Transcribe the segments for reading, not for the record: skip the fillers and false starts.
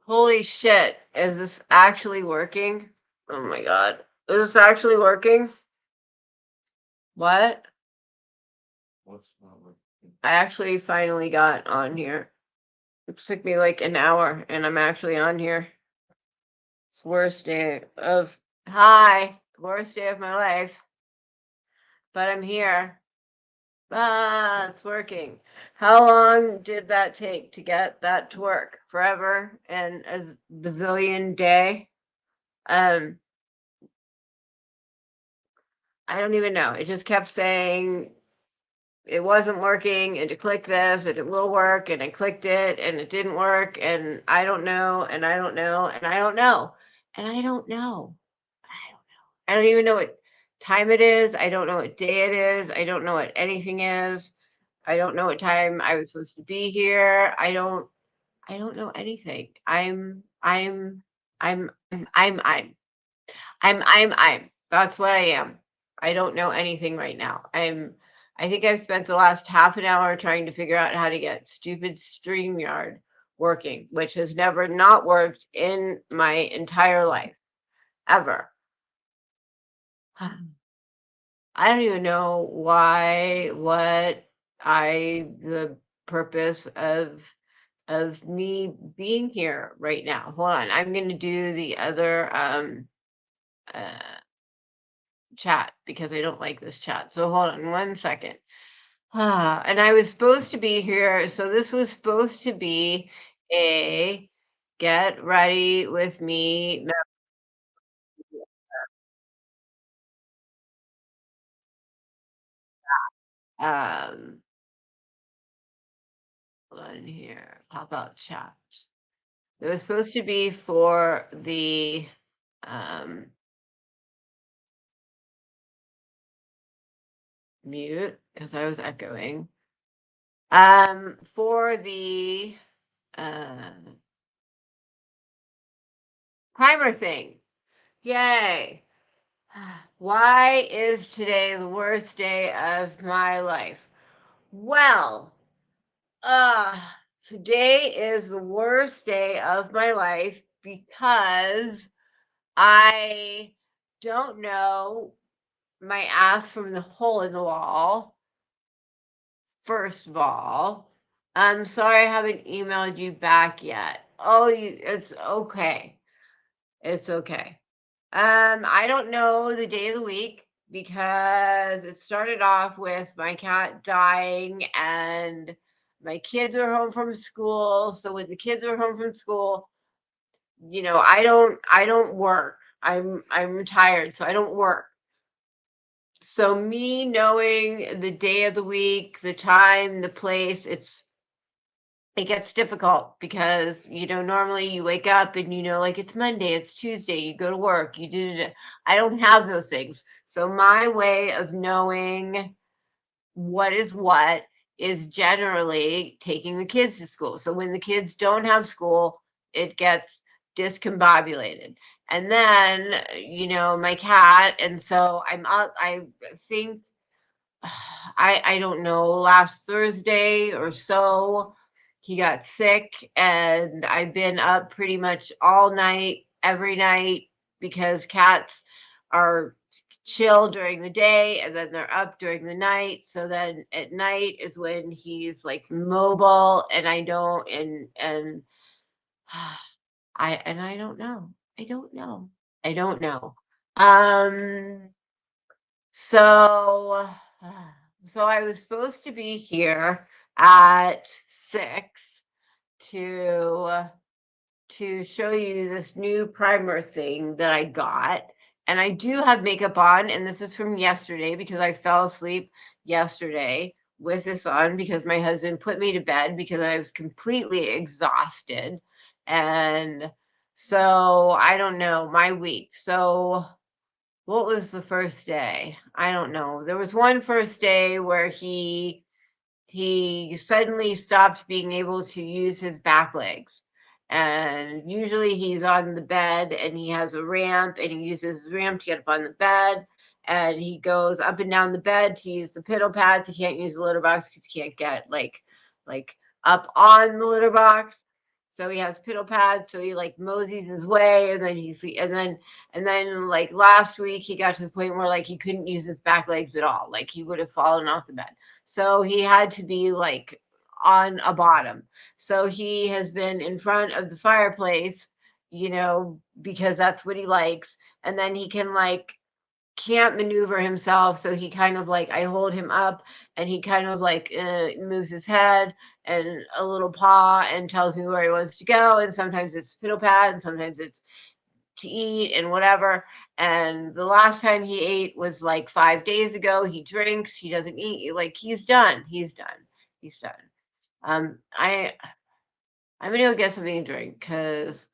Holy shit. Is this actually working? Oh my god. Is this actually working? What? What's not working? I actually finally got on here. It took me like an hour and I'm actually on here. It's the worst day of worst day of my life. But I'm here. It's working. How long did that take to get that to work? Forever and a bazillion day? Um, I don't even know. It just kept saying it wasn't working and to click this and it will work and I clicked it and it didn't work and I don't know and I don't know and I don't know and I don't know. I don't even know what time it is. I don't know what day it is. I don't know what anything is. I don't know what time I was supposed to be here. I don't know anything. I'm. That's what I am. I don't know anything right now. I think I've spent the last half an hour trying to figure out how to get stupid StreamYard working, which has never not worked in my entire life, ever. I don't even know the purpose of me being here right now. Hold on, I'm gonna do the other uh chat because I don't like this chat. So hold on 1 second. And I was supposed to be here, so this was supposed to be a get ready with me. Um, hold on here. Pop out chat. It was supposed to be for the um mute because I was echoing. For the uh primer thing. Yay. Why is today the worst day of my life? Well, uh, today is the worst day of my life because I don't know my ass from the hole in the wall. First of all, I'm sorry I haven't emailed you back yet. It's okay. It's okay. I don't know the day of the week because it started off with my cat dying and my kids are home from school. So when the kids are home from school, I don't work. I'm retired, so I don't work. So me knowing the day of the week, the time, the place, it gets difficult because normally you wake up and like it's Monday, it's Tuesday, you go to work, you do. I don't have those things, so my way of knowing what is generally taking the kids to school. So when the kids don't have school, it gets discombobulated. And then my cat, and so I'm up. I think I don't know, last Thursday or so, he got sick, and I've been up pretty much all night, every night, because cats are chill during the day and then they're up during the night. So then at night is when he's like mobile, and I don't, and I don't know. I don't know. I don't know. Um, so, so I was supposed to be here at 6 to to show you this new primer thing that I got. And I do have makeup on, and this is from yesterday because I fell asleep yesterday with this on because my husband put me to bed because I was completely exhausted. And so I don't know my week. So what was the first day? I don't know. There was one first day where he suddenly stopped being able to use his back legs. And usually he's on the bed and he has a ramp and he uses his ramp to get up on the bed, and he goes up and down the bed to use the piddle pads. He can't use the litter box because he can't get like up on the litter box. So he has piddle pads, so he like moseys his way, and then and then like last week he got to the point where like he couldn't use his back legs at all. Like he would have fallen off the bed. So he had to be like on a bottom. So he has been in front of the fireplace, because that's what he likes. And then he can't maneuver himself, so he kind of like, I hold him up and he kind of like moves his head and a little paw and tells me where he wants to go, and sometimes it's piddle pad and sometimes it's to eat and whatever. And the last time he ate was like 5 days ago. He drinks, he doesn't eat, like he's done. I'm gonna go get something to drink because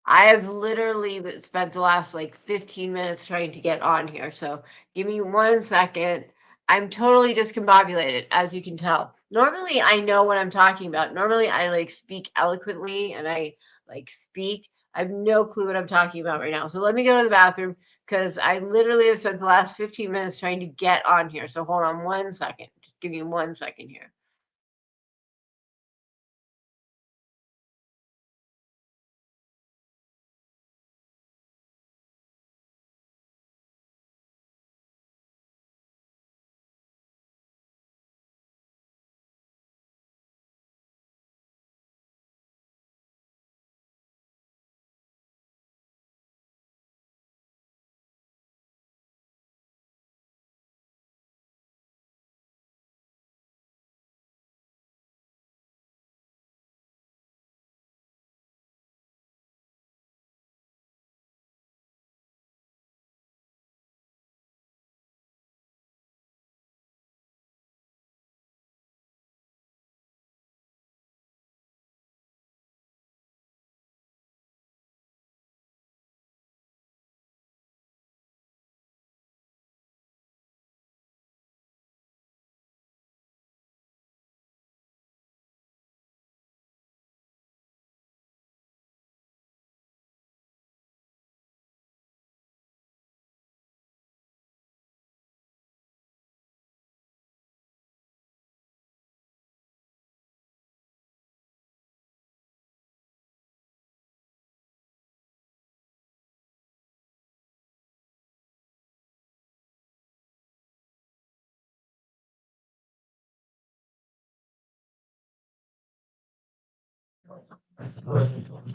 I've literally spent the last like 15 minutes trying to get on here. So give me 1 second. I'm totally discombobulated, as you can tell. Normally, I know what I'm talking about. Normally, I like speak eloquently and I like speak. I have no clue what I'm talking about right now. So let me go to the bathroom because I literally have spent the last 15 minutes trying to get on here. So hold on 1 second. Just give me 1 second here.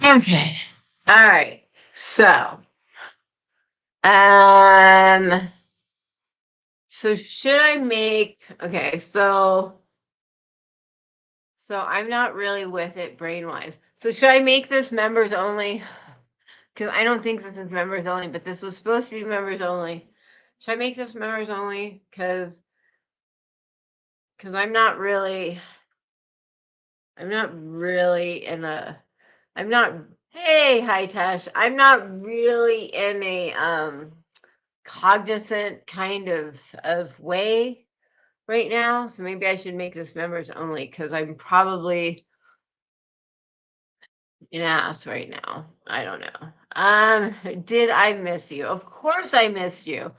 Okay. All right. So, um, should I make, okay, so I'm not really with it brain-wise. So should I make this members only? Because I don't think this is members only, but this was supposed to be members only. Should I make this members only? Because I'm not really hey, hi Tash. I'm not really in a cognizant kind of way right now. So maybe I should make this members only because I'm probably an ass right now. I don't know. Did I miss you? Of course I missed you.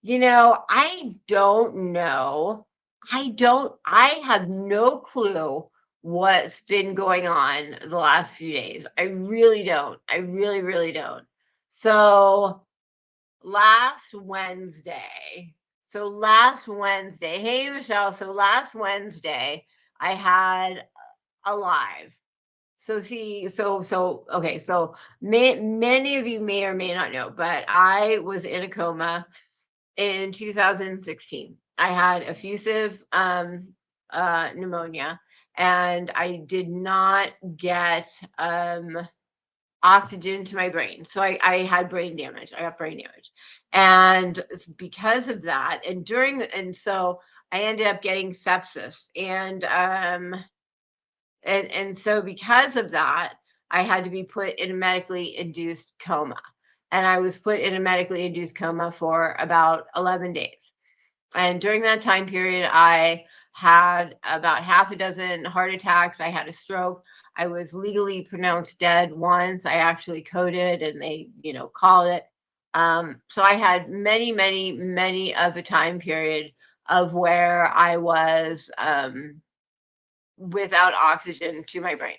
I don't know. I have no clue what's been going on the last few days. I really don't. I really, really don't. So last Wednesday, hey Michelle, so last Wednesday I had a live. So see, okay, so many of you may or may not know, but I was in a coma in 2016. I had effusive pneumonia, and I did not get oxygen to my brain. So I had brain damage. I got brain damage. And because of that, and so I ended up getting sepsis. And so because of that, I had to be put in a medically induced coma. And I was put in a medically induced coma for about 11 days. And during that time period, I had about half a dozen heart attacks. I had a stroke. I was legally pronounced dead once. I actually coded and they, called it. So I had many, many, many of a time period of where I was without oxygen to my brain.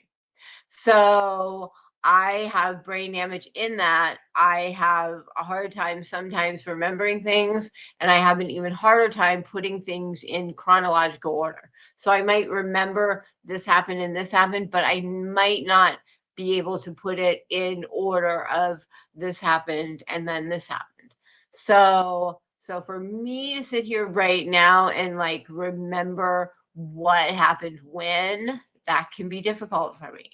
So I have brain damage in that I have a hard time sometimes remembering things, and I have an even harder time putting things in chronological order. So I might remember this happened and this happened, but I might not be able to put it in order of this happened and then this happened. So for me to sit here right now and like remember what happened when, that can be difficult for me.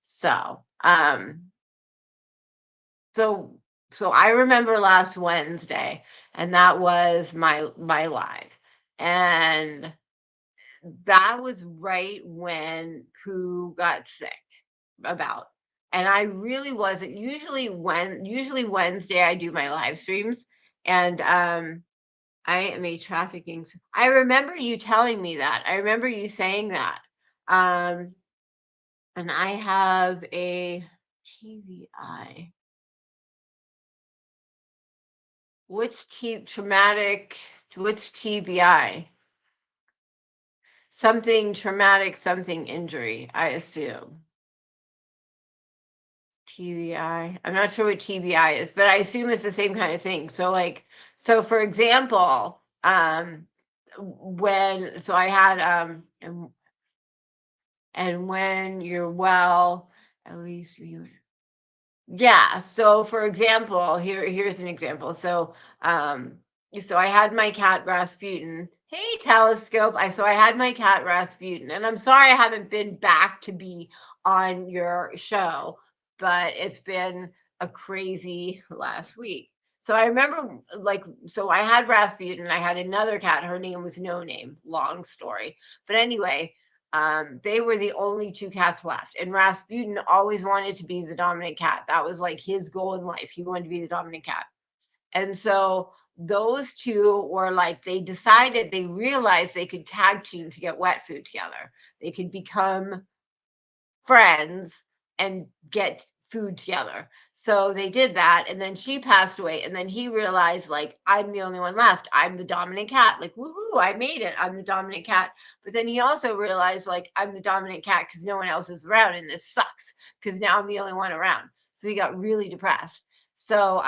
So, so so I remember last Wednesday, and that was my live. And that was right when Pooh got sick about. And I really wasn't usually Wednesday I do my live streams, and I am a trafficking I remember you telling me that. I remember you saying that. Um and I have a TBI. Traumatic? What's TBI? Something traumatic, something injury, I assume. TBI. I'm not sure what TBI is, but I assume it's the same kind of thing. So for example, so I had, and when you're well, at least you. Yeah. So for example, here's an example. So I had my cat Rasputin. Hey, Telescope. I had my cat Rasputin, and I'm sorry I haven't been back to be on your show, but it's been a crazy last week. So I remember, so I had Rasputin. I had another cat. Her name was No Name. Long story, but anyway, they were the only two cats left. And Rasputin always wanted to be the dominant cat. That was like his goal in life. He wanted to be the dominant cat. And so those two were like, they realized they could tag team to get wet food together. They could become friends and get food together. So they did that, and then she passed away, and then he realized, like, I'm the only one left. I'm the dominant cat. Like, woohoo, I made it. I'm the dominant cat. But then he also realized, like, I'm the dominant cat because no one else is around, and this sucks because now I'm the only one around. So he got really depressed. So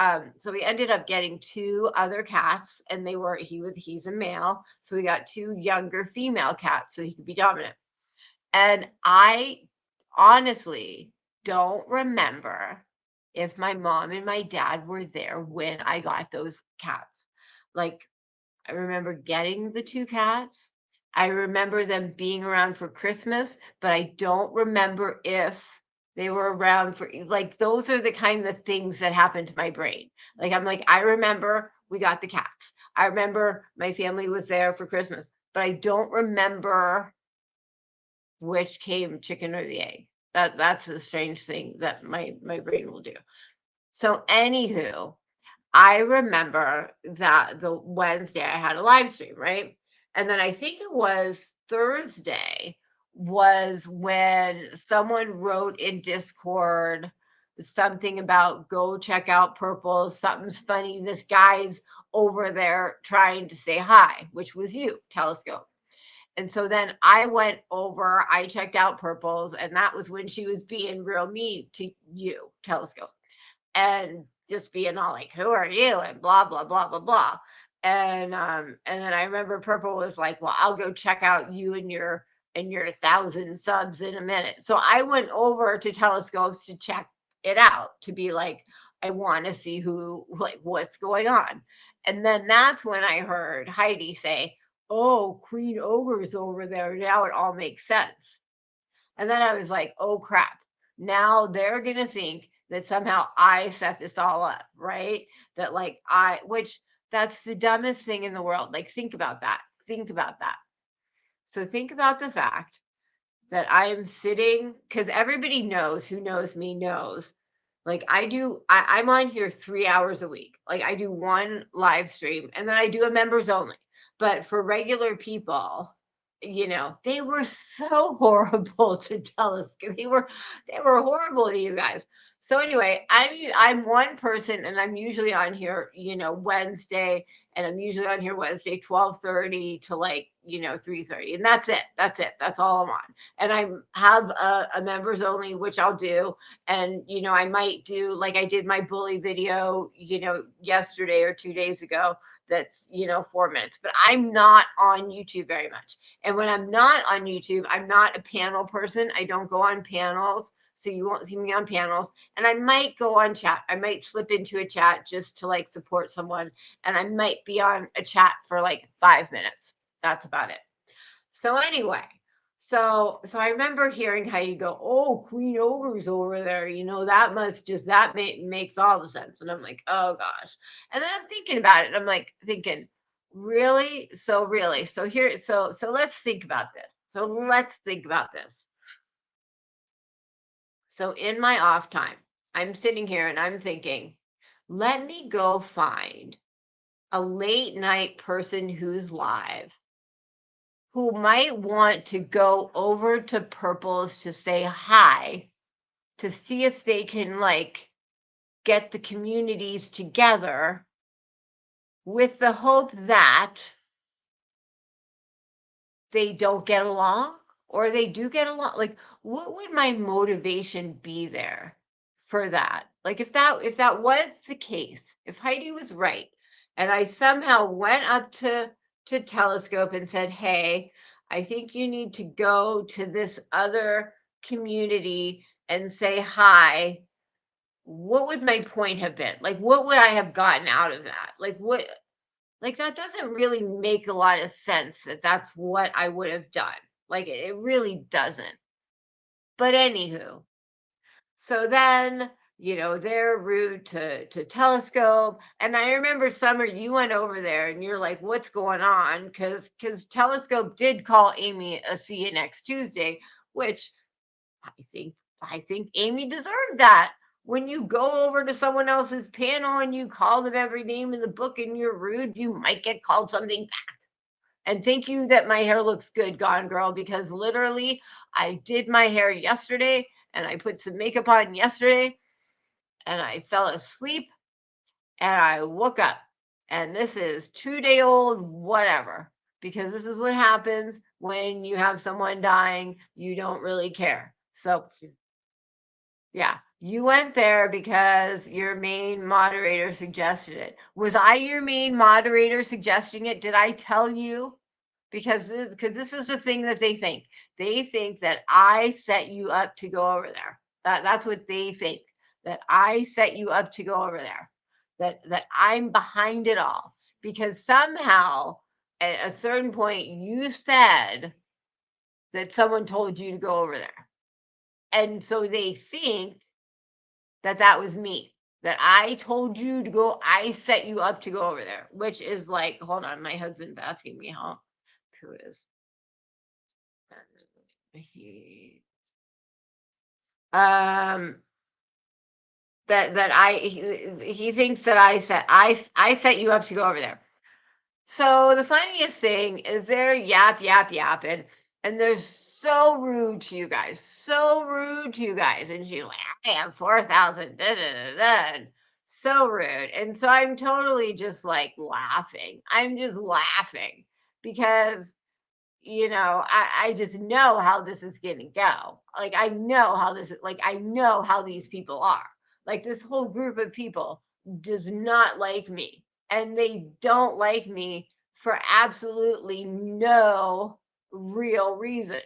we ended up getting two other cats, and he's a male, so we got two younger female cats so he could be dominant. And I honestly don't remember if my mom and my dad were there when I got those cats. Like, I remember getting the two cats. I remember them being around for Christmas, but I don't remember if they were around for, like, those are the kind of things that happen to my brain. Like, I'm like, I remember we got the cats. I remember my family was there for Christmas, but I don't remember which came, chicken or the egg. That's a strange thing that my brain will do. So anywho, I remember that the Wednesday I had a live stream, right? And then I think it was Thursday was when someone wrote in Discord something about go check out Purple, something's funny. This guy's over there trying to say hi, which was you, Telescope. And so then I went over, I checked out Purple's, and that was when she was being real mean to you, Telescope, and just being all like, "Who are you?" and blah blah blah blah blah. And then I remember Purple was like, "Well, I'll go check out you and your 1,000 subs in a minute." So I went over to Telescopes to check it out, to be like, I want to see what's going on. And then that's when I heard Heidi say, "Oh, Queen Ogre's over there." Now it all makes sense. And then I was like, oh crap. Now they're going to think that somehow I set this all up, right? That which that's the dumbest thing in the world. Like, think about that. Think about that. So think about the fact that I am sitting, because everybody knows who knows me knows. Like, I'm on here 3 hours a week. Like, I do one live stream and then I do a members only. But for regular people, they were so horrible to tell us. They were horrible to you guys. So anyway, I'm one person, and I'm usually on here, Wednesday And I'm usually on here Wednesday, 12:30 to 3:30. And that's it. That's all I'm on. And I have a members only, which I'll do. And, I might do, like I did my bully video, yesterday or 2 days ago. That's, 4 minutes, but I'm not on YouTube very much. And when I'm not on YouTube, I'm not a panel person. I don't go on panels. So you won't see me on panels. And I might go on chat. I might slip into a chat just to support someone. And I might be on a chat for 5 minutes. That's about it. So anyway, so I remember hearing Heidi go, "Oh, Queen Ogre's over there. That makes all the sense." And I'm like, "Oh gosh." And then I'm thinking about it. I'm thinking, really? So really? So here, so let's think about this. So in my off time, I'm sitting here and I'm thinking, let me go find a late night person who's live who might want to go over to Purple's to say hi, to see if they can get the communities together with the hope that they don't get along or they do get along. What would my motivation be there for that? If that was the case, if Heidi was right, and I somehow went up to Telescope and said, "Hey, I think you need to go to this other community and say hi," what would my point have been? What would I have gotten out of that? That doesn't really make a lot of sense that that's what I would have done. It really doesn't. But anywho, so then, they're rude to Telescope. And I remember, Summer, you went over there and you're like, "What's going on?" Because Telescope did call Amy a "see you next Tuesday," which I think Amy deserved that. When you go over to someone else's panel and you call them every name in the book and you're rude, you might get called something back. And thank you that my hair looks good, Gone Girl, because literally I did my hair yesterday and I put some makeup on yesterday and I fell asleep and I woke up. And this is 2-day-old, whatever, because this is what happens when you have someone dying. You don't really care. So yeah, you went there because your main moderator suggested it. Was I your main moderator suggesting it? Did I tell you? Because this is the thing that they think. They think that I set you up to go over there. That's what they think. That I set you up to go over there. That I'm behind it all. Because somehow at a certain point you said that someone told you to go over there. And so they think that was me, that I told you to go, I set you up to go over there, which is hold on, my husband's asking me who is. He thinks that I set you up to go over there. So the funniest thing is they're yapping, and they're so rude to you guys, And she's like, "I have 4,000, so rude." And so I'm totally just laughing. I'm just laughing because, I just know how this is going to go. I know how this is, I know how these people are. This whole group of people does not like me. And they don't like me for absolutely no real reason.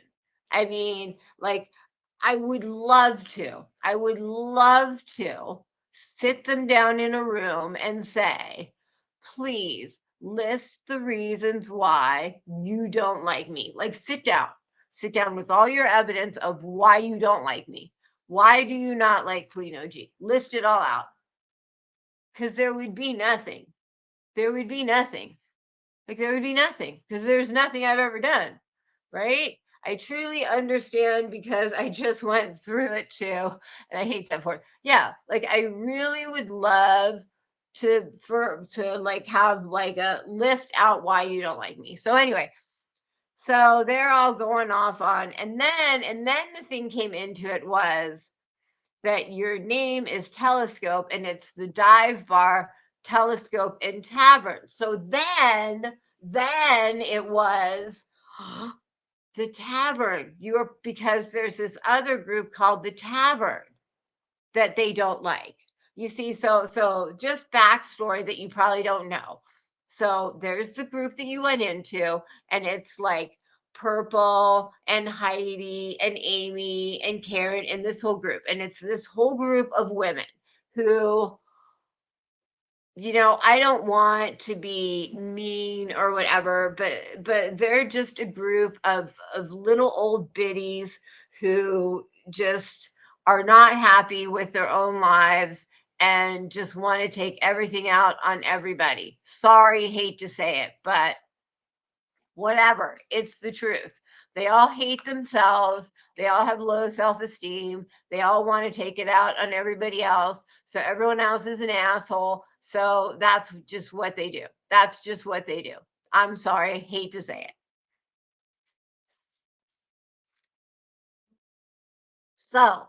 I mean, I would love to sit them down in a room and say, "Please list the reasons why you don't like me." Sit down with all your evidence of why you don't like me. Why do you not like Queen OG? List it all out. Because there would be nothing. There would be nothing. Because there's nothing I've ever done, right? I truly understand because I just went through it too, and I hate that for it. Yeah, I really would love to have a list out why you don't like me. So anyway, so they're all going off on, and then the thing came into it was that your name is Telescope and it's the dive bar telescope and tavern. So then it was the tavern. Because there's this other group called the tavern that they don't like. You see, so just backstory that you probably don't know. So there's the group that you went into, and it's like Purple and Heidi and Amy and Karen and this whole group. And it's this whole group of women who, I don't want to be mean or whatever, but they're just a group of little old biddies who just are not happy with their own lives and just want to take everything out on everybody. Sorry, hate to say it, but whatever, it's the truth. They all hate themselves. They all have low self-esteem. They all want to take it out on everybody else. So everyone else is an asshole. So that's just what they do. That's just what they do. I'm sorry, hate to say it. So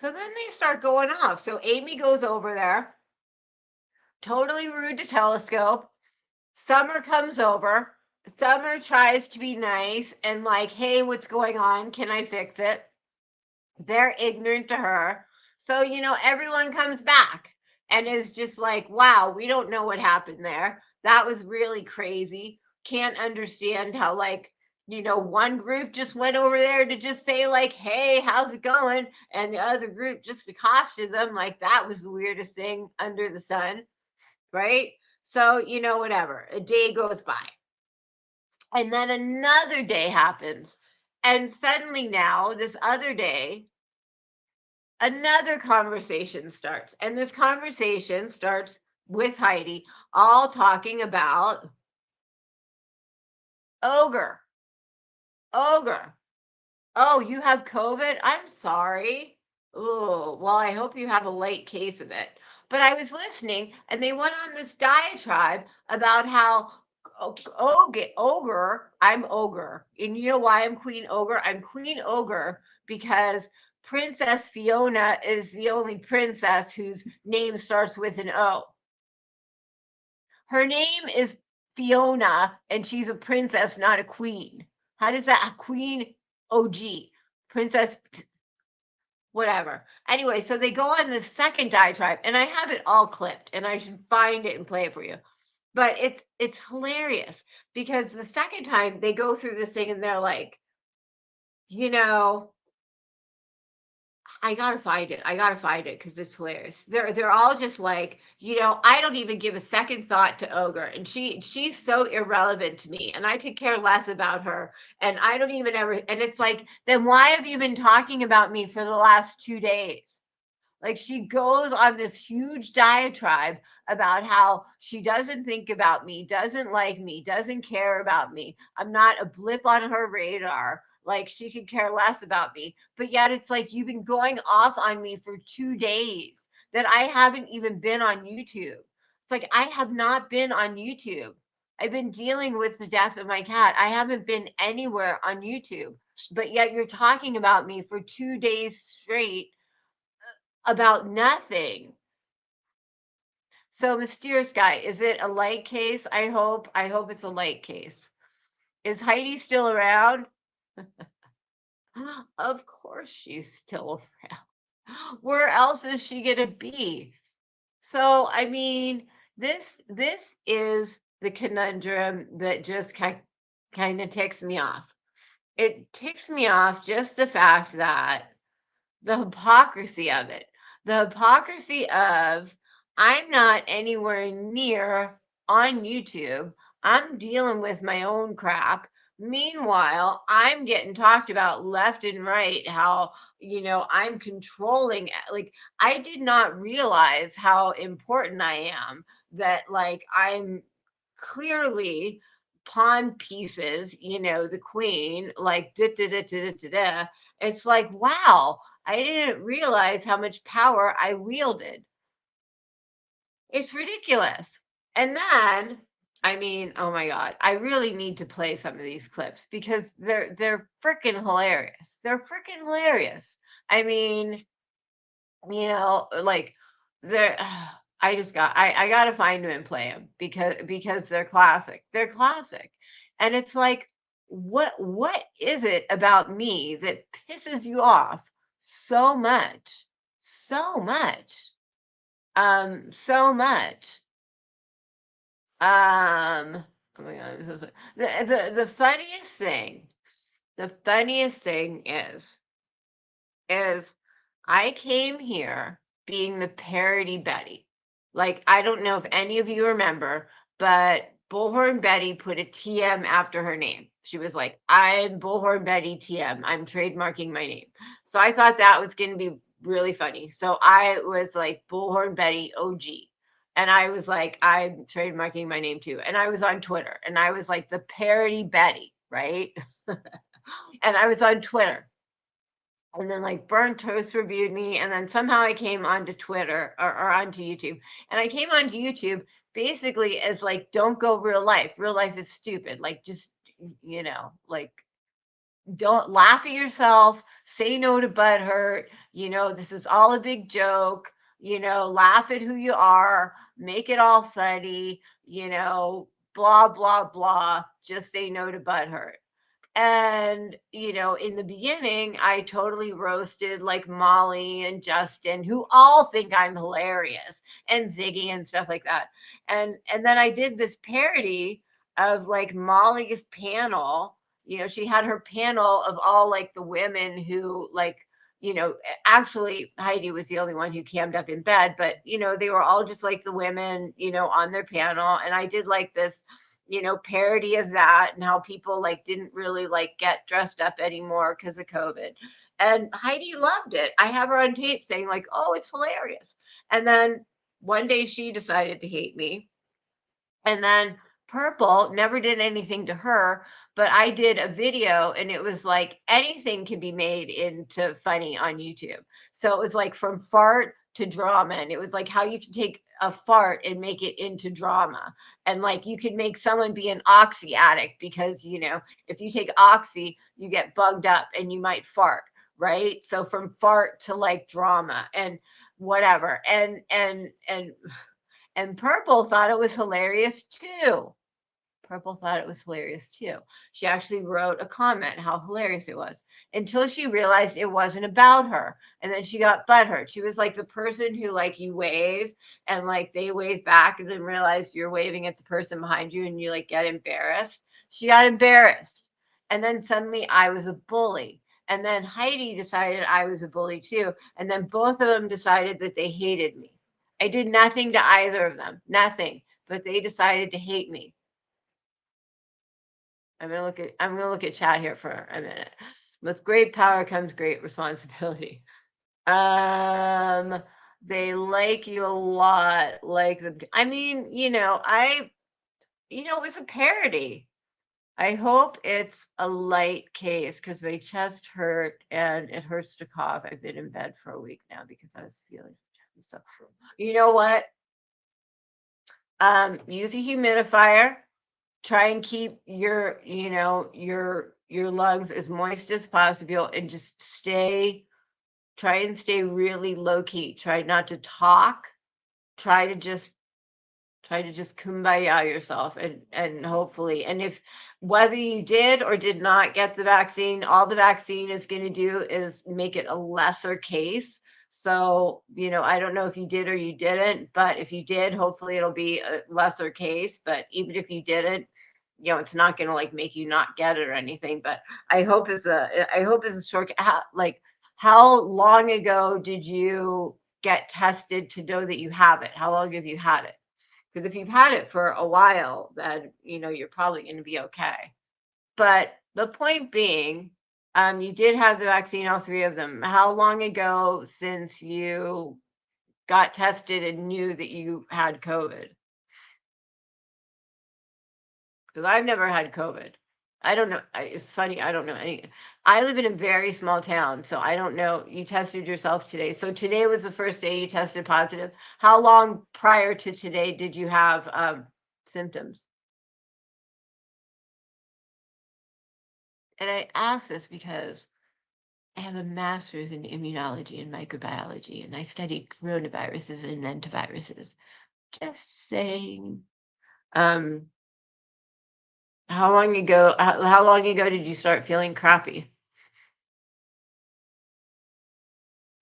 then they start going off. So Amy goes over there, totally rude to Telescope. Summer comes over. Summer tries to be nice and like, hey, what's going on? Can I fix it? They're ignorant to her. So, everyone comes back and is just like, wow, we don't know what happened there. That was really crazy. Can't understand how, like, one group just went over there to just say, like, hey, how's it going? And the other group just accosted them. Like, that was the weirdest thing under the sun. Right. So, whatever. A day goes by. And then another day happens. And suddenly now, this other day, another conversation starts. And this conversation starts with Heidi, all talking about Ogre. Ogre. Oh, you have COVID? I'm sorry. Oh, well, I hope you have a light case of it. But I was listening and they went on this diatribe about how ogre, I'm ogre. And you know why I'm Queen Ogre? I'm Queen Ogre because Princess Fiona is the only princess whose name starts with an O. Her name is Fiona and she's a princess, not a queen. How does that? A queen OG. Princess whatever. Anyway, so they go on this second diatribe, and I have it all clipped, and I should find it and play it for you. But it's hilarious because the second time they go through this thing and they're like, I gotta find it. I gotta find it because it's hilarious. They're all just like, I don't even give a second thought to Ogre, and she's so irrelevant to me, and I could care less about her, and I don't even ever. And it's like, then why have you been talking about me for the last 2 days? Like she goes on this huge diatribe about how she doesn't think about me, doesn't like me, doesn't care about me. I'm not a blip on her radar. Like she could care less about me. But yet it's like you've been going off on me for 2 days that I haven't even been on YouTube. It's like I have not been on YouTube. I've been dealing with the death of my cat. I haven't been anywhere on YouTube. But yet you're talking about me for 2 days straight about nothing. So mysterious guy, is it a light case? I hope it's a light case. Is Heidi still around? Of course she's still around. Where else is she gonna be? So I mean, this is the conundrum that just kind of ticks me off. It ticks me off just the fact that the hypocrisy of it. The hypocrisy of I'm not anywhere near on YouTube. I'm dealing with my own crap. Meanwhile, I'm getting talked about left and right how, I'm controlling. Like, I did not realize how important I am, that, like, I'm clearly pawn pieces, the queen, like, da da da da da da. It's like, wow, I didn't realize how much power I wielded. It's ridiculous. And then, I mean, oh my God, I really need to play some of these clips because they're freaking hilarious. They're freaking hilarious. I mean, like they're I got to find them and play them because they're classic. They're classic. And it's like, what is it about me that pisses you off so much? So much. So much. Oh my God, I'm so sorry. The funniest thing is I came here being the parody Betty. Like, I don't know if any of you remember, but Bullhorn Betty put a TM after her name. She was like, I'm Bullhorn Betty TM. I'm trademarking my name. So I thought that was going to be really funny. So I was like, Bullhorn Betty OG. And I was like, I'm trademarking my name too. And I was on Twitter and I was like, the parody Betty, right? And I was on Twitter. And then like Burnt Toast reviewed me, and then somehow I came onto Twitter or onto YouTube. And I came onto YouTube basically as like, don't go real life. Real life is stupid. Like, just, like, don't laugh at yourself, say no to butthurt, this is all a big joke, laugh at who you are, make it all funny, blah, blah, blah, just say no to butthurt. And, in the beginning, I totally roasted like Molly and Justin, who all think I'm hilarious, and Ziggy and stuff like that. And then I did this parody of like Molly's panel. She had her panel of all like the women who like, actually Heidi was the only one who cammed up in bed, but they were all just like the women, on their panel. And I did like this, parody of that and how people like didn't really like get dressed up anymore because of COVID. And Heidi loved it. I have her on tape saying like, oh, it's hilarious. And then one day she decided to hate me. And then Purple never did anything to her, but I did a video and it was like anything can be made into funny on YouTube. So it was like from fart to drama. And it was like how you can take a fart and make it into drama. And like you could make someone be an oxy addict because, if you take oxy, you get bugged up and you might fart. Right. So from fart to like drama and whatever. And Purple thought it was hilarious too. Purple thought it was hilarious too. She actually wrote a comment how hilarious it was until she realized it wasn't about her. And then she got butthurt. She was like the person who like you wave and like they wave back and then realize you're waving at the person behind you and you like get embarrassed. She got embarrassed. And then suddenly I was a bully. And then Heidi decided I was a bully too. And then both of them decided that they hated me. I did nothing to either of them, nothing, but they decided to hate me. I'm gonna look at chat here for a minute. With great power comes great responsibility. They like you a lot, like the. I mean, it was a parody. I hope it's a light case because my chest hurt and it hurts to cough. I've been in bed for a week now because I was feeling so. You know what? Use a humidifier. Try and keep your lungs as moist as possible and just try and stay really low key. Try not to talk. Try to just kumbaya yourself and hopefully, and if whether you did or did not get the vaccine, all the vaccine is going to do is make it a lesser case. So, I don't know if you did or you didn't, but if you did, hopefully it'll be a lesser case. But even if you didn't, it's not going to like make you not get it or anything. But I hope it's a short, how long ago did you get tested to know that you have it? How long have you had it? Because if you've had it for a while, then you're probably going to be okay. But the point being, you did have the vaccine, all three of them. How long ago since you got tested and knew that you had COVID? Because I've never had COVID. I don't know. It's funny. I don't know any. I live in a very small town, so I don't know. You tested yourself today. So today was the first day you tested positive. How long prior to today did you have symptoms? And I ask this because I have a master's in immunology and microbiology, and I studied coronaviruses and antiviruses. Just saying. How long ago did you start feeling crappy?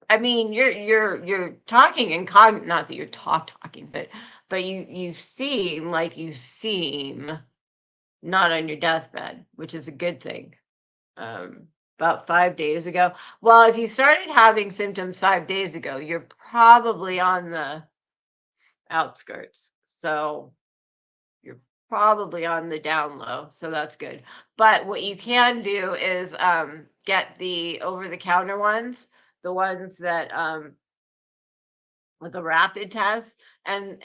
I mean, you're talking in not that you're talking, but you seem like you seem not on your deathbed, which is a good thing. About 5 days ago. Well, if you started having symptoms 5 days ago, you're probably on the outskirts. So you're probably on the down low. So that's good. But what you can do is get the over the counter ones, the ones that with the rapid test, and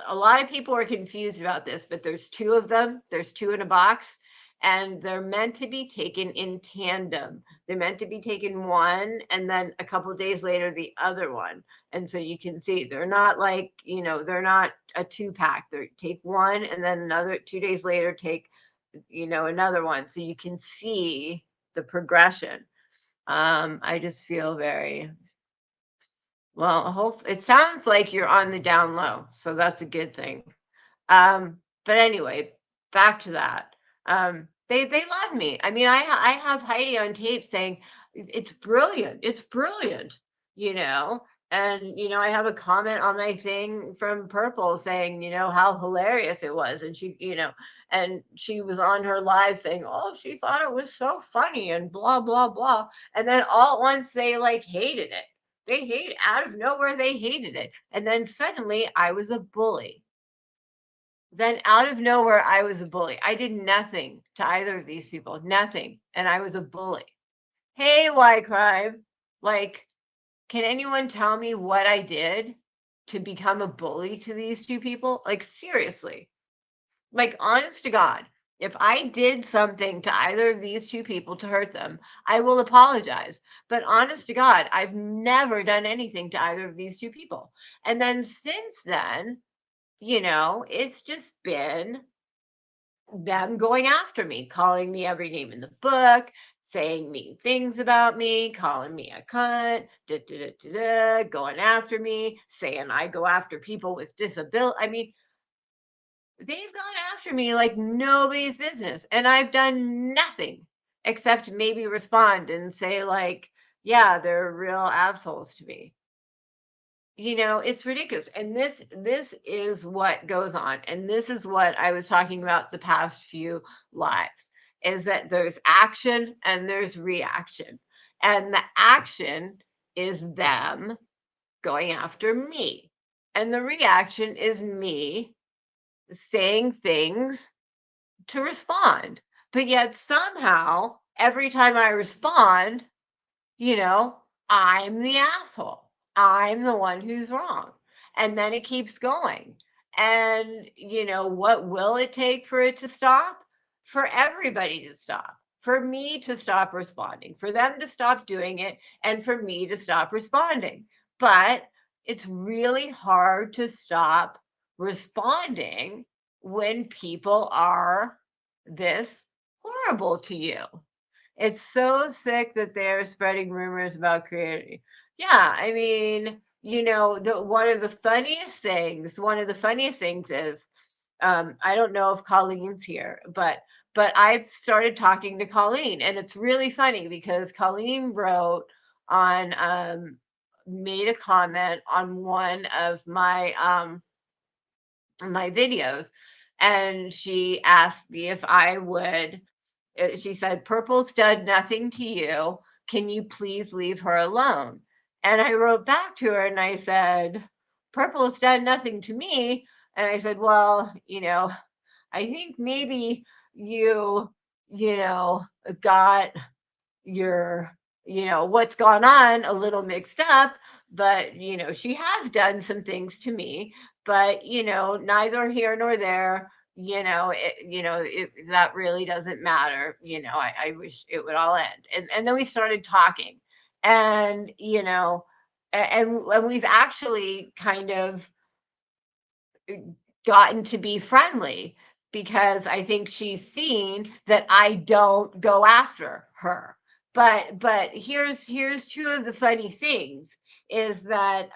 a lot of people are confused about this, but there's two of them. There's two in a box, and they're meant to be taken in tandem. They're meant to be taken one, and then a couple days later the other one. And so you can see they're not like, they're not a 2-pack. They take one, and then another 2 days later take, another one, so you can see the progression. I just feel very well. It sounds like you're on the down low, so that's a good thing. But anyway, back to that. They love me. I mean, I have Heidi on tape saying it's brilliant. It's brilliant, you know. And I have a comment on my thing from Purple saying, how hilarious it was, and she was on her live saying, oh, she thought it was so funny and blah blah blah, and then all at once they like hated it. They hate out of nowhere. They hated it, and then suddenly I was a bully. Then out of nowhere, I was a bully. I did nothing to either of these people, nothing. And I was a bully. Hey, why crime? Like, can anyone tell me what I did to become a bully to these two people? Like, seriously. Like, honest to God, if I did something to either of these two people to hurt them, I will apologize. But honest to God, I've never done anything to either of these two people. And then since then, it's just been them going after me, calling me every name in the book, saying mean things about me, calling me a cunt, going after me, saying I go after people with disability. I mean, they've gone after me like nobody's business, and I've done nothing except maybe respond and say like, yeah, they're real assholes to me. It's ridiculous. And this is what goes on. And this is what I was talking about the past few lives, is that there's action and there's reaction. And the action is them going after me. And the reaction is me saying things to respond. But yet somehow, every time I respond, I'm the asshole. I'm the one who's wrong. And then it keeps going. And, what will it take for it to stop? For everybody to stop, for me to stop responding, for them to stop doing it, and for me to stop responding. But it's really hard to stop responding when people are this horrible to you. It's so sick that they're spreading rumors about creativity. Yeah, I mean, one of the funniest things is, I don't know if Colleen's here, but I've started talking to Colleen, and it's really funny because Colleen made a comment on one of my videos, and she asked me if I would. She said, Purple's done nothing to you. Can you please leave her alone? And I wrote back to her and I said, Purple's done nothing to me. And I said, well, I think maybe you got your, what's gone on a little mixed up, but, she has done some things to me, but, neither here nor there. That really doesn't matter. I wish it would all end. And then we started talking, and, and we've actually kind of gotten to be friendly, because I think she's seen that I don't go after her, but here's two of the funny things is that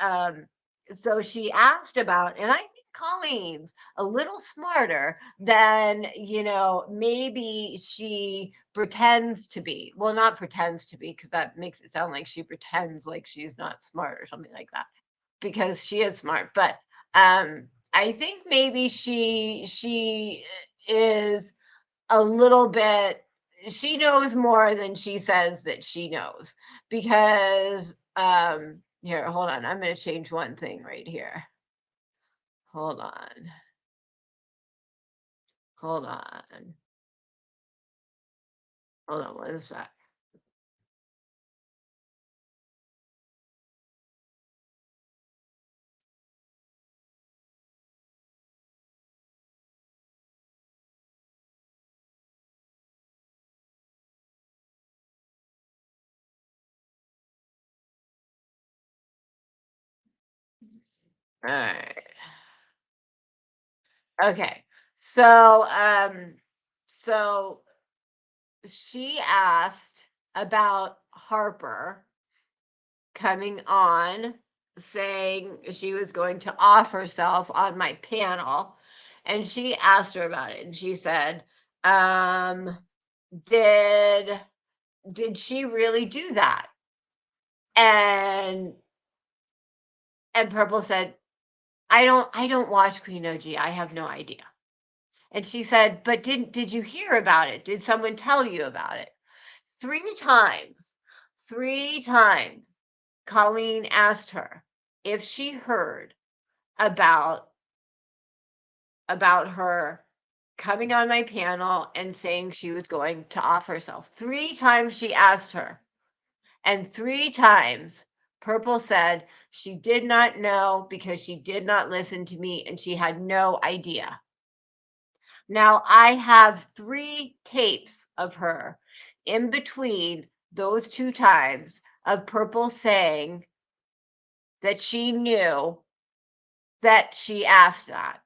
so she asked about, and I think Colleen's a little smarter than, maybe she pretends to be. Well, not pretends to be, because that makes it sound like she pretends like she's not smart or something like that, because she is smart. But I think maybe she is a little bit, she knows more than she says that she knows, because here, hold on, I'm going to change one thing right here. Hold on. Hold on. Hold on, what is that? All right. Okay. So she asked about Harper coming on, saying she was going to off herself on my panel, and she asked her about it, and she said, did she really do that? And Purple said, I don't watch Queen OG. I have no idea. And she said, but did you hear about it? Did someone tell you about it? 3 times, Colleen asked her if she heard about her coming on my panel and saying she was going to off herself. 3 times she asked her. And 3 times Purple said she did not know because she did not listen to me and she had no idea. Now, I have 3 tapes of her in between those 2 times of Purple saying that she knew that she asked that.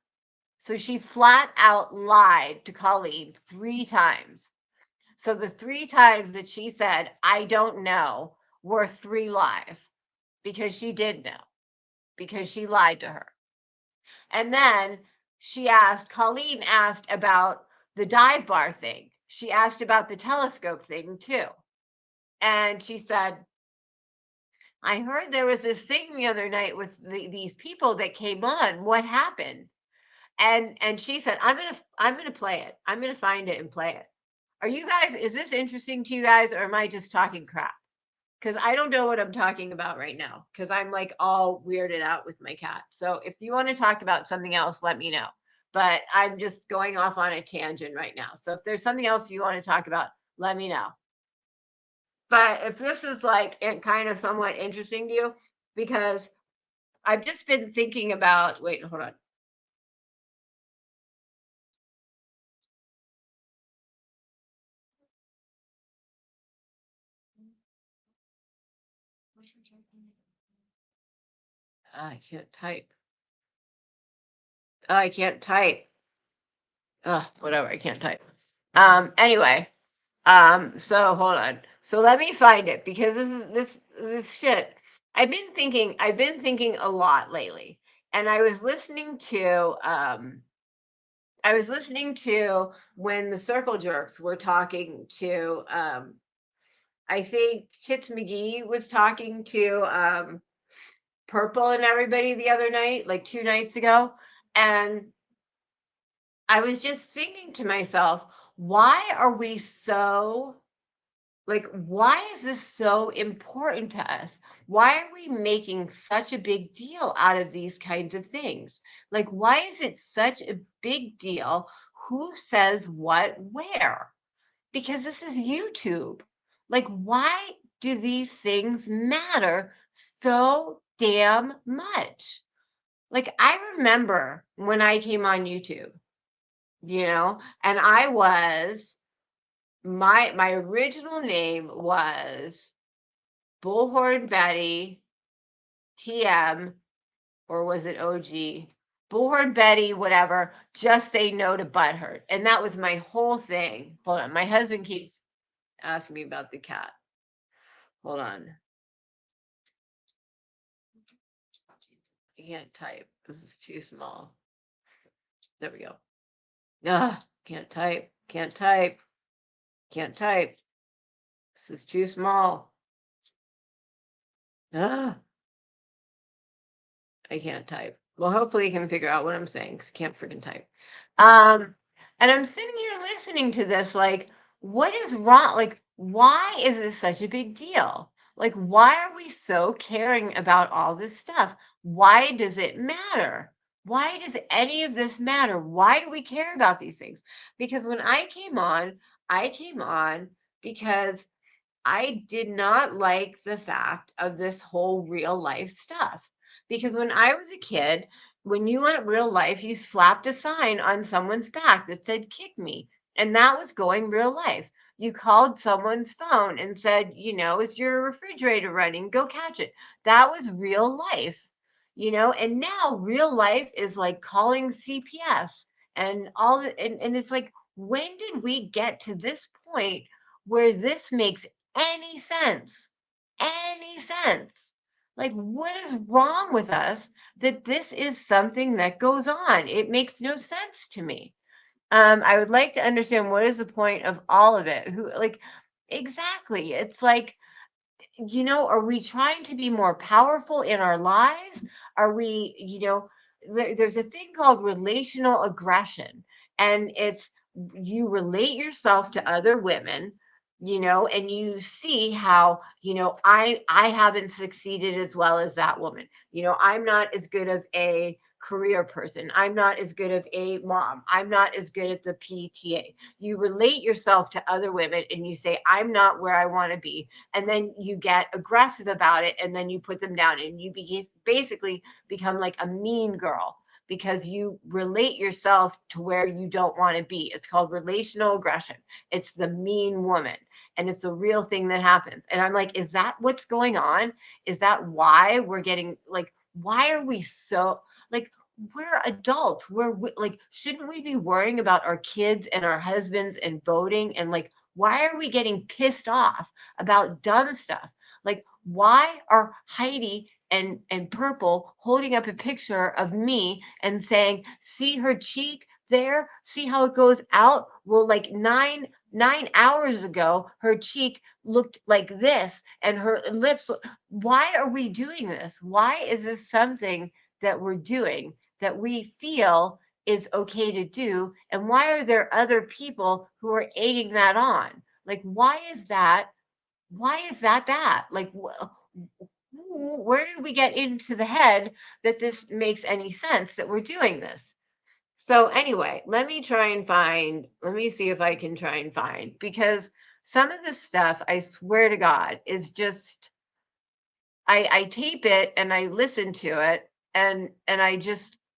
So she flat out lied to Colleen 3 times. So the 3 times that she said, I don't know, were 3 lies, because she did know, because she lied to her. And then Colleen asked about the dive bar thing. She asked about the telescope thing too. And she said, I heard there was this thing the other night with these people that came on. What happened? And she said, I'm gonna play it. I'm gonna find it and play it. Are you guys, is this interesting to you guys, or am I just talking crap? Because I don't know what I'm talking about right now, because I'm like all weirded out with my cat. So if you want to talk about something else, let me know. But I'm just going off on a tangent right now. So if there's something else you want to talk about, let me know. But if this is like kind of somewhat interesting to you, because I've just been thinking about, wait, hold on. I can't type. I can't type. Whatever, I can't type. Anyway, so hold on. So let me find it, because this shit. I've been thinking a lot lately. And I was listening to when the Circle Jerks were talking to I think Tits McGee was talking to Purple and everybody the other night, like 2 nights ago. And I was just thinking to myself, why are we so, like, why is this so important to us? Why are we making such a big deal out of these kinds of things? Like, why is it such a big deal? Who says what where? Because this is YouTube. Like, why do these things matter so damn much? Like, I remember when I came on YouTube, and I was, my original name was Bullhorn Betty TM, or was it OG? Bullhorn Betty, whatever, just say no to butthurt. And that was my whole thing. Hold on, my husband keeps asking me about the cat. Hold on. I can't type. This is too small. There we go. Can't type. Can't type. Can't type. This is too small. I can't type. Well, hopefully you can figure out what I'm saying, because I can't freaking type. And I'm sitting here listening to this, like, what is wrong? Like, why is this such a big deal? Like, why are we so caring about all this stuff? Why does it matter? Why does any of this matter? Why do we care about these things? Because when I came on because I did not like the fact of this whole real life stuff. Because when I was a kid, when you went real life, you slapped a sign on someone's back that said, kick me. And that was going real life. You called someone's phone and said, is your refrigerator running? Go catch it. That was real life, and now real life is like calling CPS and all that. And it's like, when did we get to this point where this makes any sense? Any sense? Like, what is wrong with us that this is something that goes on? It makes no sense to me. I would like to understand, what is the point of all of it? Who, like, exactly? It's like, are we trying to be more powerful in our lives? Are we, there's a thing called relational aggression, and it's, you relate yourself to other women, and you see how, I haven't succeeded as well as that woman. I'm not as good of a career person. I'm not as good of a mom. I'm not as good at the PTA. You relate yourself to other women and you say, I'm not where I want to be, and then you get aggressive about it, and then you put them down, and you basically become like a mean girl because you relate yourself to where you don't want to be. It's called relational aggression. It's the mean woman, and it's a real thing that happens. And I'm like, is that what's going on? Is that why we're getting, like, why are we so, like, we're adults. Like, shouldn't we be worrying about our kids and our husbands and voting? And like, why are we getting pissed off about dumb stuff? Like, why are Heidi and Purple holding up a picture of me and saying, see her cheek there? See how it goes out? Well, like nine hours ago, her cheek looked like this and her lips. Why are we doing this? Why is this something that we're doing that we feel is okay to do? And why are there other people who are egging that on? Like, why is that? Why is that? Like, where did we get into the head that this makes any sense that we're doing this? So anyway, let me see if I can try and find, because some of the stuff, I swear to God, is just, I tape it and I listen to it, and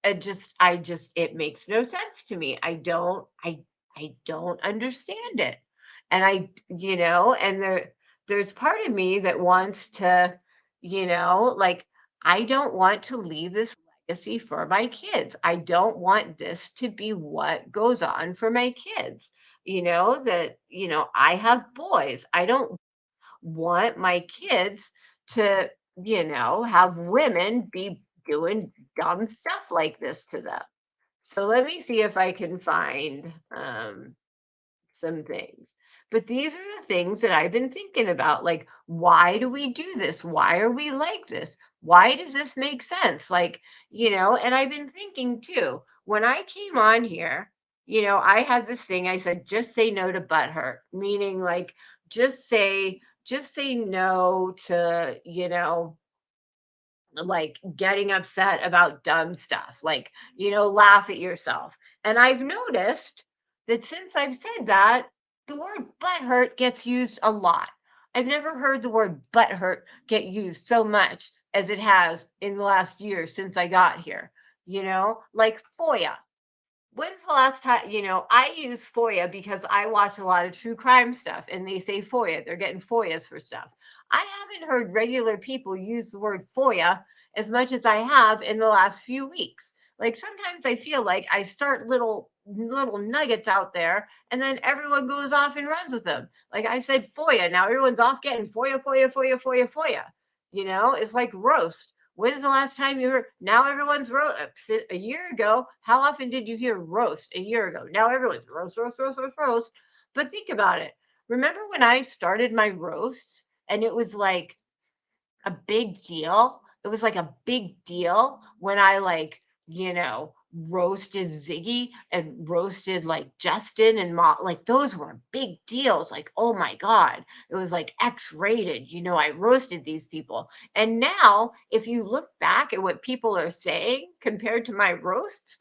it makes no sense to me. I don't understand it. And there's part of me that wants to, like, I don't want to leave this legacy for my kids. I don't want this to be what goes on for my kids. I have boys. I don't want my kids to, have women be doing dumb stuff like this to them. So let me see if I can find some things. But these are the things that I've been thinking about. Like, why do we do this? Why are we like this? Why does this make sense? Like, and I've been thinking too, when I came on here, I had this thing, I said, just say no to butthurt, meaning like, just say no to, like getting upset about dumb stuff, like, laugh at yourself. And I've noticed that since I've said that, the word butthurt gets used a lot. I've never heard the word butthurt get used so much as it has in the last year since I got here. Like FOIA. When's the last time, I use FOIA because I watch a lot of true crime stuff, and they say FOIA, they're getting FOIAs for stuff. I haven't heard regular people use the word FOIA as much as I have in the last few weeks. Like, sometimes I feel like I start little little nuggets out there, and then everyone goes off and runs with them. Like I said, FOIA. Now everyone's off getting FOIA. You know, it's like roast. When is the last time you heard? Now everyone's roast. A year ago, how often did you hear roast? A year ago. Now everyone's roast. But think about it. Remember when I started my roasts, and it was like a big deal? It was like a big deal when I like, you know, roasted Ziggy and roasted like Justin and like those were big deals. Like, oh my God, it was like X-rated. You know, I roasted these people. And now, if you look back at what people are saying compared to my roasts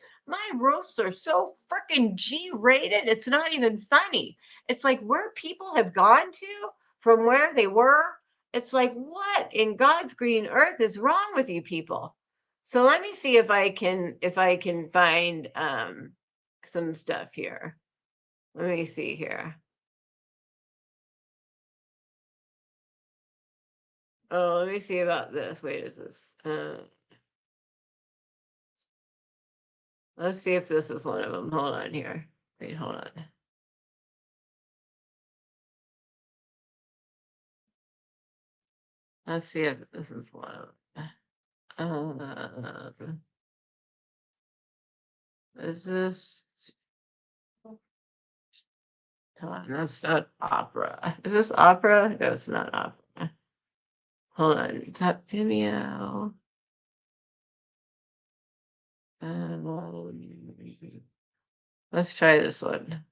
are so freaking G-rated. It's not even funny. It's like where people have gone to from where they were. It's like, what in God's green earth is wrong with you people? So let me see if I can find some stuff here. Let me see here. Oh, let me see about this. Wait, is this let's see if this is one of them. Hold on here. Wait, hold on. Let's see if this is one of them. Is this hold on, that's not opera. Is this opera? No, it's not opera. Hold on. Tap Vimeo. Let's try this one.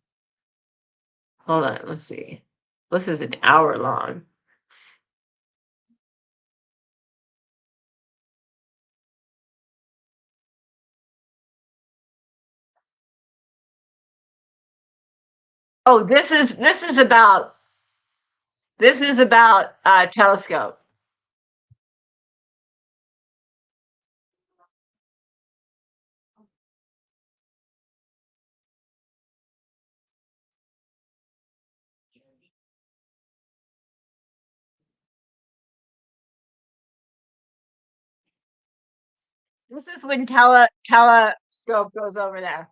Hold on, let's see. This is an hour long. Oh, this is about telescope. This is when telescope goes over there.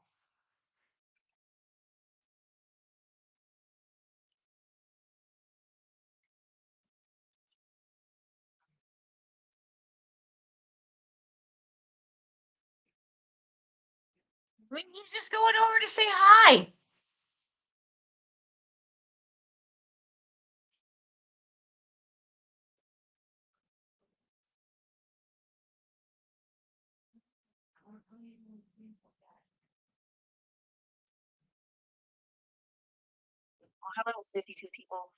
I mean, he's just going over to say hi. How about 52 people?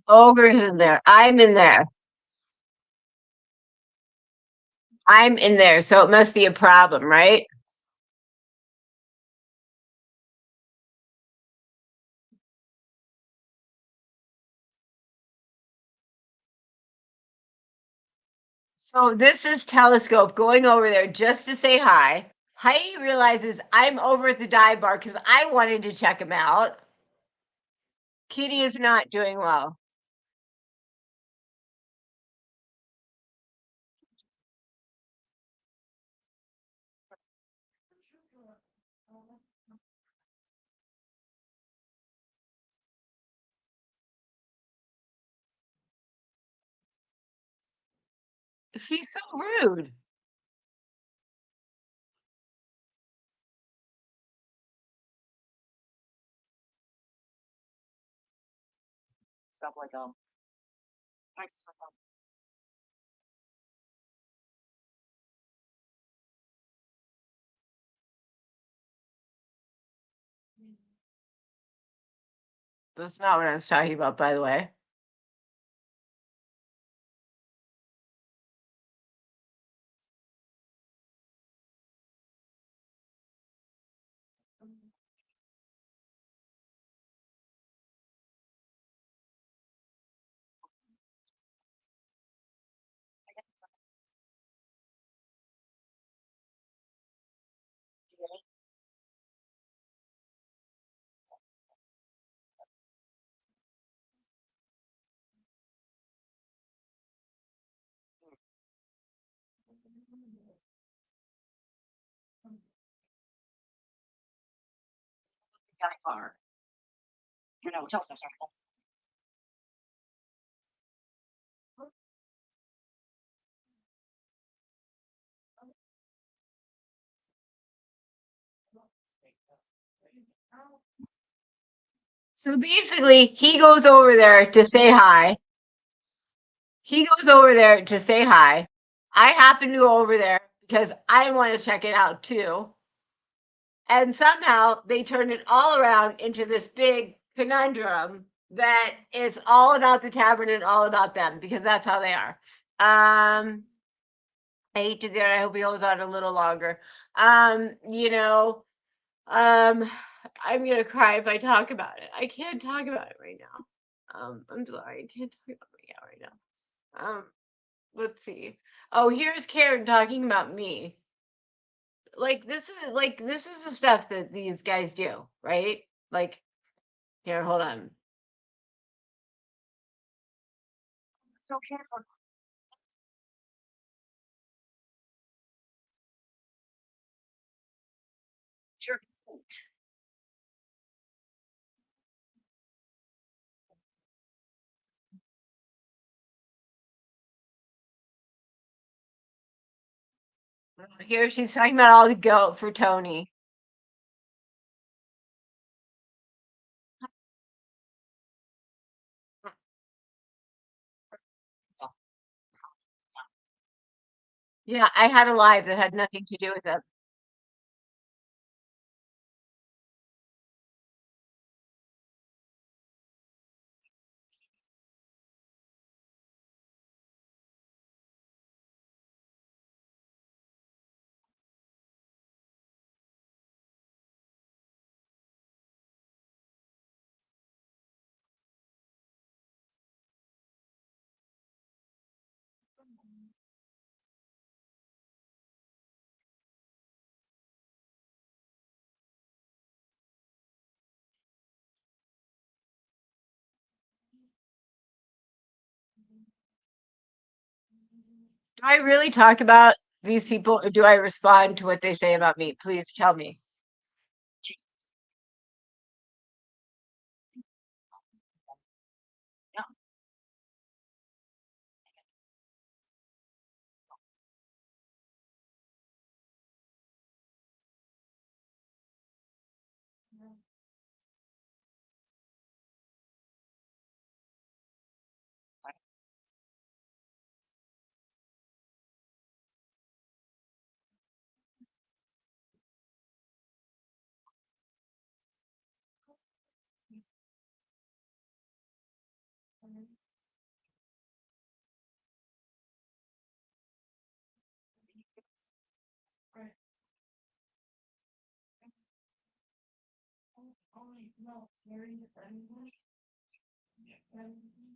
Ogre's in there. I'm in there. I'm in there. So it must be a problem, right? So this is telescope going over there just to say hi. Heidi realizes I'm over at the dive bar because I wanted to check him out. Kitty is not doing well. She's so rude. Stuff like That's not what I was talking about, by the way. car. Tell us no, sorry. So basically, he goes over there to say hi. He goes over there to say hi. I happen to go over there because I want to check it out too. And somehow they turn it all around into this big conundrum that is all about the tavern and all about them because that's how they are. I hate to do it. I hope he holds on a little longer. You know, I'm gonna cry if I talk about it. I can't talk about it right now. I'm sorry, I can't talk about it right now. Let's see. Oh, here's Karen talking about me. This is the stuff that these guys do, right? Like, here, hold on. So careful. Sure. Here she's talking about all the goat for Tony. Yeah, I had a live that had nothing to do with it. Do I really talk about these people or do I respond to what they say about me? Please tell me.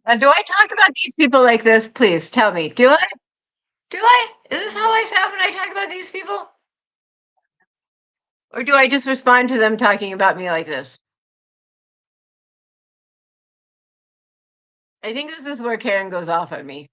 Yeah. Do I talk about these people like this? Please tell me. Do I? Do I? Is this how I sound when I talk about these people? Or do I just respond to them talking about me like this? I think this is where Karen goes off on me.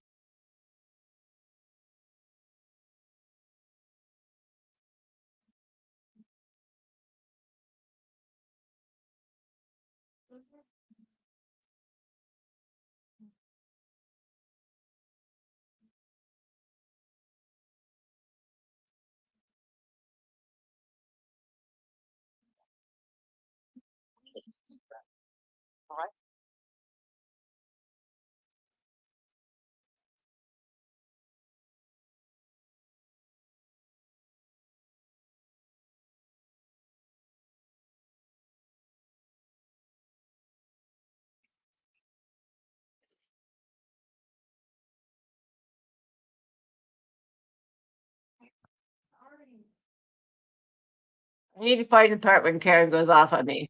All right. I need to find the part when Karen goes off on me.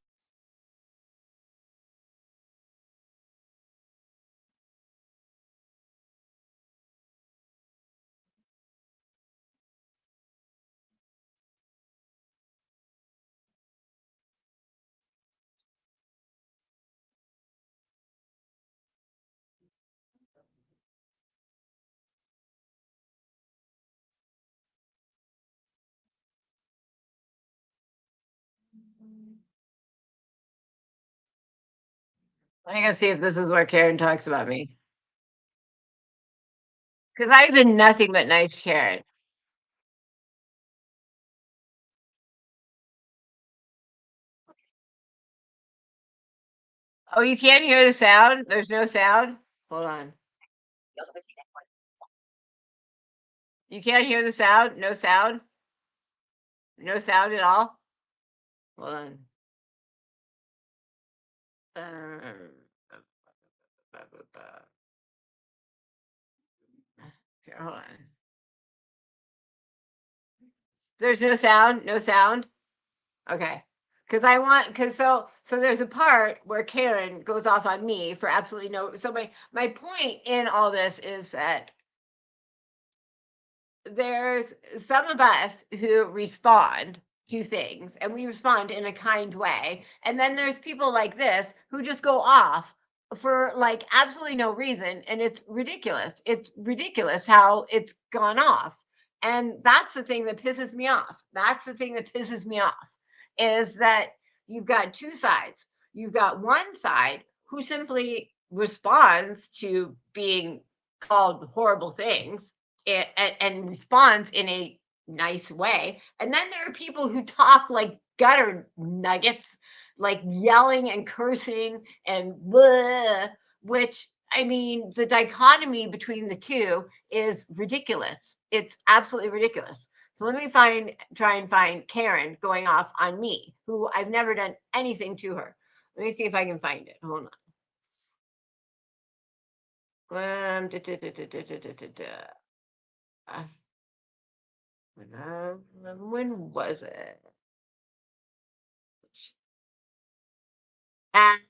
Let me go see if this is where Karen talks about me. Because I've been nothing but nice to Karen. Oh, you can't hear the sound? There's no sound? Hold on. You also listen to that part. You can't hear the sound? No sound? No sound at all? Hold on. Here, hold on. There's no sound? No sound? Okay. Because so there's a part where Karen goes off on me for absolutely no. So my point in all this is that there's some of us who respond to things and we respond in a kind way. And then there's people like this who just go off for like absolutely no reason. And it's ridiculous. It's ridiculous how it's gone off. And that's the thing that pisses me off. That's the thing that pisses me off is that you've got two sides. You've got one side who simply responds to being called horrible things and responds in a nice way. And then there are people who talk like gutter nuggets, like yelling and cursing and blah, which I mean, the dichotomy between the two is ridiculous. It's absolutely ridiculous. So let me try and find Karen going off on me, who I've never done anything to her. Let me see if I can find it. Hold on. When was it? And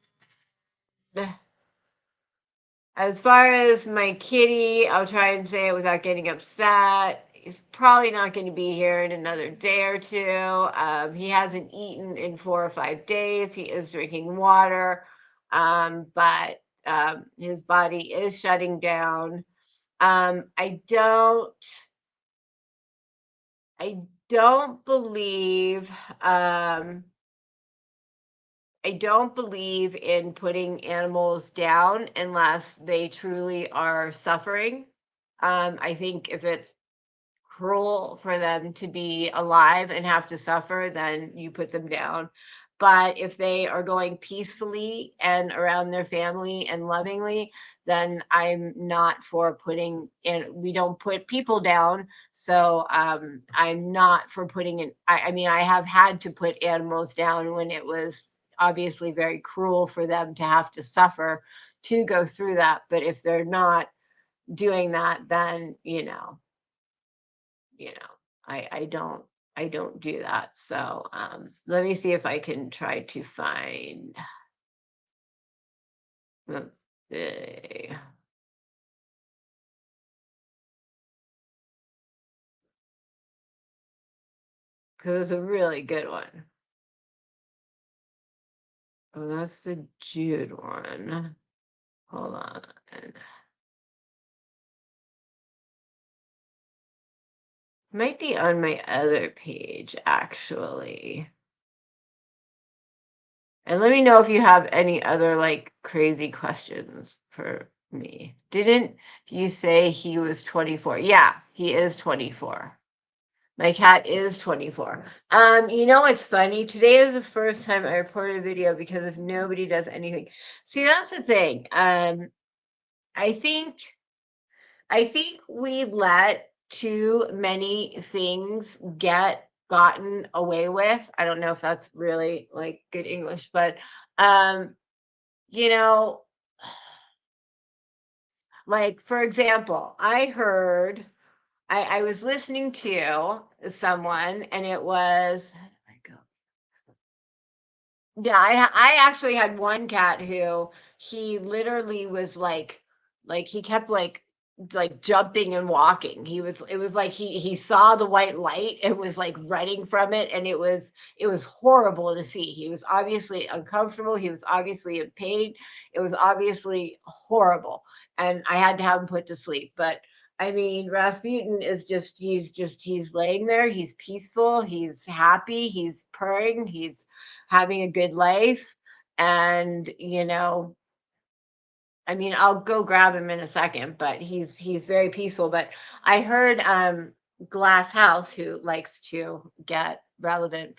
as far as my kitty, I'll try and say it without getting upset. He's probably not going to be here in another day or two. He hasn't eaten in 4 or 5 days. He is drinking water, but his body is shutting down. I don't believe I don't believe in putting animals down unless they truly are suffering. I think if it's cruel for them to be alive and have to suffer, then you put them down. But if they are going peacefully and around their family and lovingly, then I'm not for putting in, we don't put people down. So I'm not for putting in, I mean, I have had to put animals down when it was obviously very cruel for them to have to suffer to go through that. But if they're not doing that, then, I don't do that. So let me see if I can try to find let's see. Because it's a really good one. Oh, that's the Jude one. Hold on. Might be on my other page, actually. And let me know if you have any other like crazy questions for me. Didn't you say he was 24? Yeah, he is 24. My cat is 24. It's funny. Today is the first time I reported a video because if nobody does anything. See, that's the thing. I think we let too many things get gotten away with. I don't know if that's really like good English, but you know, like for example, I was listening to someone and it was yeah, I actually had one cat who he literally was like he kept like jumping and walking. It was like he saw the white light and was like running from it, and it was horrible to see. He was obviously uncomfortable, he was obviously in pain. It was obviously horrible. And I had to have him put to sleep. But I mean, Rasputin is he's laying there, he's peaceful, he's happy, he's purring, he's having a good life. And, I mean, I'll go grab him in a second, but he's very peaceful. But I heard Glass House, who likes to get relevant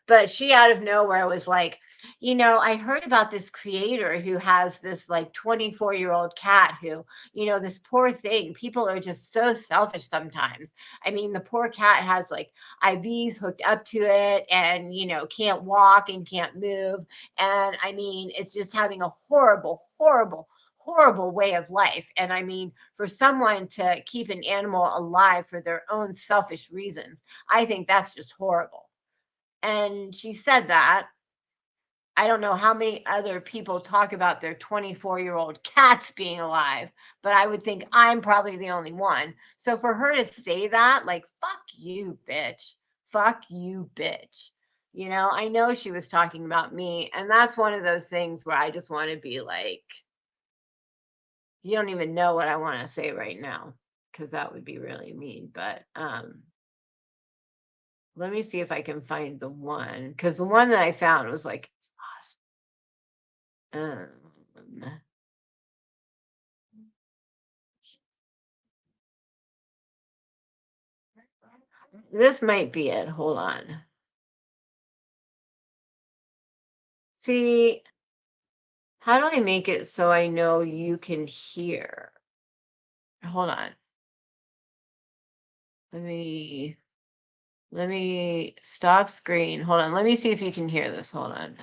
but she out of nowhere was like, I heard about this creator who has this like 24-year-old cat who, this poor thing, people are just so selfish sometimes. I mean, the poor cat has like IVs hooked up to it and, can't walk and can't move. And I mean, it's just having a horrible, horrible, horrible way of life. And I mean, for someone to keep an animal alive for their own selfish reasons, I think that's just horrible. And she said that. I don't know how many other people talk about their 24-year-old cats being alive, but I would think I'm probably the only one. So for her to say that, like, fuck you, bitch. Fuck you, bitch. I know she was talking about me. And that's one of those things where I just want to be like, you don't even know what I want to say right now, because that would be really mean. But let me see if I can find the one, because the one that I found was like, this might be it. Hold on. See, how do I make it so I know you can hear? Hold on. Let me stop screen. Hold on. Let me see if you can hear this. Hold on.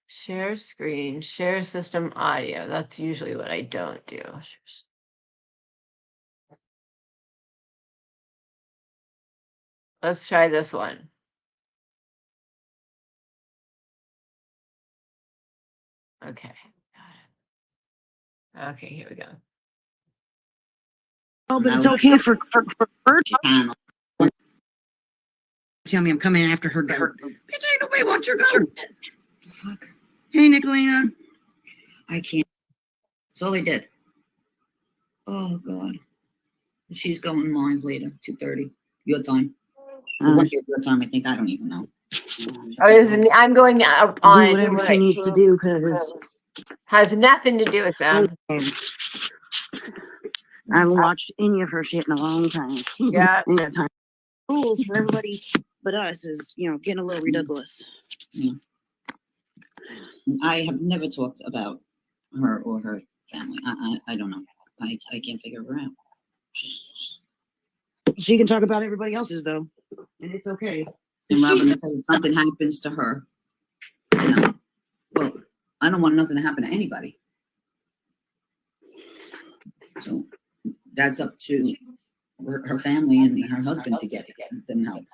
Share screen, share system audio. That's usually what I don't do. Let's try this one. Okay. Okay, here we go. Oh, but it's okay for her to panel. Tell me I'm coming after her goat. Bitch, ain't nobody wants your goat. The fuck? Hey, Nicolina. I can't. That's all I did. Oh, God. She's going live later, 2:30. Your time. What's your time? I think. I don't even know. I'm going out on do whatever she needs to do because has nothing to do with them. I haven't watched any of her shit in a long time. Yeah. Ain't got time. Rules for everybody but us is, getting a little ridiculous. Yeah. I have never talked about her or her family. I don't know. I can't figure her out. She can talk about everybody else's though, and it's okay. And Robin said if something happens to her, well, I don't want nothing to happen to anybody. So that's up to her family and her husband to get them help.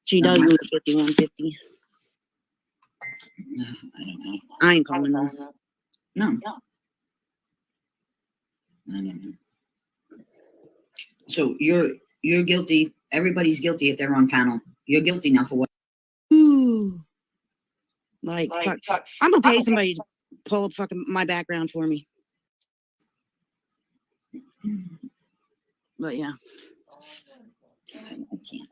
She does need 5150. I don't know. I ain't calling them. No. I don't know. So you're guilty. Everybody's guilty if they're on panel. You're guilty now for what? Ooh. Like fuck. I'm gonna pay somebody to pull up fucking my background for me. But yeah. I can't.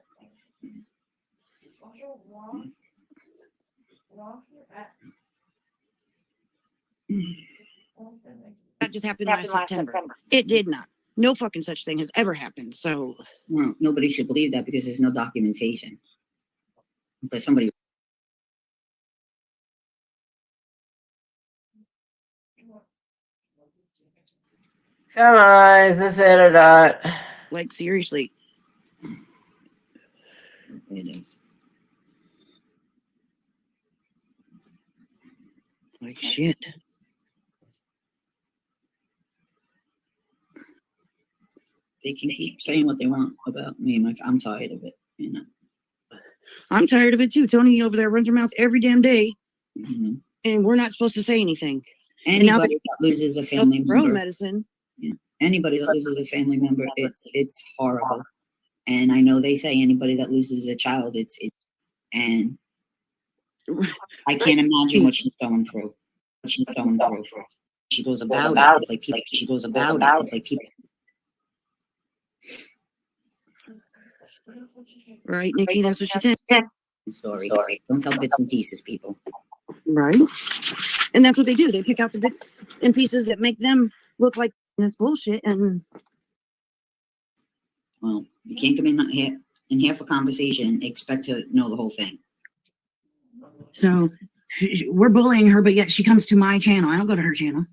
That just happened last September. It did not. No fucking such thing has ever happened. So, well, nobody should believe that because there's no documentation. But somebody. Come on, is this it or not? Like seriously. It is. Like shit. They can keep saying what they want about me. I'm tired of it. I'm tired of it too. Tony over there runs her mouth every damn day, and we're not supposed to say anything. Anybody that loses a family member, medicine. Yeah. Anybody that loses a family member, it's horrible. And I know they say anybody that loses a child, it's and I can't imagine what she's going through. She goes about it. It's like people. She goes about it. It's like people. Right, Nikki, that's what she said. I'm sorry. Don't tell bits and pieces, people. Right. And that's what they do. They pick out the bits and pieces that make them look like that's bullshit. And Well, you can't come in here for conversation and expect to know the whole thing. so we're bullying her, but yet she comes to my channel. I don't go to her channel.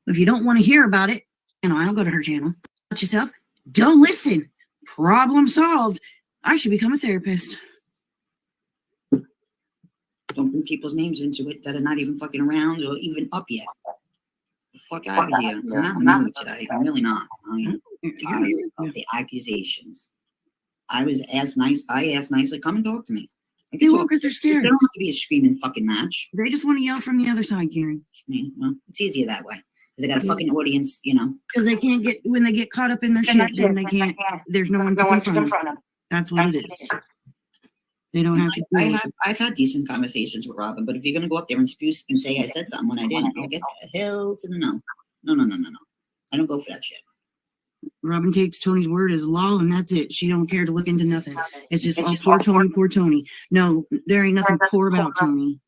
If you don't want to hear about it, I don't go to her channel. About yourself, don't listen. Problem solved. I should become a therapist. Don't bring people's names into it that are not even fucking around or even up yet. The fuck out of here. I'm not moved today. I'm really not. I'm tired of the accusations. I asked nicely, come and talk to me. I They can will talk. because they're They scared. don't have to be a screaming fucking match. They just want to yell from the other side, Karen. Well, it's easier that way. Because they got a fucking audience, you know. Because they can't get, when they get caught up in their shit, then they can't, there's no one to confront them. That's what it is. They don't have to do it. I've had decent conversations with Robin, but if you're gonna go up there and spew and say I said something when I didn't, I'll get the hell to the no. No. I don't go for that shit. Robin takes Tony's word as law, and that's it. She don't care to look into nothing. It's just, oh, poor Tony, poor Tony. No, there ain't nothing poor about Tony.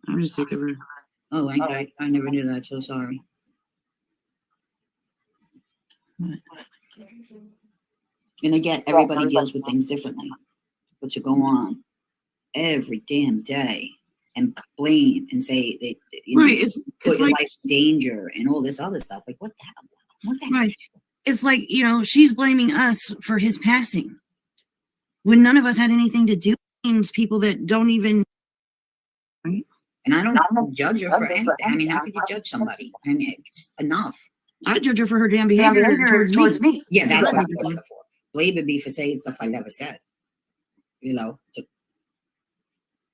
I'm just sick of her. Oh, I never knew that. So sorry. And again, everybody deals with things differently. But to go on every damn day and blame and say that you know, Right, it's put your like, life in danger and all this other stuff, like what the hell? What the hell? right. It's like, you know, she's blaming us for his passing when none of us had anything to do with people that don't even. Right? And I don't judge her for anything. I mean, how could you judge somebody? I mean, it's enough. I judge her for her damn behavior towards me. Yeah, that's what I'm judging her for. Blaming me for saying stuff I never said. You know,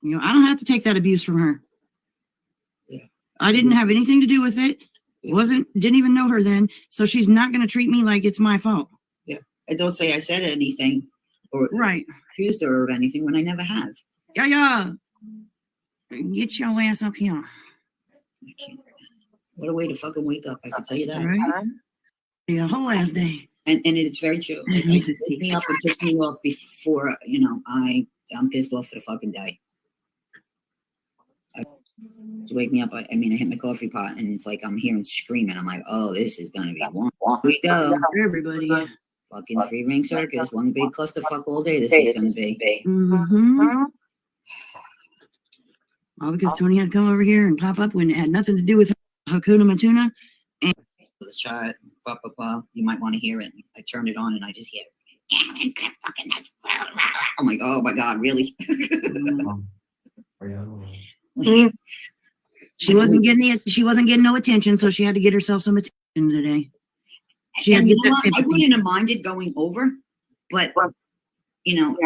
You know, I don't have to take that abuse from her. Yeah. I didn't have anything to do with it. Yeah. Didn't even know her then. So she's not going to treat me like it's my fault. and don't say I said anything or Right. accused her of anything when I never have. Yeah. Get your ass up here. I can't. What a way to fucking wake up, I can tell you that. Right? Yeah, a whole ass day. And it's very true. It Mrs. wake me up and piss me off before, you know, I'm pissed off for the fucking day. To wake me up, I mean, I hit my coffee pot and it's like I'm hearing screaming. I'm like, oh, this is gonna be one. Here we go. Everybody. Fucking free ring circus, one big clusterfuck all day. This is gonna be. Mm-hmm. All because Tony had to come over here and pop up when it had nothing to do with Hakuna Matuna. The chat, blah blah blah. You might want to hear it. I turned it on and I just hear. I'm like, oh my god, really? She wasn't getting no attention, so she had to get herself some attention today. She had And to you get know that what? I sympathy. wouldn't have minded going over, but you know,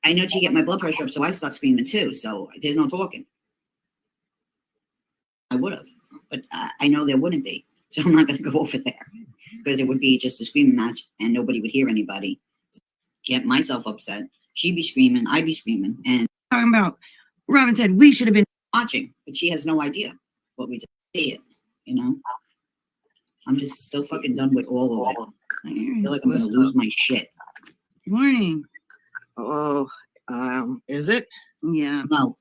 I know to get my blood pressure up, so I start screaming too. So there's no talking. I would have, but I know there wouldn't be, so I'm not going to go over there because it would be just a screaming match, and nobody would hear anybody. Get myself upset. She'd be screaming, I'd be screaming, and Talking about, Robin said we should have been. watching, but she has no idea what we just see it. You know, I'm just so fucking done with all of it. I feel like I'm going to lose my shit. Morning. Oh, is it? Yeah. No.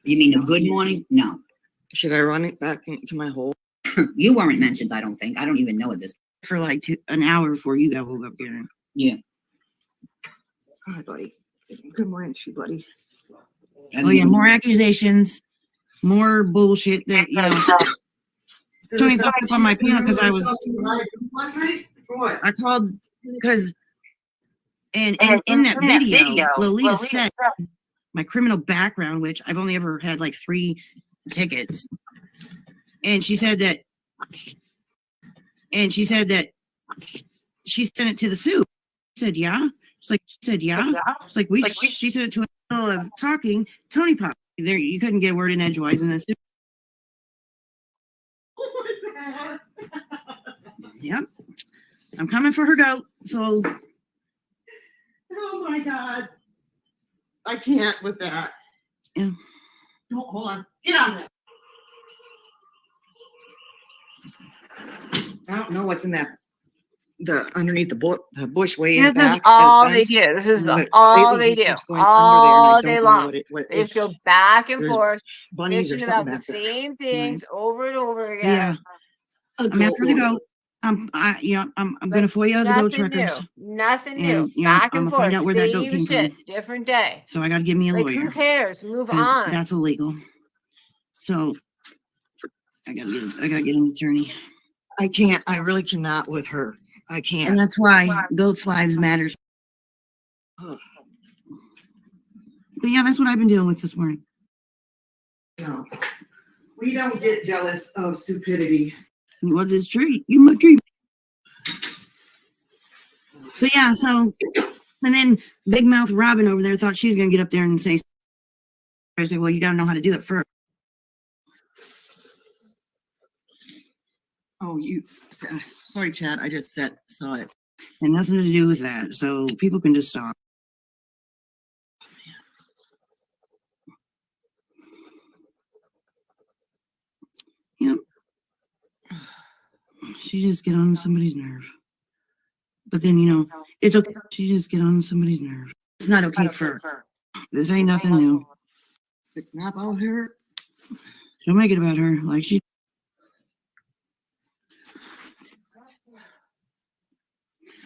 You mean a good morning? No. Should I run it back into my hole? You weren't mentioned, I don't think. I don't even know at this. For like an hour before you got woke up, Karen. Yeah. Hi, buddy. Good morning, to you, buddy. I Oh yeah, mean, more accusations, more bullshit that, you know. Tony popped up on my piano because I called because and in that video, Lolita said my criminal background, which I've only ever had like 3 tickets. And she said that she sent it to the soup. I said, yeah. She's like, she said, yeah. It's like she said it to a middle of talking. Tony popped there. You couldn't get a word in edgewise in this. Yep. I'm coming for her goat. So Oh my God. I can't with that. Yeah. Don't, hold on. Get on there. I don't know what's in that the underneath the bush way in This is back. all the they fence, do. This is but all lately they he do keeps going under there, and I all don't day know long. what They just if go back and there's forth, bunnies or bitching something about the back there. same things over and over again. Yeah, I'm after the goat. I'm gonna Like, FOIA the goat's nothing records, new. Nothing new. and Back I'm and gonna find forth. out where that goat Same came shit. from. Different day. So I gotta give me a Like, lawyer who cares? Move because on. that's illegal. So I gotta get an attorney, I can't. I really cannot with her. I can't. and that's why goats' lives matters. Ugh. But yeah, that's what I've been dealing with this morning. No. We don't get jealous of stupidity. What's his treat? Give him a treat. But yeah, so and then Big Mouth Robin over there thought she was gonna get up there and say, I said, well, you gotta know how to do it first. Oh, sorry, Chad. I just saw it. And nothing to do with that. So people can just stop. Yep. She just get on somebody's nerve. But then, it's okay. She just get on somebody's nerve. It's not okay for her. This ain't nothing new. If it's not about her, She'll make it about her. Like she.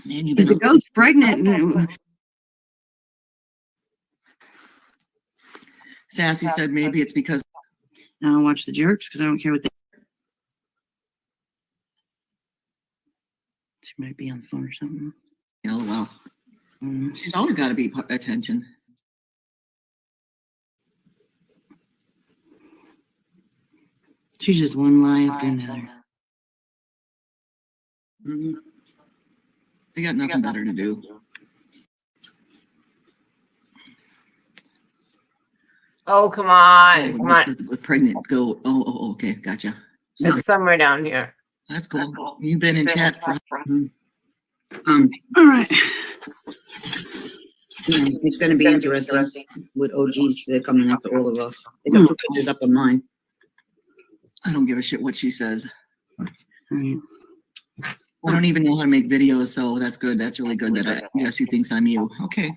man, you've If been the goat's pregnant, Sassy said maybe it's because I'll watch the jerks because I don't care what they. She might be on the phone or something. LOL. Mm. She's always got to be attention. She's just one lie after another. Mhm. They got nothing better to do. Oh, come on. Come on. With pregnant goat. Oh, okay, gotcha. So It's somewhere down here. that's cool. You've been in chat for. All right. Yeah, it's going to be interesting with OGs. They're coming after all of us. They got two pictures up on mine. I don't give a shit what she says. All right. I don't even know how to make videos, so that's good. That's really good that Jesse thinks I'm you. Okay.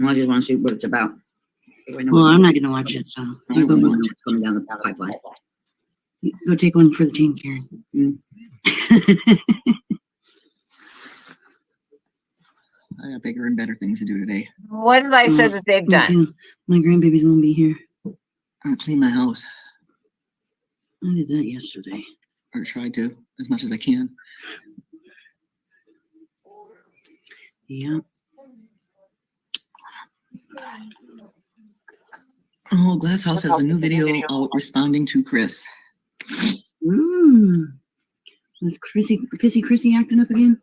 I just want to see what it's about. Well, I'm not gonna watch it, so I you don't go, know what's coming down the pipeline. go take one for the team, Karen. I got bigger and better things to do today. What did I say that they've Me done? too. My grandbaby's gonna be here. I'll clean my house, I did that yesterday. or try to, as much as I can. Yeah. Oh, Glass House has a new video out responding to Chris. Is Chrissy acting up again?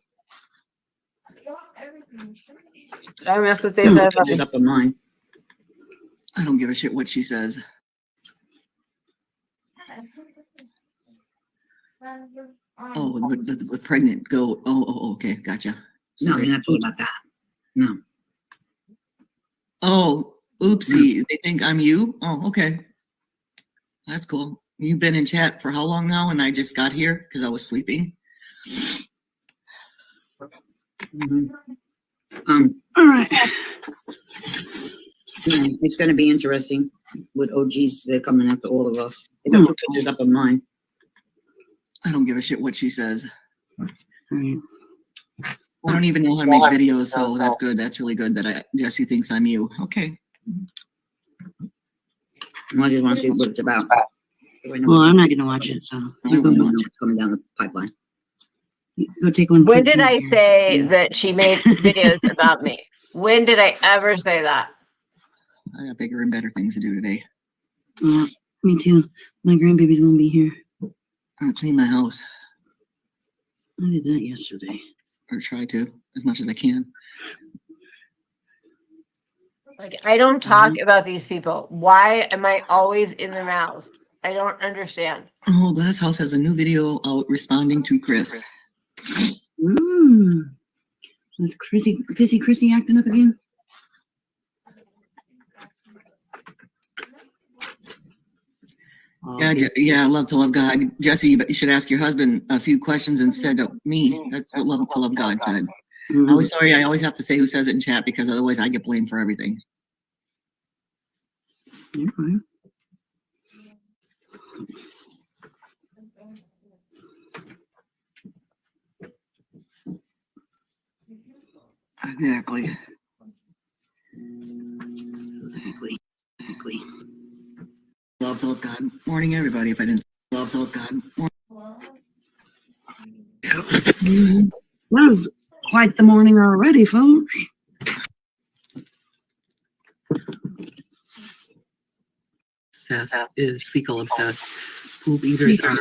Did I miss what they Two said? pictures up on mine. I don't give a shit what she says. Oh, with pregnant goat. Oh, okay, gotcha. No, Sorry. they're not talking about that. No. Oh, oopsie. They think I'm you? Oh, okay. That's cool. You've been in chat for how long now? And I just got here because I was sleeping. All right. Yeah, it's going to be interesting with OGs. They're coming after all of us. They got two pictures up on mine. I don't give a shit what she says. All right. I don't even know how to make videos, so that's good. That's really good that Jesse thinks I'm you. Okay. I just want to see what it's about. Well, I'm not gonna watch it, so I you don't know go, what's coming down the pipeline. go take one. When for the did team, I Karen. say that she made videos about me? When did I ever say that? I got bigger and better things to do today. Yeah, me too. My grandbaby's gonna be here. I'll clean my house, I did that yesterday. or try to, as much as I can. Like, I don't talk about these people. Why am I always in their mouths? I don't understand. Oh, Glass House has a new video out responding to Chris. Is Chrissy acting up again? Yeah, yeah, love to love God. Jesse, but you should ask your husband a few questions instead of me. That's what love to love God said. Mhm. I always sorry, I always have to say who says it in chat because otherwise I get blamed for everything. You're fine. Exactly. Exactly. Love to love God. Morning, everybody. If I didn't love to love God. That was quite the morning already, folks. Obsessed is fecal obsessed. Poop eaters are.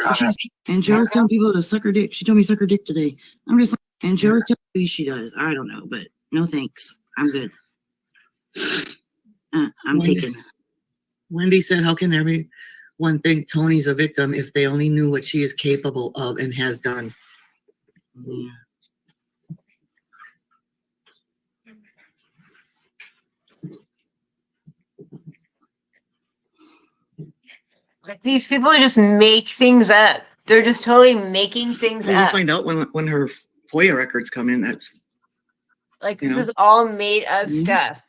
And she always telling people to suck her dick. She told me to suck her dick today. I'm just like, and she always tells me she does. I don't know, but no thanks. I'm good. I'm taken. Wendy said, how can everyone think Tony's a victim if they only knew what she is capable of and has done? Yeah. Like these people just make things up. They're just totally making things We'll up. find out when her FOIA records come in. That's Like you this know. is all made up Mhm. stuff.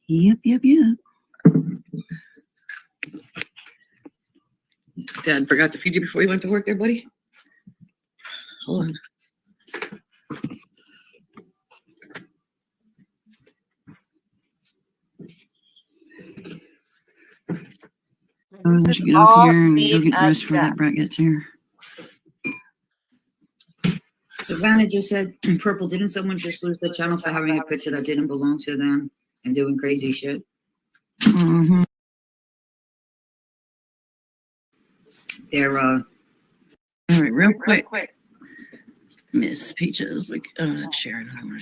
Yep. Dad forgot to feed you before you went to work there, buddy. Hold on. I This should is get off all here and go made get up dressed before stuff. that brat gets here. Savannah just said, Purple, didn't someone just lose the channel for having a picture that didn't belong to them and doing crazy shit? Mm-hmm. They're, All right, real quick. Miss Peaches, like, Sharon. I wanna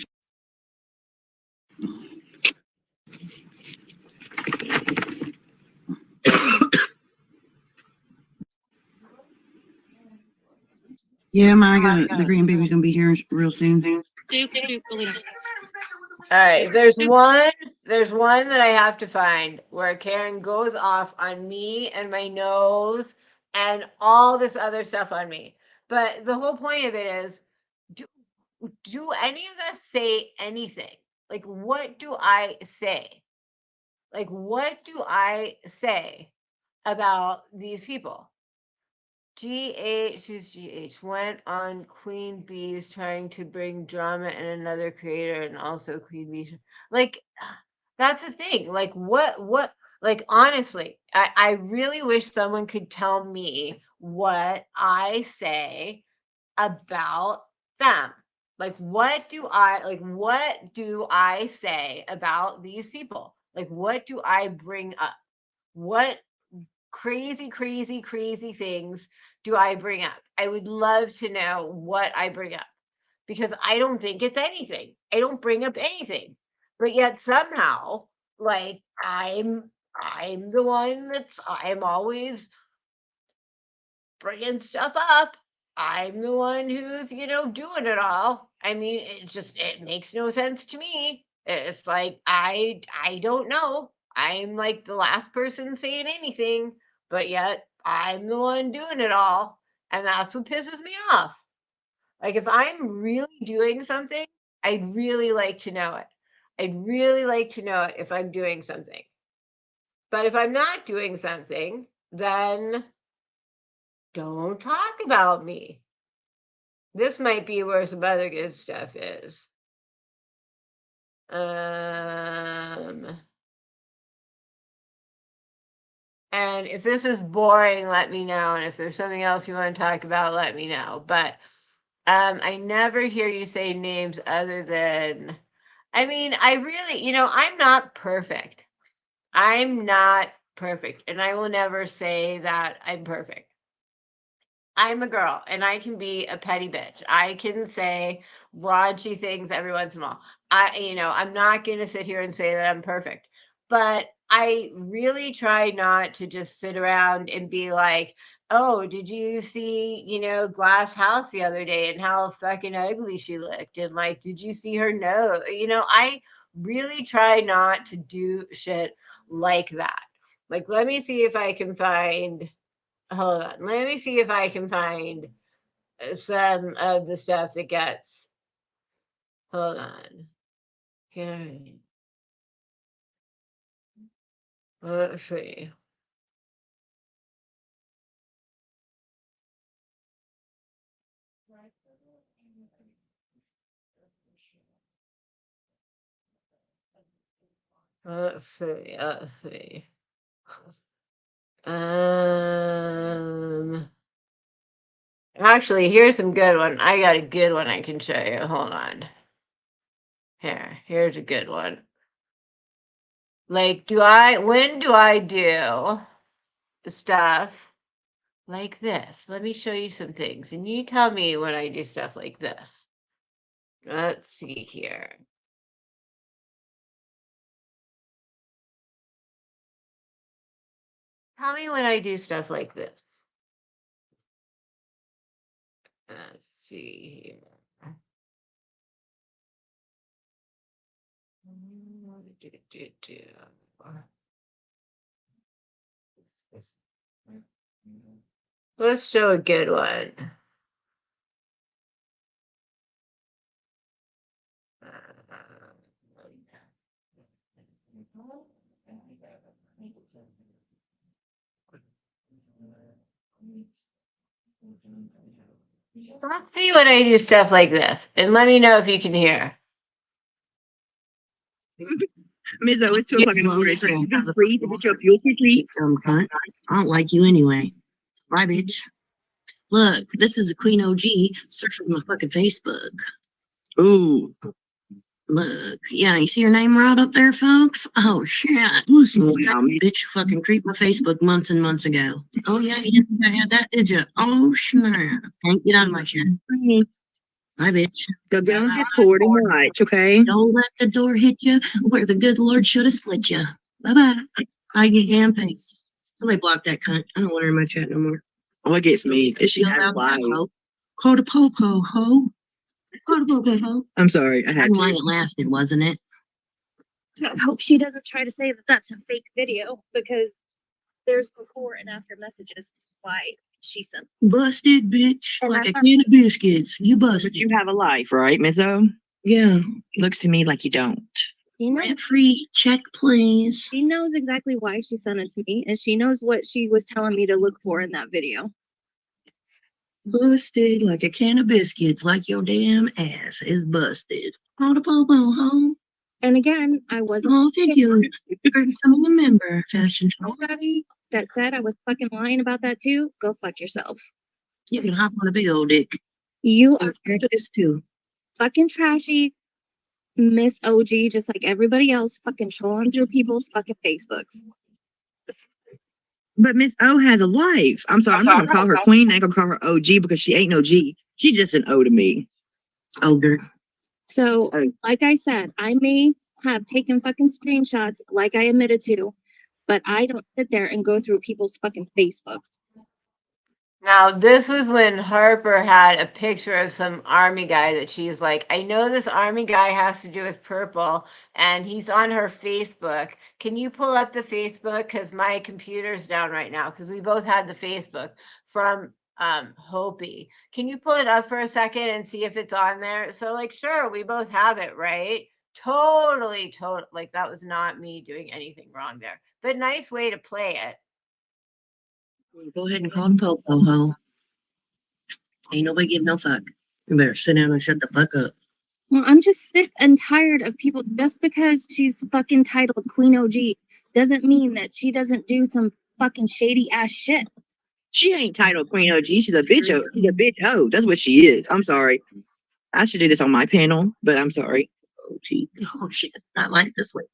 Yeah, my God, the green baby's gonna be here real soon. All right, there's one that I have to find where Karen goes off on me and my nose and all this other stuff on me. But the whole point of it is, do any of us say anything? Like, what do I say? Like, what do I say about these people? Who's GH, went on Queen Bees trying to bring drama in another creator and also Queen Bees. Like, that's the thing. Like, like, honestly, I really wish someone could tell me what I say about them. Like, what do I say about these people? Like, what do I bring up? What crazy things do I bring up? I would love to know what I bring up because I don't think it's anything. I don't bring up anything. But yet somehow, like I'm the one I'm always bringing stuff up. I'm the one who's, doing it all. I mean, it makes no sense to me. It's like I don't know. I'm like the last person saying anything, but yet I'm the one doing it all. And that's what pisses me off. Like if I'm really doing something, I'd really like to know it. I'd really like to know it if I'm doing something. But if I'm not doing something, then don't talk about me. This might be where some other good stuff is. And if this is boring, let me know. And if there's something else you want to talk about, let me know. But I never hear you say names other than, I mean, I really, I'm not perfect. I'm not perfect. And I will never say that I'm perfect. I'm a girl and I can be a petty bitch. I can say raunchy things every once in a while. I'm not going to sit here and say that I'm perfect, but I really try not to just sit around and be like, oh, did you see, Glass House the other day and how fucking ugly she looked? And like, did you see her nose? I really try not to do shit like that. Like, let me see if I can find, hold on, let me see if I can find some of the stuff that gets, hold on. Okay. Let's see. Let's see. Let's see. Actually, here's some good one. I got a good one I can show you. Hold on. Here's a good one. Like, when do I do stuff like this? Let me show you some things. And you tell me when I do stuff like this. Let's see here. Tell me when I do stuff like this. Let's see here. Let's show a good one. Let's see when I do stuff like this, and let me know if you can hear. Miss O, it's 2 o'clock in the morning. So you can breathe and get your fuel for sleep. Cunt. I don't like you anyway. Bye, bitch. Look, this is a Queen OG. Search on my fucking Facebook. Ooh. Look, yeah, you see your name right up there, folks? Oh, shit. Listen, bitch fucking creeped my Facebook months and months ago. Oh, yeah, you didn't think I had that, did you? Oh, snap. Can't get out of my shit. Bye, bitch. Go get on that board and watch, okay? Don't let the door hit you where the good Lord should have split you. Bye-bye. I get damn thanks. Somebody block that cunt. I don't want her in my chat no more. Oh, it gets me. Is she live? Call the po-po, ho. Call the po-po, ho. I'm sorry, I had to. Why it lasted, wasn't it? I hope she doesn't try to say that that's a fake video because there's before and after messages. That's why she sent. Busted, bitch. And Like I a thought- can of biscuits. You busted. But you have a life, right, Mizzo? Yeah. Looks to me like you don't. You know, Rent free. Check, please. she knows exactly why she sent it to me, and she knows what she was telling me to look for in that video. Busted like a can of biscuits. Like your damn ass is busted. Call the po-po, ho. And again, I wasn't. Oh, thank you for becoming a member, Fashion Show. Everybody that said I was fucking lying about that too, go fuck yourselves. You can hop on a big old dick. You are After this too. fucking trashy, Miss OG, just like everybody else, fucking trolling through people's fucking Facebooks. But Miss O has a life. I'm sorry, I'm not gonna call her queen. I ain't gonna call her OG because she ain't no G. She just an O to me. Ogre. So, like I said, I may have taken fucking screenshots like I admitted to, but I don't sit there and go through people's fucking Facebooks. Now, this was when Harper had a picture of some army guy that she's like, I know this army guy has to do with purple, and he's on her Facebook. Can you pull up the Facebook? Because my computer's down right now, because we both had the Facebook from Hopi. Can you pull it up for a second and see if it's on there? So, like, sure, we both have it, right? Totally, like, that was not me doing anything wrong there. But nice way to play it. Go ahead and call the po-po, ho. Ain't nobody give no fuck. You better sit down and shut the fuck up. Well, I'm just sick and tired of people. Just because she's fucking titled Queen OG doesn't mean that she doesn't do some fucking shady ass shit. She ain't titled Queen OG. She's a bitch O. She's a bitch O. That's what she is. I'm sorry. I should do this on my panel, but I'm sorry. Oh, gee. Oh, shit. Not like this way.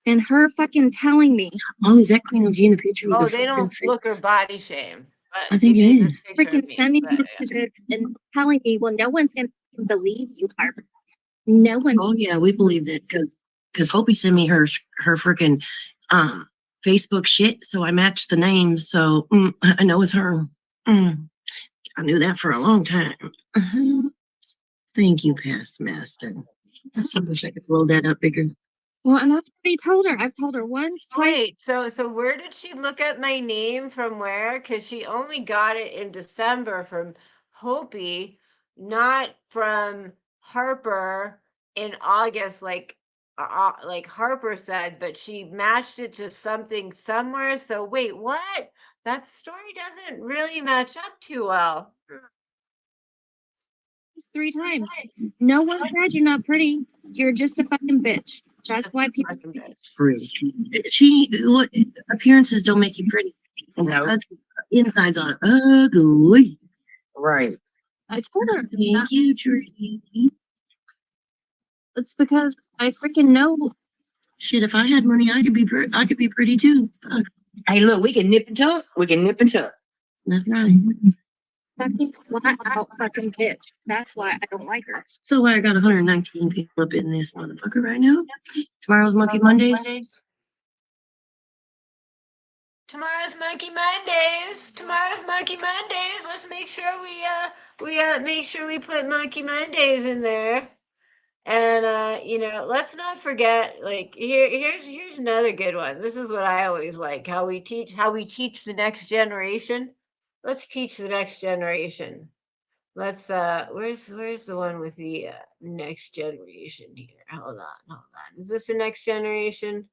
And her fucking telling me, Oh, is that Queen OG in the picture? With Oh, her they don't fucking look or face? body shame. But I think they it made is. this picture of freaking me, sending but, messages and telling me, well, no one's gonna believe you, Harper. No one. Oh, yeah, we believed it because Hopi sent me her freaking Facebook shit, so I matched the names, so I know it's her. I knew that for a long time. Thank you, past master. I wish I could blow that up bigger. Well, and I've already told her. I've told her once, twice. Wait, so where did she look at my name from where? Because she only got it in December from Hopi, not from Harper in August, like Harper said, but she matched it to something somewhere. So wait, what? That story doesn't really match up too well. It's 3 times. No one said you're not pretty. You're just a fucking bitch. That's why people. Fucking bitch. Pretty. What appearances don't make you pretty. No. That's insides are ugly. Right. I told her. Thank you, Tree. It's because I freaking know. Shit, if I had money, I could be pretty too. Fuck. Hey, look, we can nip and tuck. We can nip and tuck. That's right. Fucking flat out fucking bitch. That's why I don't like her. So I got 119 people up in this motherfucker right now. Tomorrow's Monkey Mondays. Tomorrow's Monkey Mondays. Tomorrow's Monkey Mondays. Let's make sure we put Monkey Mondays in there. And let's not forget, like, here's another good one. This is what I always like, how we teach the next generation. Let's teach the next generation. Let's where's the one with the next generation here? Hold on. Is this the next generation?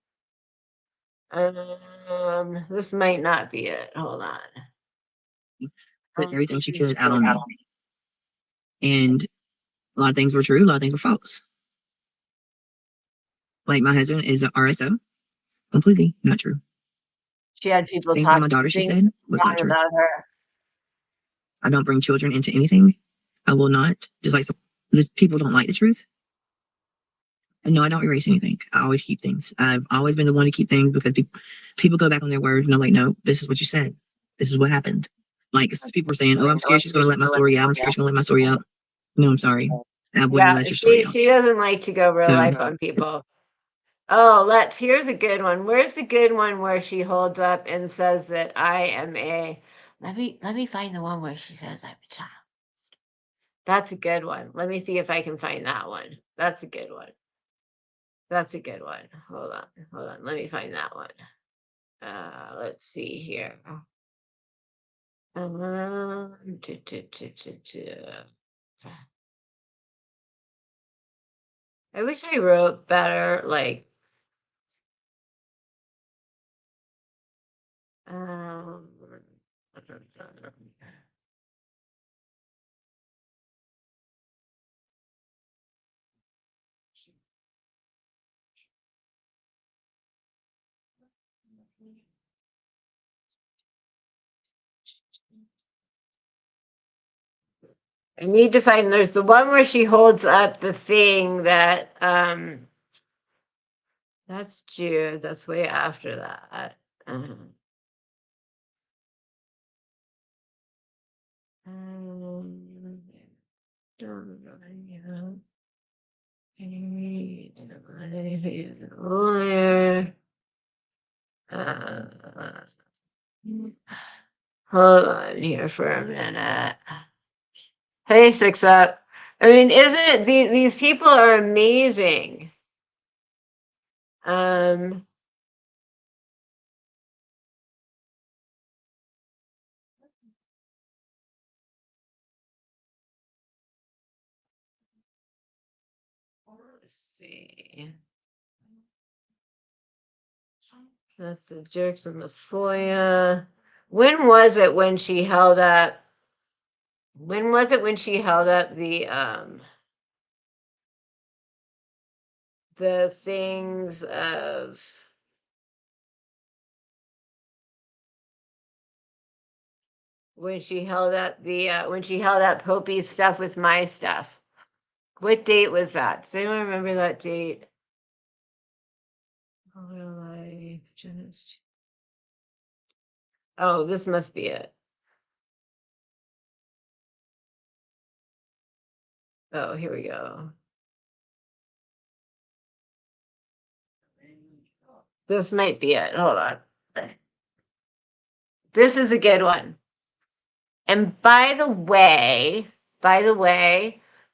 This might not be it. Hold on. Put everything she could out on me. And a lot of things were true, a lot of things were false. Like my husband is an RSO. Completely not true. She had people Things about talk my daughter she things said was wrong not true. about her. I don't bring children into anything. I will not. Just like the people don't like the truth. And no, I don't erase anything. I always keep things. I've always been the one to keep things because people go back on their word and I'm like, no, this is what you said. This is what happened. Like people were saying, oh, I'm scared she's going to let my story out. I'm scared she's going to let my story out. No, I'm sorry. I wouldn't Yeah, let your story out. she doesn't like to go real So- life on people. Oh, here's a good one. Where's the good one where she holds up and says that I am let me find the one where she says I'm a child. That's a good one. Let me see if I can find that one. That's a good one. That's a good one. Hold on. Let me find that one. Let's see here. I wish I wrote better, like, I need to find, there's the one where she holds up the thing that, that's Jude, that's way after that. Hold on here for a minute. Hey, Six Up. I mean, isn't it, these people are amazing. Let's see. That's the jerks in the FOIA. When was it when she held up? When was it when she held up the things of when she held up Hopi's stuff with my stuff? What date was that? Does anyone remember that date? Oh, this must be it. Oh, here we go. This might be it. Hold on. This is a good one. And by the way,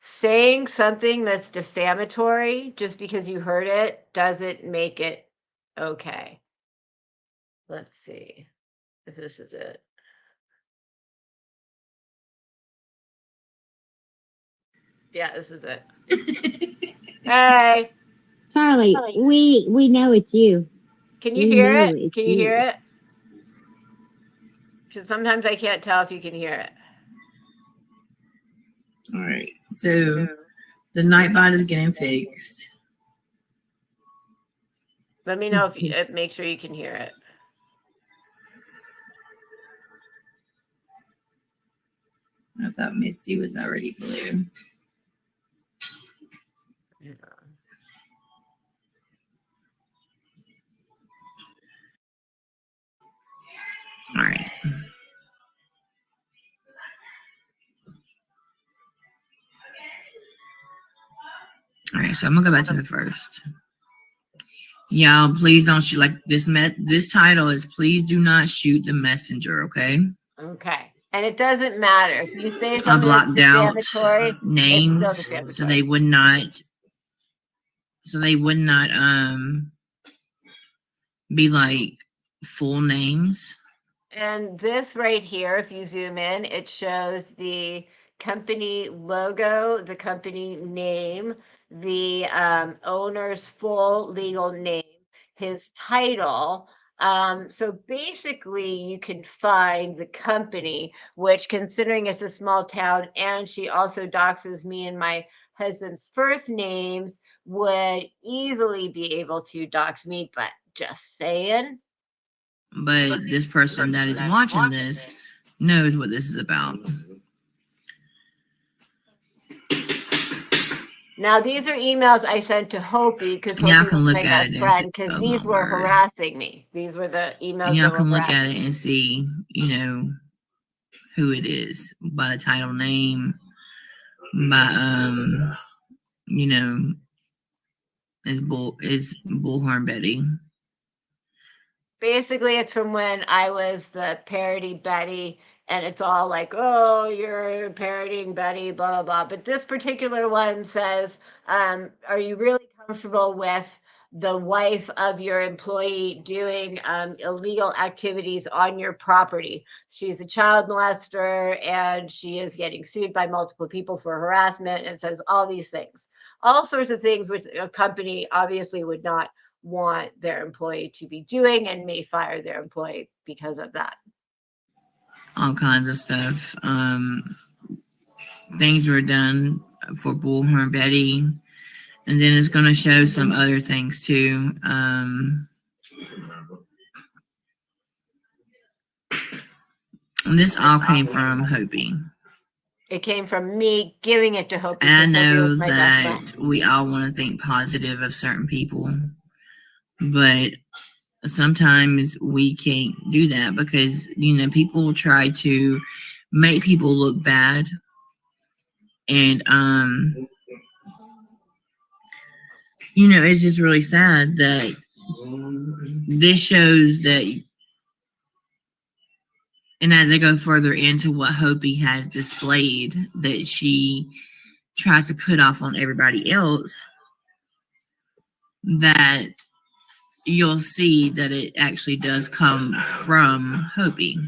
saying something that's defamatory just because you heard it doesn't make it okay. Let's see if this is it. Yeah, this is it. Hey, Charlie, we know it's you. can you We hear know it? it's Can you you. hear it? Because sometimes I can't tell if you can hear it. All right. So the Nightbot is getting fixed. Let me know if you make sure you can hear it. I thought Misty was already blue. Yeah. All right. All right, so I'm gonna go back to the first. Y'all, please don't shoot like this. This title is "Please do not shoot the messenger." Okay. Okay. And it doesn't matter if you say I something that's blocked out defamatory. names It's still so they would not. Be like full names. And this right here, if you zoom in, it shows the company logo, the company name, the owner's full legal name, his title. So basically, you can find the company, which, considering it's a small town, and she also doxes me and my husband's first names, would easily be able to dox me. But just saying. But this person that is watching this knows what this is about. Now, these are emails I sent to Hopi because Y'all Hopi can was look my at best it and friend see, because oh these my were word. harassing me. These were the emails And y'all that were can look at harassing it me. and see, who it is by the title name, by is Bullhorn Betty. Basically, it's from when I was the parody Betty, and it's all like, oh, you're parodying Betty, blah, blah, blah. But this particular one says, are you really comfortable with the wife of your employee doing illegal activities on your property? She's a child molester, and she is getting sued by multiple people for harassment, and says all these things. All sorts of things which a company obviously would not want their employee to be doing and may fire their employee because of that. All kinds of stuff. Things were done for Bullhorn Betty, and then it's going to show some other things too. And this all came from Hopi. It came from me giving it to Hopi. And I because Hopi know was my best that friend. we all want to think positive of certain people, but sometimes we can't do that because, people will try to make people look bad. And, it's just really sad that this shows that, and as I go further into what Hopi has displayed that she tries to put off on everybody else, that you'll see that it actually does come from Hopi.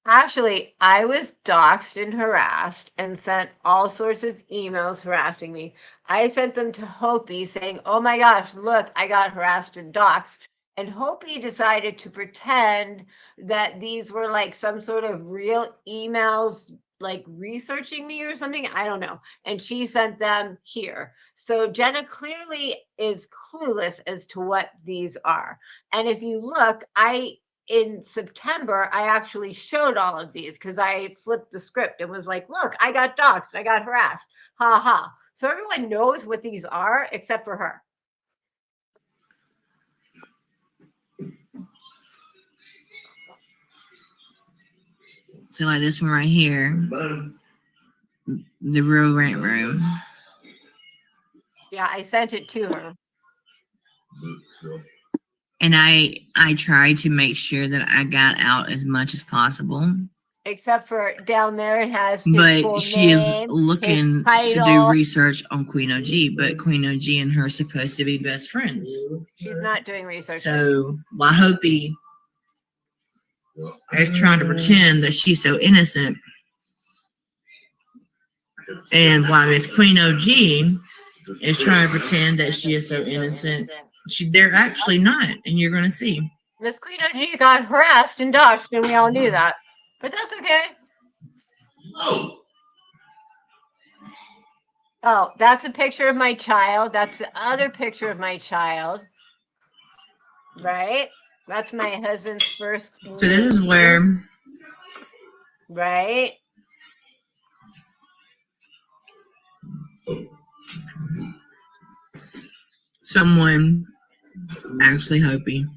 Actually, I was doxxed and harassed and sent all sorts of emails harassing me. I sent them to Hopi saying, oh my gosh, look, I got harassed and doxxed. And Hopi decided to pretend that these were like some sort of real emails, like researching me or something. I don't know. And she sent them here. So Jenna clearly is clueless as to what these are. And if you look, in September, I actually showed all of these because I flipped the script and was like, look, I got doxxed, I got harassed. Ha ha. So everyone knows what these are except for her. So like this one right here, the real rant room. Yeah, I sent it to her. And I tried to make sure that I got out as much as possible. Except for down there, it has his But full she is name, his looking to do title. research on Queen OG, but Queen OG and her are supposed to be best friends. She's not doing research. So while Hopi is trying to pretend that she's so innocent, and while Miss Queen OG is trying to pretend that she is so innocent, they're actually not, and you're going to see. Miss Queen OG got harassed and doxxed, and we all knew that. But that's okay. Oh, that's a picture of my child. That's the other picture of my child. Right? That's my husband's first. So this is where. Right? Someone, actually Hopi,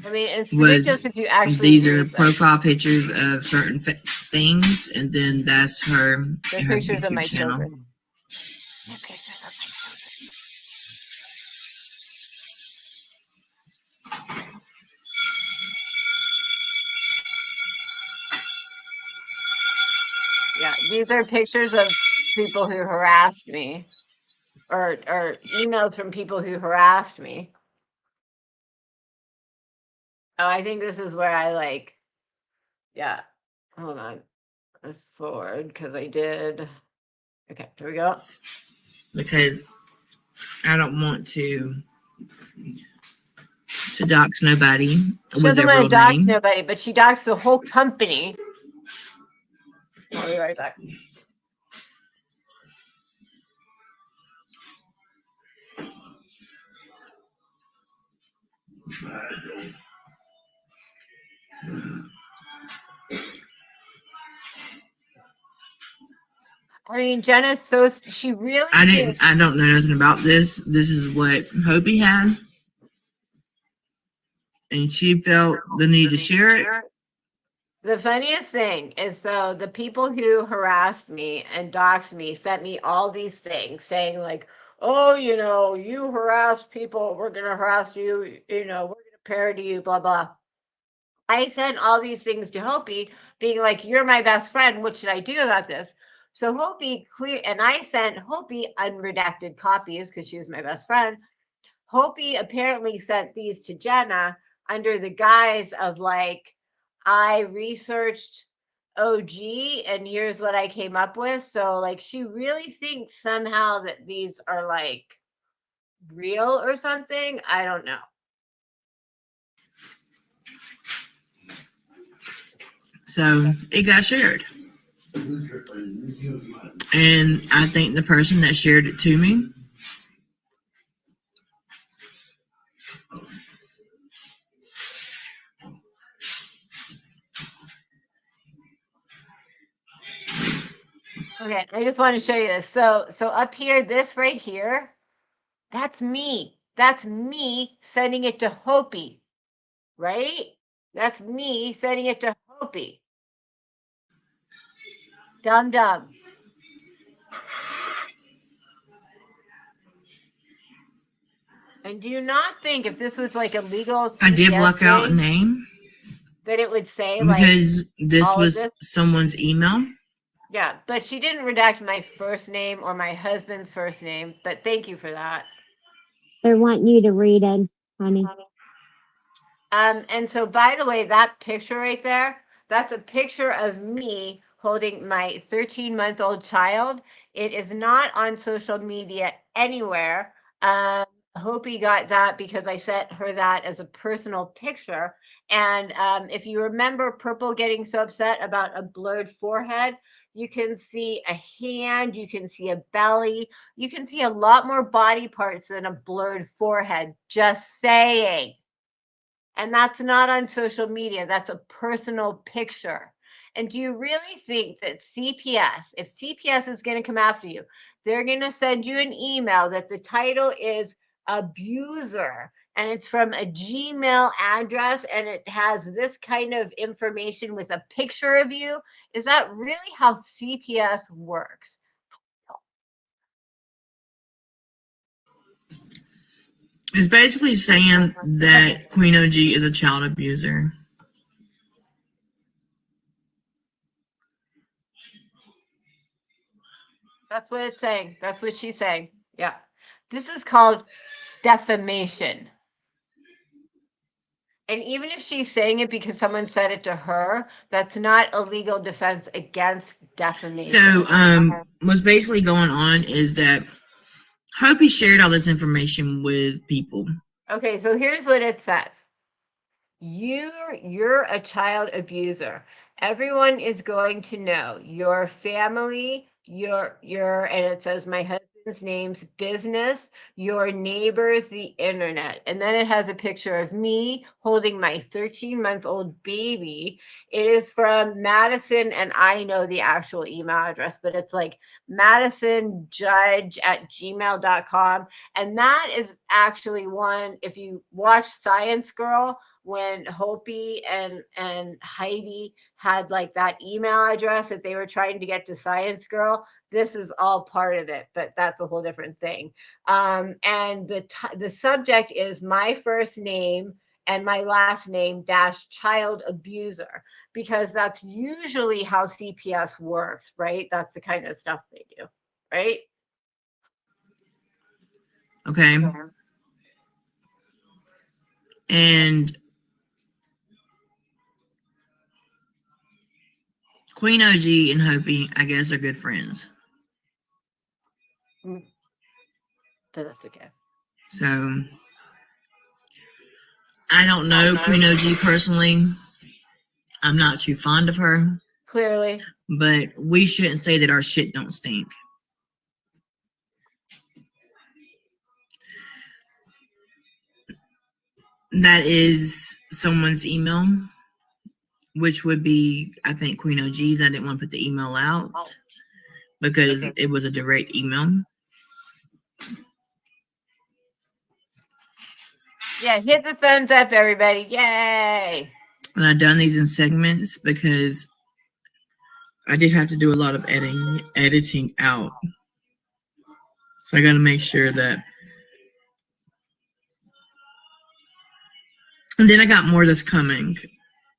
I mean, it's ridiculous if you actually. These are profile pictures of certain things, and then that's her. The her pictures of YouTube my channel. children. The pictures of my children. Yeah, these are pictures of people who harassed me, or emails from people who harassed me. Oh, I think this is where I like. Yeah, hold on. Let's forward because I did. Okay, here we go. Because I don't want to dox nobody She with doesn't their want to real dox name. nobody, but she doxed the whole company. I'll be right back. I mean, Jenna's so she really. I don't know nothing about this. This is what Hopi had, and she felt the need to share it. The funniest thing is, so the people who harassed me and doxed me sent me all these things saying like, oh, you know, you harassed people, we're gonna harass you, you know, we're gonna parody you, blah blah. I sent all these things to Hopi, being like, you're my best friend, what should I do about this? So Hopi and I sent Hopi unredacted copies because she was my best friend. Hopi apparently sent these to Jenna under the guise of like, I researched OG and here's what I came up with. So like she really thinks somehow that these are like real or something. I don't know. So it got shared. And I think the person that shared it to me Okay, I just want to show you this. So up here, this right here, that's me. That's me sending it to Hopi, right? That's me sending it to Hopi. Dumb. And do you not think if this was like a legal I did CPS block out a thing, name that it would say like because this all of was this? someone's email. Yeah, but she didn't redact my first name or my husband's first name. But thank you for that. They want you to read it, honey. And so by the way, that picture right there, that's a picture of me holding my 13-month-old child. It is not on social media anywhere. Hopi got that because I sent her that as a personal picture. And if you remember Purple getting so upset about a blurred forehead, you can see a hand, you can see a belly, you can see a lot more body parts than a blurred forehead. Just saying. And that's not on social media. That's a personal picture. And do you really think that CPS, if CPS is going to come after you, they're going to send you an email that the title is abuser and it's from a Gmail address and it has this kind of information with a picture of you? Is that really how CPS works? It's basically saying that Queen OG is a child abuser. That's what it's saying. That's what she's saying. Yeah. This is called defamation. And even if she's saying it because someone said it to her, that's not a legal defense against defamation. So, what's basically going on is that Hopi shared all this information with people. Okay, so here's what it says. You're a child abuser. Everyone is going to know your family, your and it says my husband's name's business, your neighbors, the internet. And then it has a picture of me holding my 13-month-old baby. It is from Madison, and I know the actual email address, but it's like madisonjudge@gmail.com. And that is actually one, if you watch Science Girl, when Hopi and Heidi had like that email address that they were trying to get to Science Girl, this is all part of it, but that's a whole different thing. And the subject is my first name and my last name - child abuser, because that's usually how CPS works, right? That's the kind of stuff they do, right? Okay. And Queen OG and Hopi, I guess, are good friends. But that's okay. So, I don't know Queen OG personally. I'm not too fond of her. Clearly. But we shouldn't say that our shit don't stink. That is someone's email, which would be, I think, Queen OG's. I didn't want to put the email out because it was a direct email. Yeah, hit the thumbs up, everybody. Yay. And I've done these in segments because I did have to do a lot of editing out. So I got to make sure that. And then I got more that's coming.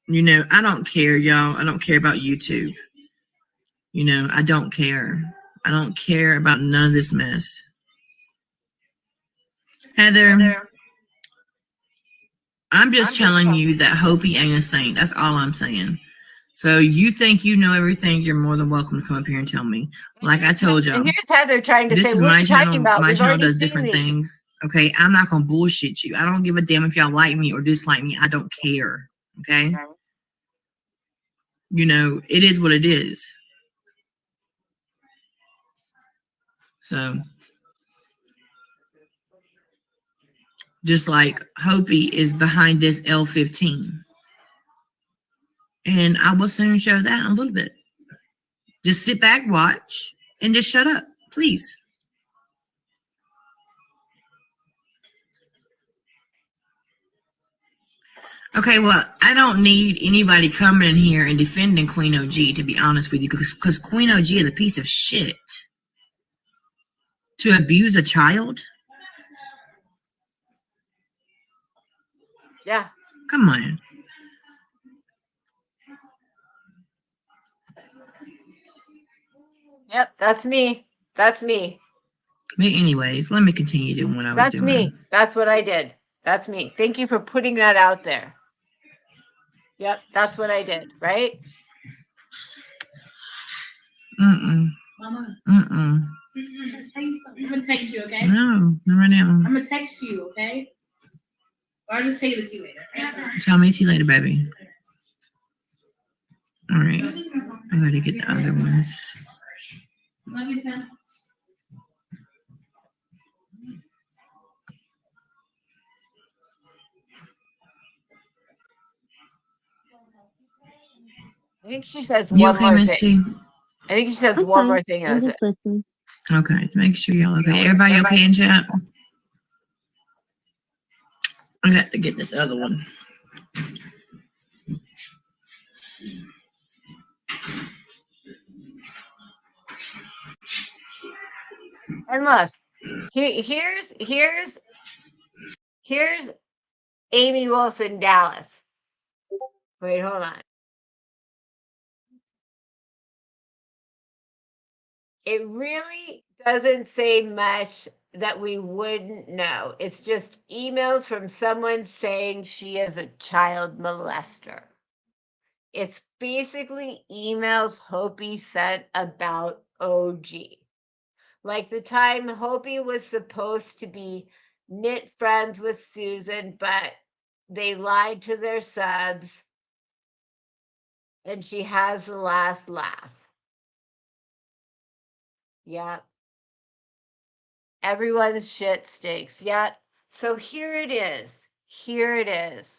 You know, I don't care, y'all. I don't care about YouTube. You know, I don't care. I don't care about none of this mess. Heather, I'm just telling you that Hopi ain't a saint. That's all I'm saying. So you think you know everything, you're more than welcome to come up here and tell me. Like I told y'all. And here's Heather trying to This say, is what are my you channel. talking about? My We've channel already does seen different these. things. Okay, I'm not gonna bullshit you. I don't give a damn if y'all like me or dislike me. I don't care. Okay. You know, it is what it is. So, just like Hopi is behind this L15. And I will soon show that in a little bit. Just sit back, watch, and just shut up, please. Okay, well, I don't need anybody coming in here and defending Queen OG, to be honest with you, because Queen OG is a piece of shit. To abuse a child? Yeah. Come on. Yep, that's me. That's me. But anyways, let me continue doing what I was That's doing. me. That's what I did. That's me. Thank you for putting that out there. Yep, that's what I did, right? Mm-mm. Mama. Mm-mm. I'm gonna text you, okay? No, not right now. I'm gonna text you, okay? Or I'll just say this to you later. Tell me to you later, baby. All right. I gotta get the other ones. Love you, Pam. I think she says You one okay, more Miss thing. T? I think she says I'm one fine. more thing. I'm just listening. Okay, make sure y'all okay. Everybody okay in chat? I got to get this other one. And look, here's Here's Amy Wilson, Dallas. Wait, hold on. It really doesn't say much that we wouldn't know. It's just emails from someone saying she is a child molester. It's basically emails Hopi sent about OG. Like the time Hopi was supposed to be knit friends with Susan, but they lied to their subs, and she has the last laugh. Yep. Everyone's shit stinks. Yep. So here it is. Here it is.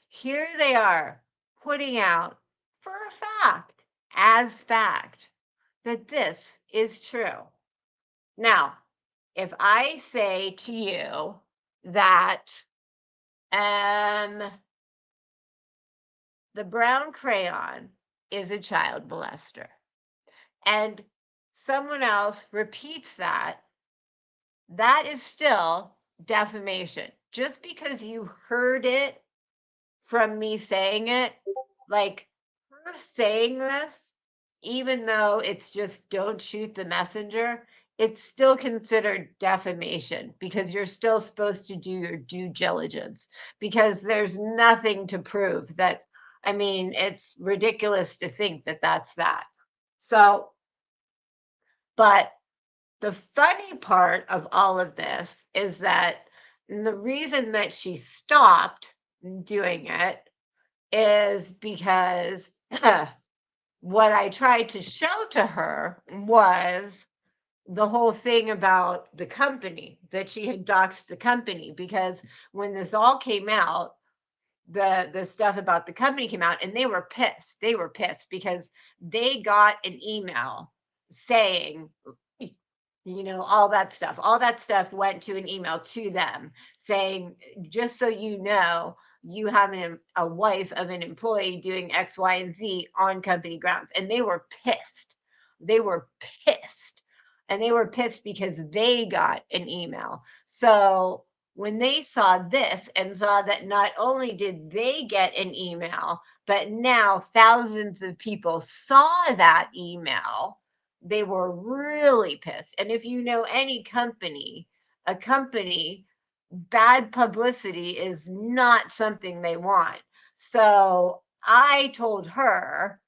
Here they are putting out for a fact, as fact, that this is true. Now, if I say to you that the brown crayon is a child molester, and someone else repeats that, that is still defamation. Just because you heard it from me saying it, like her saying this, even though it's just don't shoot the messenger, it's still considered defamation because you're still supposed to do your due diligence because there's nothing to prove that. I mean, it's ridiculous to think that that's that. So, but the funny part of all of this is that the reason that she stopped doing it is because what I tried to show to her was the whole thing about the company, that she had doxed the company, because when this all came out, the stuff about the company came out, and they were pissed. They were pissed because they got an email saying, you know, all that stuff went to an email to them saying, just so you know, you have a wife of an employee doing X, Y, and Z on company grounds. And they were pissed. They were pissed. And they were pissed because they got an email. So when they saw this and saw that not only did they get an email, but now thousands of people saw that email, they were really pissed. And if you know any company, a company, bad publicity is not something they want. So I told her,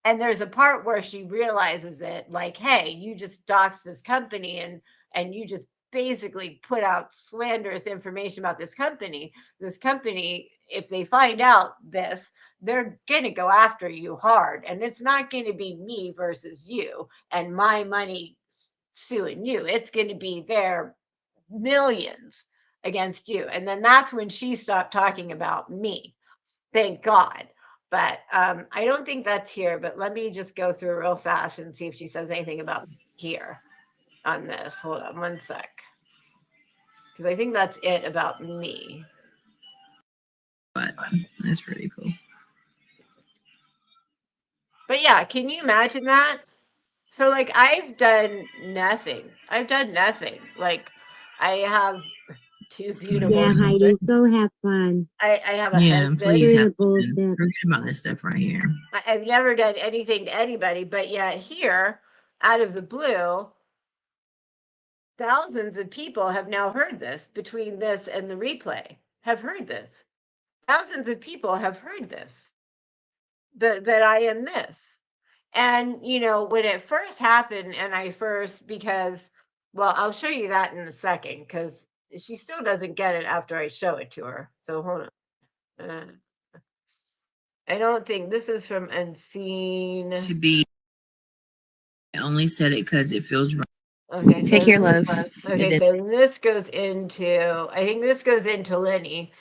and there's a part where she realizes it, like, hey, you just doxed this company and you just basically put out slanderous information about this company. This company, if they find out this, they're going to go after you hard. And it's not going to be me versus you and my money suing you. It's going to be their millions against you. And then that's when she stopped talking about me. Thank God. But I don't think that's here. But let me just go through real fast and see if she says anything about here on this. Hold on one sec. Because I think that's it about me. But that's pretty cool. But yeah, can you imagine that? So like I've done nothing. Like I have two beautiful Yeah, children. Heidi, go have fun. I have a Yeah, husband. please Screw have the fun. bullshit. Forget about this stuff right here. I've never done anything to anybody, but yet here, out of the blue, thousands of people have now heard this between this and the replay, have heard this. Thousands of people have heard this, that I am this. And, you know, when it first happened because, well, I'll show you that in a second, because she still doesn't get it after I show it to her. So hold on. I don't think this is from Unseen. To be, I only said it because it feels right. Okay. Take care, love. Okay, so this goes into, I think this goes into Lenny.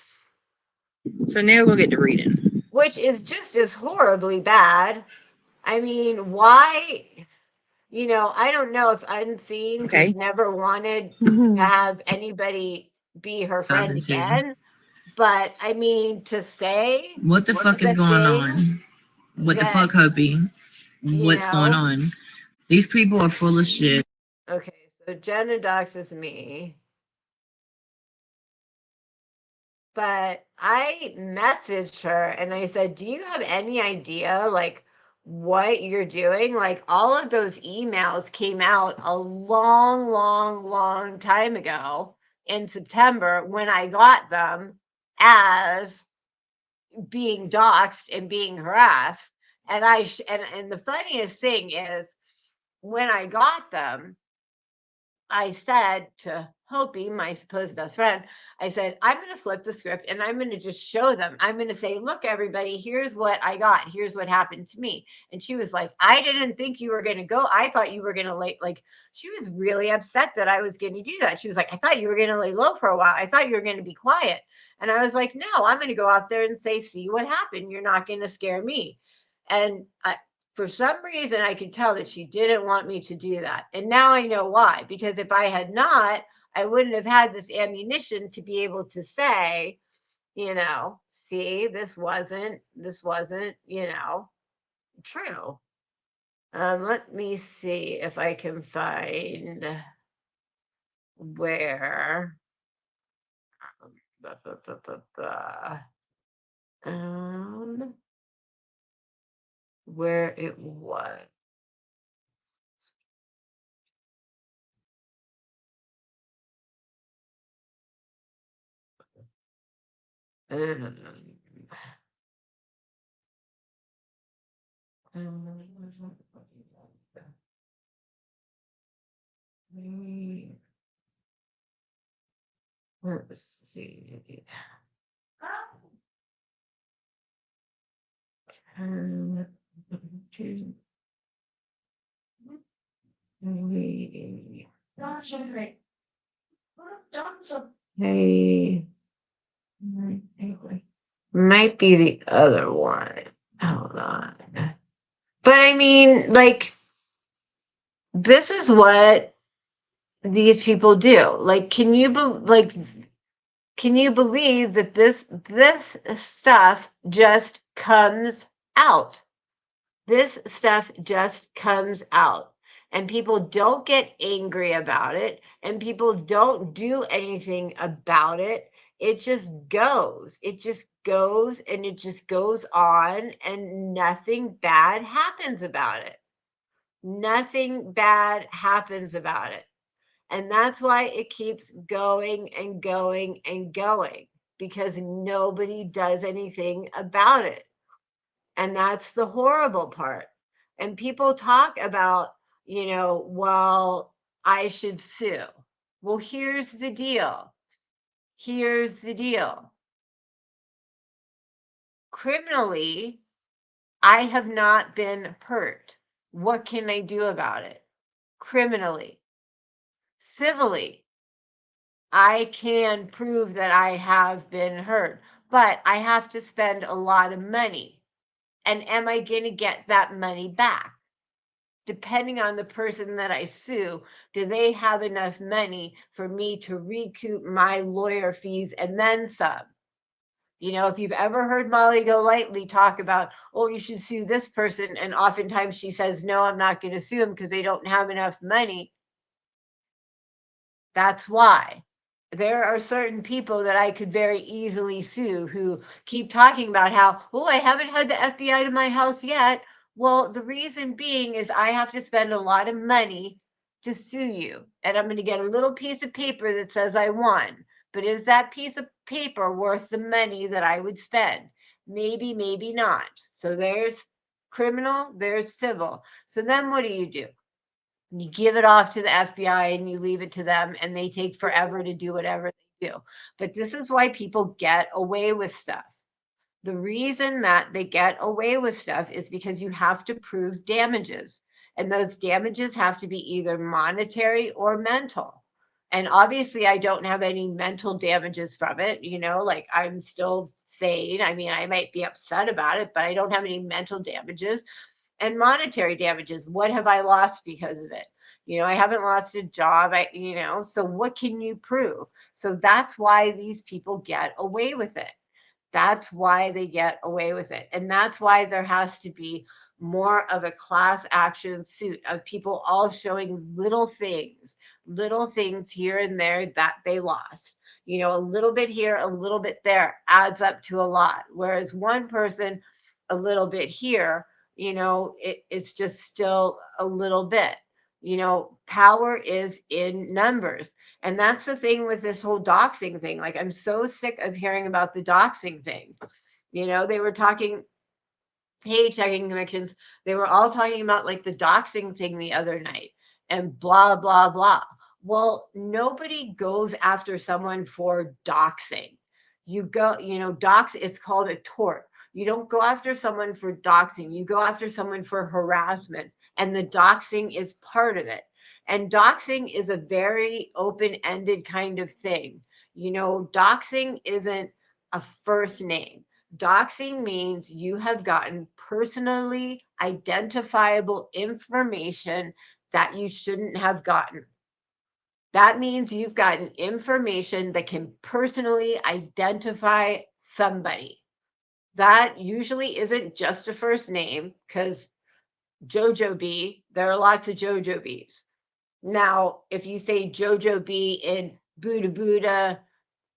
So now we'll get to reading. Which is just as horribly bad. I mean, why? You know, I don't know if Unseen Okay. just never wanted to have anybody be her friend 2002. again. But I mean, to say What the fuck is going on? What the fuck, Hopi? What's going on? These people are full of shit. Okay, so Jenna doxes me. But I messaged her and I said, do you have any idea like what you're doing? Like all of those emails came out a long, long, long time ago in September when I got them as being doxxed and being harassed. And and the funniest thing is when I got them, I said to Hopi, my supposed best friend, I said, I'm going to flip the script and I'm going to just show them. I'm going to say, look, everybody, here's what I got. Here's what happened to me. And she was like, I didn't think you were going to go. I thought you were going to like, she was really upset that I was going to do that. She was like, I thought you were going to lay low for a while. I thought you were going to be quiet. And I was like, no, I'm going to go out there and say, see what happened. You're not going to scare me. And for some reason, I could tell that she didn't want me to do that. And now I know why. Because if I had not, I wouldn't have had this ammunition to be able to say, you know, see, this wasn't, you know, true. Let me see if I can find where where it was. Let's see. Hey, might be the other one. Hold on. But I mean, like, this is what these people do. Like, can you believe that this stuff just comes out? This stuff just comes out. And people don't get angry about it, and people don't do anything about it. It just goes. It just goes and it just goes on, and nothing bad happens about it. Nothing bad happens about it. And that's why it keeps going and going and going, because nobody does anything about it. And that's the horrible part. And people talk about, you know, well, I should sue. Well, here's the deal. Here's the deal. Criminally, I have not been hurt. What can I do about it? Criminally. Civilly, I can prove that I have been hurt, but I have to spend a lot of money. And am I going to get that money back? Depending on the person that I sue, do they have enough money for me to recoup my lawyer fees and then some? You know, if you've ever heard Molly Golightly talk about, oh, you should sue this person, and oftentimes she says, no, I'm not going to sue them because they don't have enough money. That's why. There are certain people that I could very easily sue who keep talking about how, oh, I haven't had the FBI to my house yet. Well, the reason being is I have to spend a lot of money to sue you. And I'm going to get a little piece of paper that says I won. But is that piece of paper worth the money that I would spend? Maybe, maybe not. So there's criminal, there's civil. So then what do? You give it off to the FBI and you leave it to them, and they take forever to do whatever they do. But this is why people get away with stuff. The reason that they get away with stuff is because you have to prove damages. And those damages have to be either monetary or mental. And obviously, I don't have any mental damages from it. You know, like I'm still sane. I mean, I might be upset about it, but I don't have any mental damages. And monetary damages, what have I lost because of it? You know, I haven't lost a job. So what can you prove? So that's why these people get away with it. That's why they get away with it. And that's why there has to be more of a class action suit of people all showing little things here and there that they lost. You know, a little bit here, a little bit there adds up to a lot. Whereas one person, a little bit here, you know, it's just still a little bit. You know, power is in numbers. And that's the thing with this whole doxing thing. Like, I'm so sick of hearing about the doxing thing. You know, they were talking, hey, checking convictions, they were all talking about like the doxing thing the other night and blah, blah, blah. Well, nobody goes after someone for doxing. You go, you know, it's called a tort. You don't go after someone for doxing. You go after someone for harassment, and the doxing is part of it. And doxing is a very open-ended kind of thing. You know, doxing isn't a first name. Doxing means you have gotten personally identifiable information that you shouldn't have gotten. That means you've gotten information that can personally identify somebody. That usually isn't just a first name, because Jojo B, there are lots of Jojo Bs. Now, if you say Jojo B in Buddha Buddha,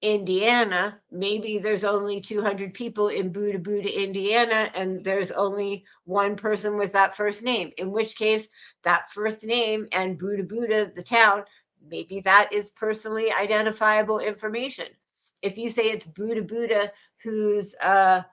Indiana, maybe there's only 200 people in Buddha Buddha, Indiana, and there's only one person with that first name, in which case that first name and Buddha Buddha, the town, maybe that is personally identifiable information. If you say it's Buddha Buddha, who's a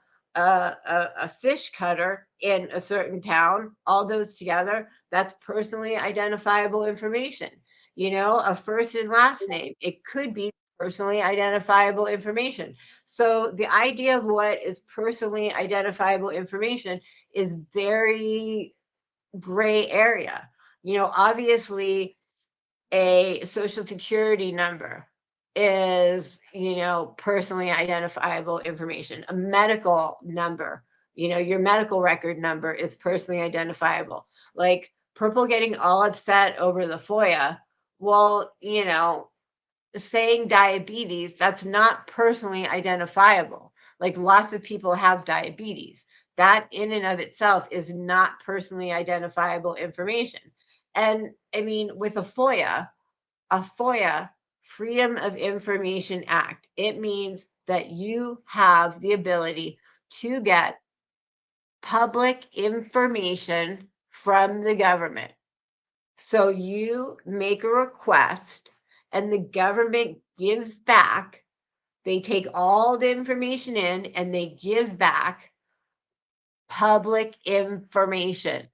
fish cutter in a certain town, all those together, that's personally identifiable information. You know, a first and last name, it could be personally identifiable information. So the idea of what is personally identifiable information is very gray area. You know, obviously a social security number is, you know, personally identifiable information. A medical number, you know, your medical record number is personally identifiable. Like Purple getting all upset over the FOIA. Well, you know, saying diabetes, that's not personally identifiable. Like lots of people have diabetes. That in and of itself is not personally identifiable information. And I mean, with a FOIA, Freedom of Information Act, it means that you have the ability to get public information from the government. So you make a request and the government gives back. They take all the information in and they give back public information.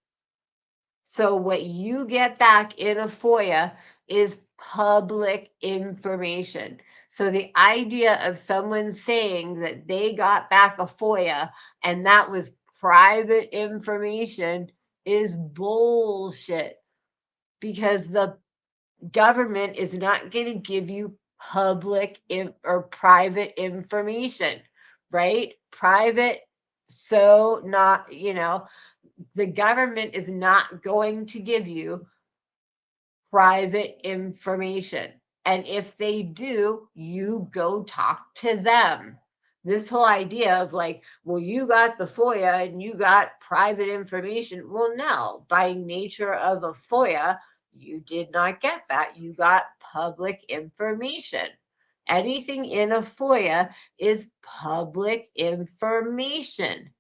So what you get back in a FOIA is public information. So the idea of someone saying that they got back a FOIA and that was private information is bullshit, because the government is not going to give you public or private information, right? Private, so not, you know, the government is not going to give you private information. And if they do, you go talk to them. This whole idea of like, well, you got the FOIA and you got private information. Well, no, by nature of a FOIA, you did not get that. You got public information. Anything in a FOIA is public information.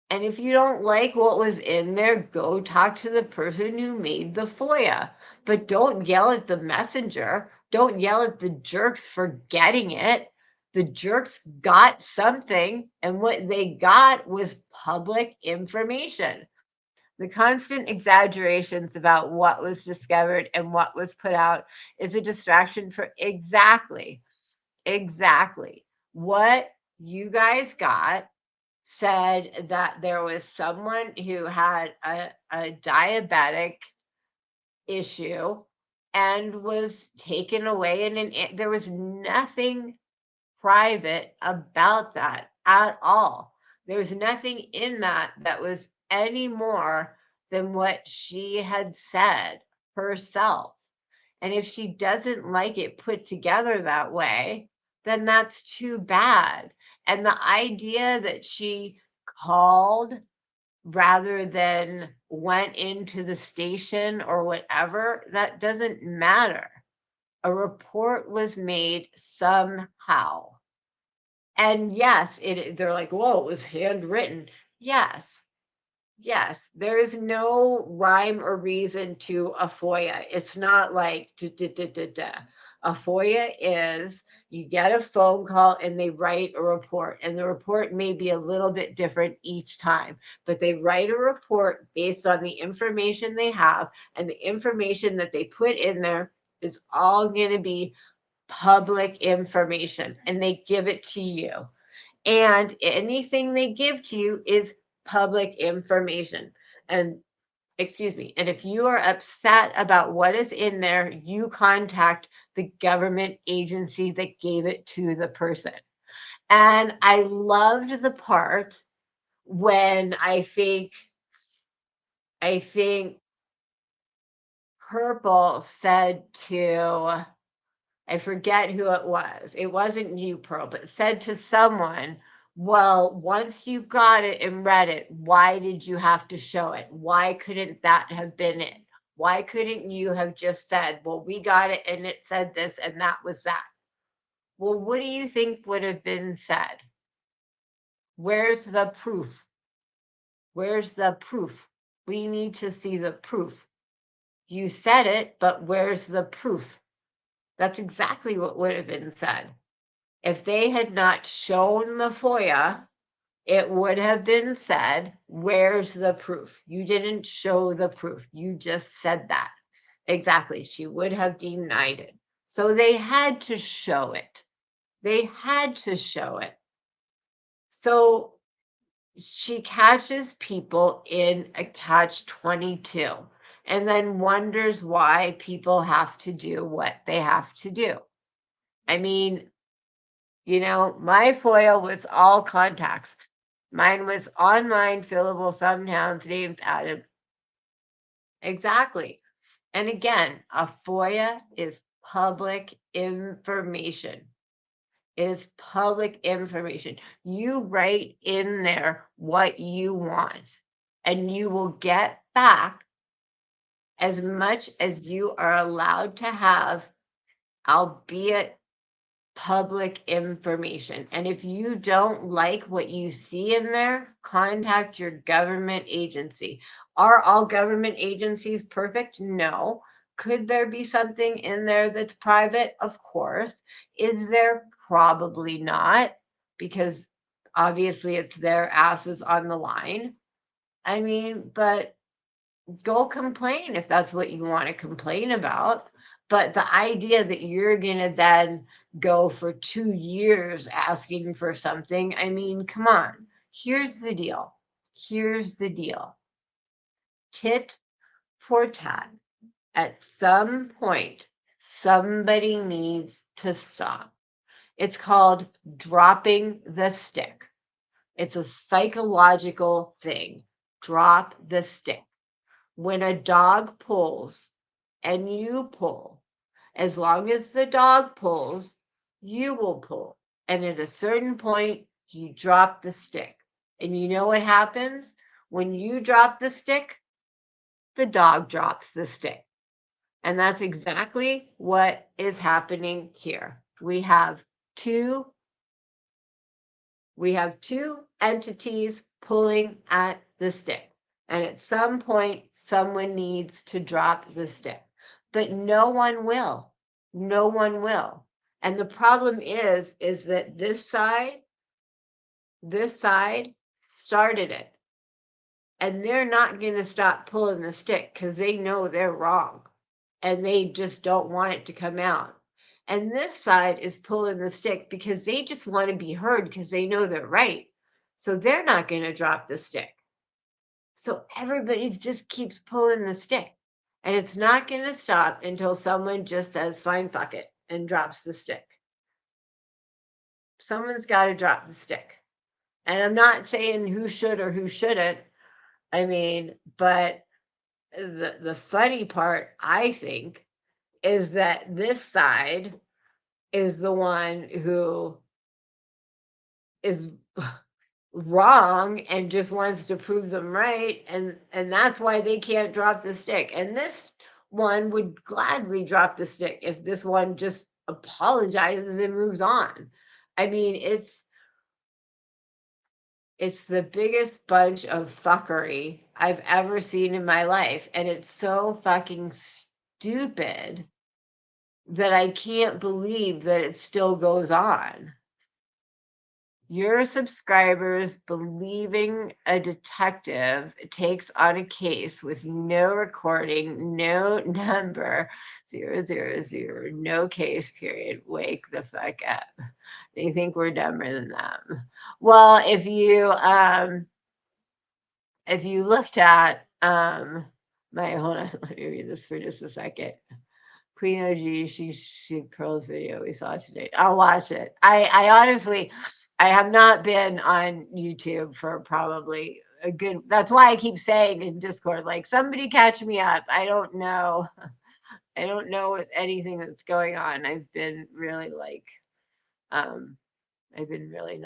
And if you don't like what was in there, go talk to the person who made the FOIA. But don't yell at the messenger. Don't yell at the jerks for getting it. The jerks got something, and what they got was public information. The constant exaggerations about what was discovered and what was put out is a distraction for exactly what you guys got. Said that there was someone who had a diabetic issue and was taken away, and there was nothing private about that at all. There was nothing in that that was any more than what she had said herself. And if she doesn't like it put together that way, then that's too bad. And the idea that she called rather than went into the station or whatever, that doesn't matter. A report was made somehow. And yes, they're like, whoa, it was handwritten. Yes. Yes, there is no rhyme or reason to a FOIA. It's not like A FOIA is you get a phone call and they write a report, and the report may be a little bit different each time, but they write a report based on the information they have, and the information that they put in there is all going to be public information, and they give it to you. And anything they give to you is public information. And excuse me, and if you are upset about what is in there, you contact the government agency that gave it to the person. And I loved the part when I think Purple said to, I forget who it was. It wasn't you, Pearl, but said to someone, well, once you got it and read it, why did you have to show it? Why couldn't that have been it? Why couldn't you have just said, well, we got it and it said this and that was that? Well, what do you think would have been said? Where's the proof? Where's the proof? We need to see the proof. You said it, but where's the proof? That's exactly what would have been said. If they had not shown the FOIA, it would have been said, where's the proof? You didn't show the proof. You just said that. Exactly. She would have denied it. So they had to show it. They had to show it. So she catches people in a catch-22 and then wonders why people have to do what they have to do. I mean, you know, my FOIA was all contacts. Mine was online, fillable, some towns, names added. Exactly. And again, a FOIA is public information. It is public information. You write in there what you want, and you will get back as much as you are allowed to have, albeit public information. And if you don't like what you see in there, contact your government agency. Are all government agencies perfect? No. Could there be something in there that's private? Of course. Is there? Probably not, because obviously it's their asses on the line. I mean, but go complain if that's what you want to complain about. But the idea that you're going to then go for 2 years asking for something, I mean, come on. Here's the deal. Here's the deal. Tit for tat. At some point, somebody needs to stop. It's called dropping the stick. It's a psychological thing. Drop the stick. When a dog pulls and you pull, as long as the dog pulls, you will pull. And at a certain point, you drop the stick. And you know what happens? When you drop the stick, the dog drops the stick. And that's exactly what is happening here. We have two entities pulling at the stick. And at some point, someone needs to drop the stick. But no one will. No one will. And the problem is that this side started it. And they're not going to stop pulling the stick because they know they're wrong. And they just don't want it to come out. And this side is pulling the stick because they just want to be heard because they know they're right. So they're not going to drop the stick. So everybody just keeps pulling the stick. And it's not going to stop until someone just says, fine, fuck it, and drops the stick. Someone's got to drop the stick. And I'm not saying who should or who shouldn't. I mean, but the funny part, I think, is that this side is the one who is wrong and just wants to prove them right, and that's why they can't drop the stick. And this one would gladly drop the stick if this one just apologizes and moves on. I mean, it's the biggest bunch of fuckery I've ever seen in my life. And it's so fucking stupid that I can't believe that it still goes on. Your subscribers believing a detective takes on a case with no recording, no number, 000, no case period. Wake the fuck up. They think we're dumber than them. Well, if you looked at hold on, let me read this for just a second. Queen OG, she Pearl's video we saw today. I'll watch it. I honestly, I have not been on YouTube for probably a good. That's why I keep saying in Discord, like, somebody catch me up. I don't know. I don't know with anything that's going on. I've been really like, I've been really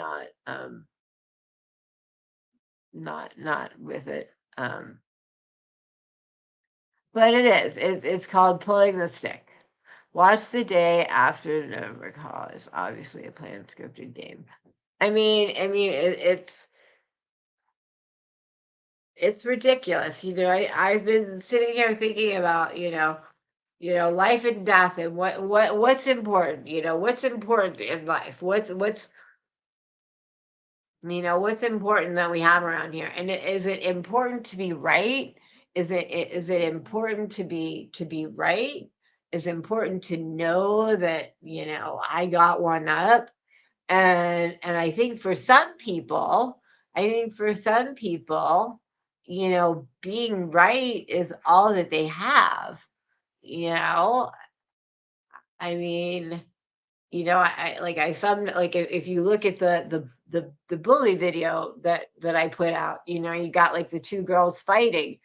not with it. But it is. It's called Pulling the Stick. Watch the day after the November call is obviously a planned scripted game. I mean, it's ridiculous. You know, I've been sitting here thinking about, life and death and what's important, what's important in life. What's important that we have around here? And is it important to be right? Is it important to be right? Is important to know that, I got one up. And I think for some people, being right is all that they have. I mean, if you look at the bully video that I put out, you got like the two girls fighting.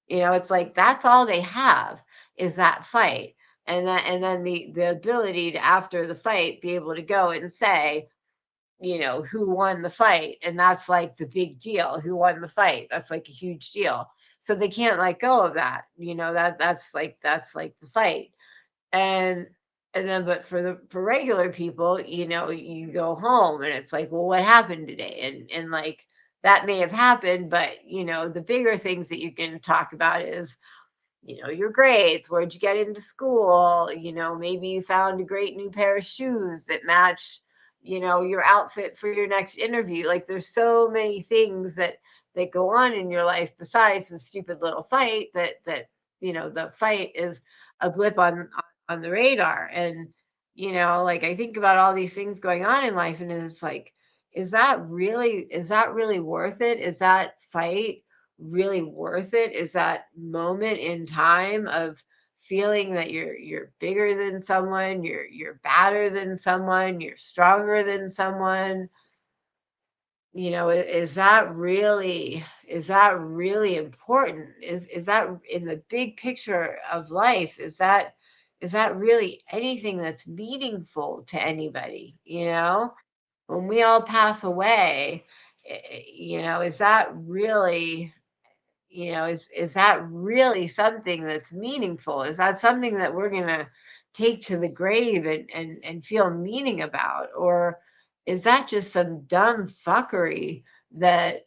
It's like that's all they have is that fight. And then the ability to, after the fight, be able to go and say, who won the fight. And that's like the big deal. Who won the fight? That's like a huge deal. So they can't let go of that. That's like the fight. And then, but for regular people, you go home and it's like, well, what happened today? And like that may have happened, but the bigger things that you can talk about is, your grades, where'd you get into school? Maybe you found a great new pair of shoes that match, your outfit for your next interview. Like there's so many things that go on in your life besides the stupid little fight that the fight is a blip on the radar. And, like I think about all these things going on in life and it's like, is that really worth it? Is that fight really worth it? Is that moment in time of feeling that you're bigger than someone, you're badder than someone, you're stronger than someone? Is that really important? Is that in the big picture of life? Is that really anything that's meaningful to anybody? When we all pass away, is that really, is that really something that's meaningful? Is that something that we're going to take to the grave and feel meaning about? Or is that just some dumb fuckery that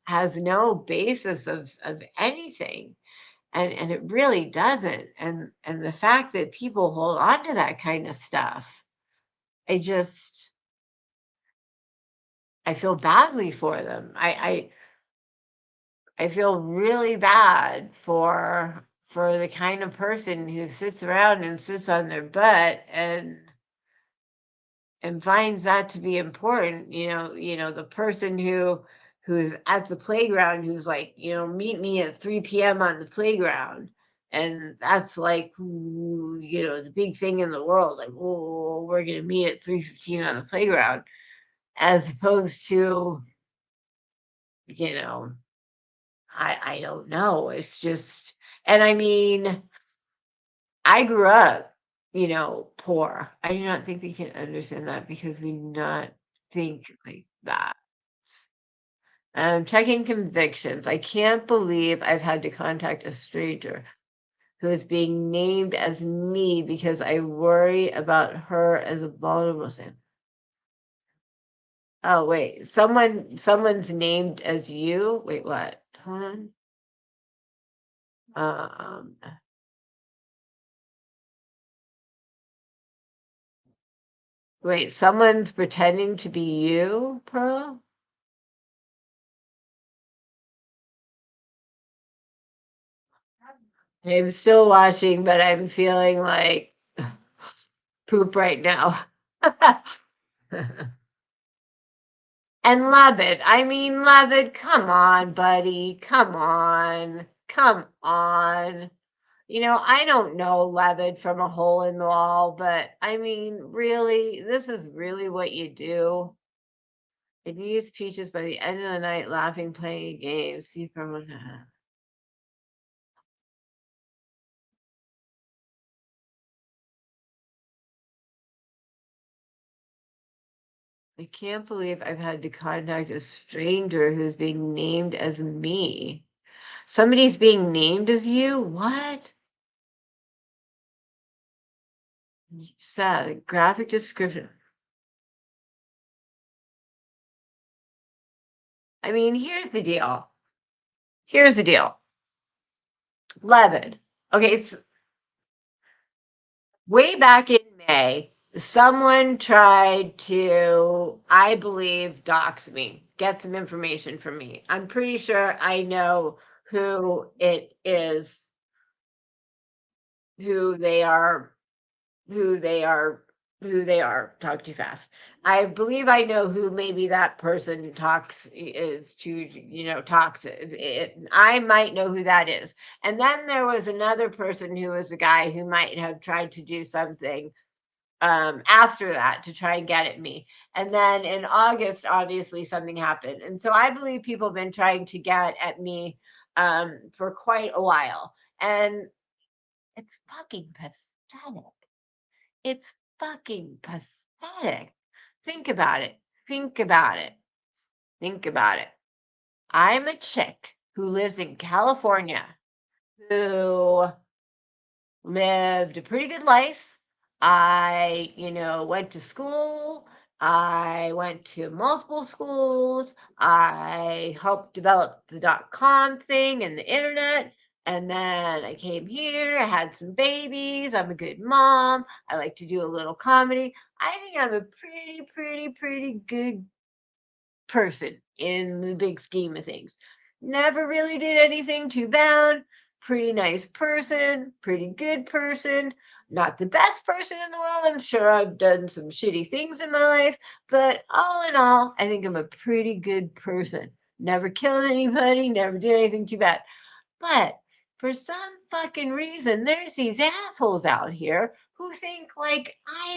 has no basis of anything? And it really doesn't. And the fact that people hold on to that kind of stuff, I feel badly for them. I feel really bad for the kind of person who sits around and sits on their butt and finds that to be important. The person who's at the playground who's like, meet me at 3 p.m. on the playground. And that's like, the big thing in the world. Like, oh, we're going to meet at 3:15 on the playground. As opposed to, I don't know. It's just, and I mean, I grew up, poor. I do not think we can understand that because we do not think like that. Checking convictions. I can't believe I've had to contact a stranger who is being named as me because I worry about her as a vulnerable sample. Oh, wait, someone's named as you? Wait, what? Hold on. Wait, someone's pretending to be you, Pearl? I'm still watching, but I'm feeling like poop right now. And Levitt, Levitt, come on, buddy. Come on. Come on. I don't know Levitt from a hole in the wall, but really, this is really what you do. If you use Peaches by the end of the night, laughing, playing a game, see from what I can't believe I've had to contact a stranger who's being named as me. Somebody's being named as you? What? Sad. Graphic description. Here's the deal. Here's the deal. Levitt. Okay, so way back in May, someone tried to, I believe, dox me, get some information from me. I'm pretty sure I know who it is, who they are. Talk too fast. I believe I know who maybe that person talks I might know who that is. And then there was another person who was a guy who might have tried to do something after that to try and get at me. And then in August, obviously something happened. And so I believe people have been trying to get at me for quite a while. And it's fucking pathetic. It's fucking pathetic. Think about it. Think about it. Think about it. I'm a chick who lives in California who lived a pretty good life. I, went to school. I went to multiple schools. I helped develop the .com thing and the internet. And then I came here. I had some babies. I'm a good mom. I like to do a little comedy. I think I'm a pretty good person in the big scheme of things. Never really did anything too bad. Pretty nice person, pretty good person. Not the best person in the world. I'm sure I've done some shitty things in my life, but all in all, I think I'm a pretty good person. Never killed anybody, never did anything too bad. But for some fucking reason, there's these assholes out here who think I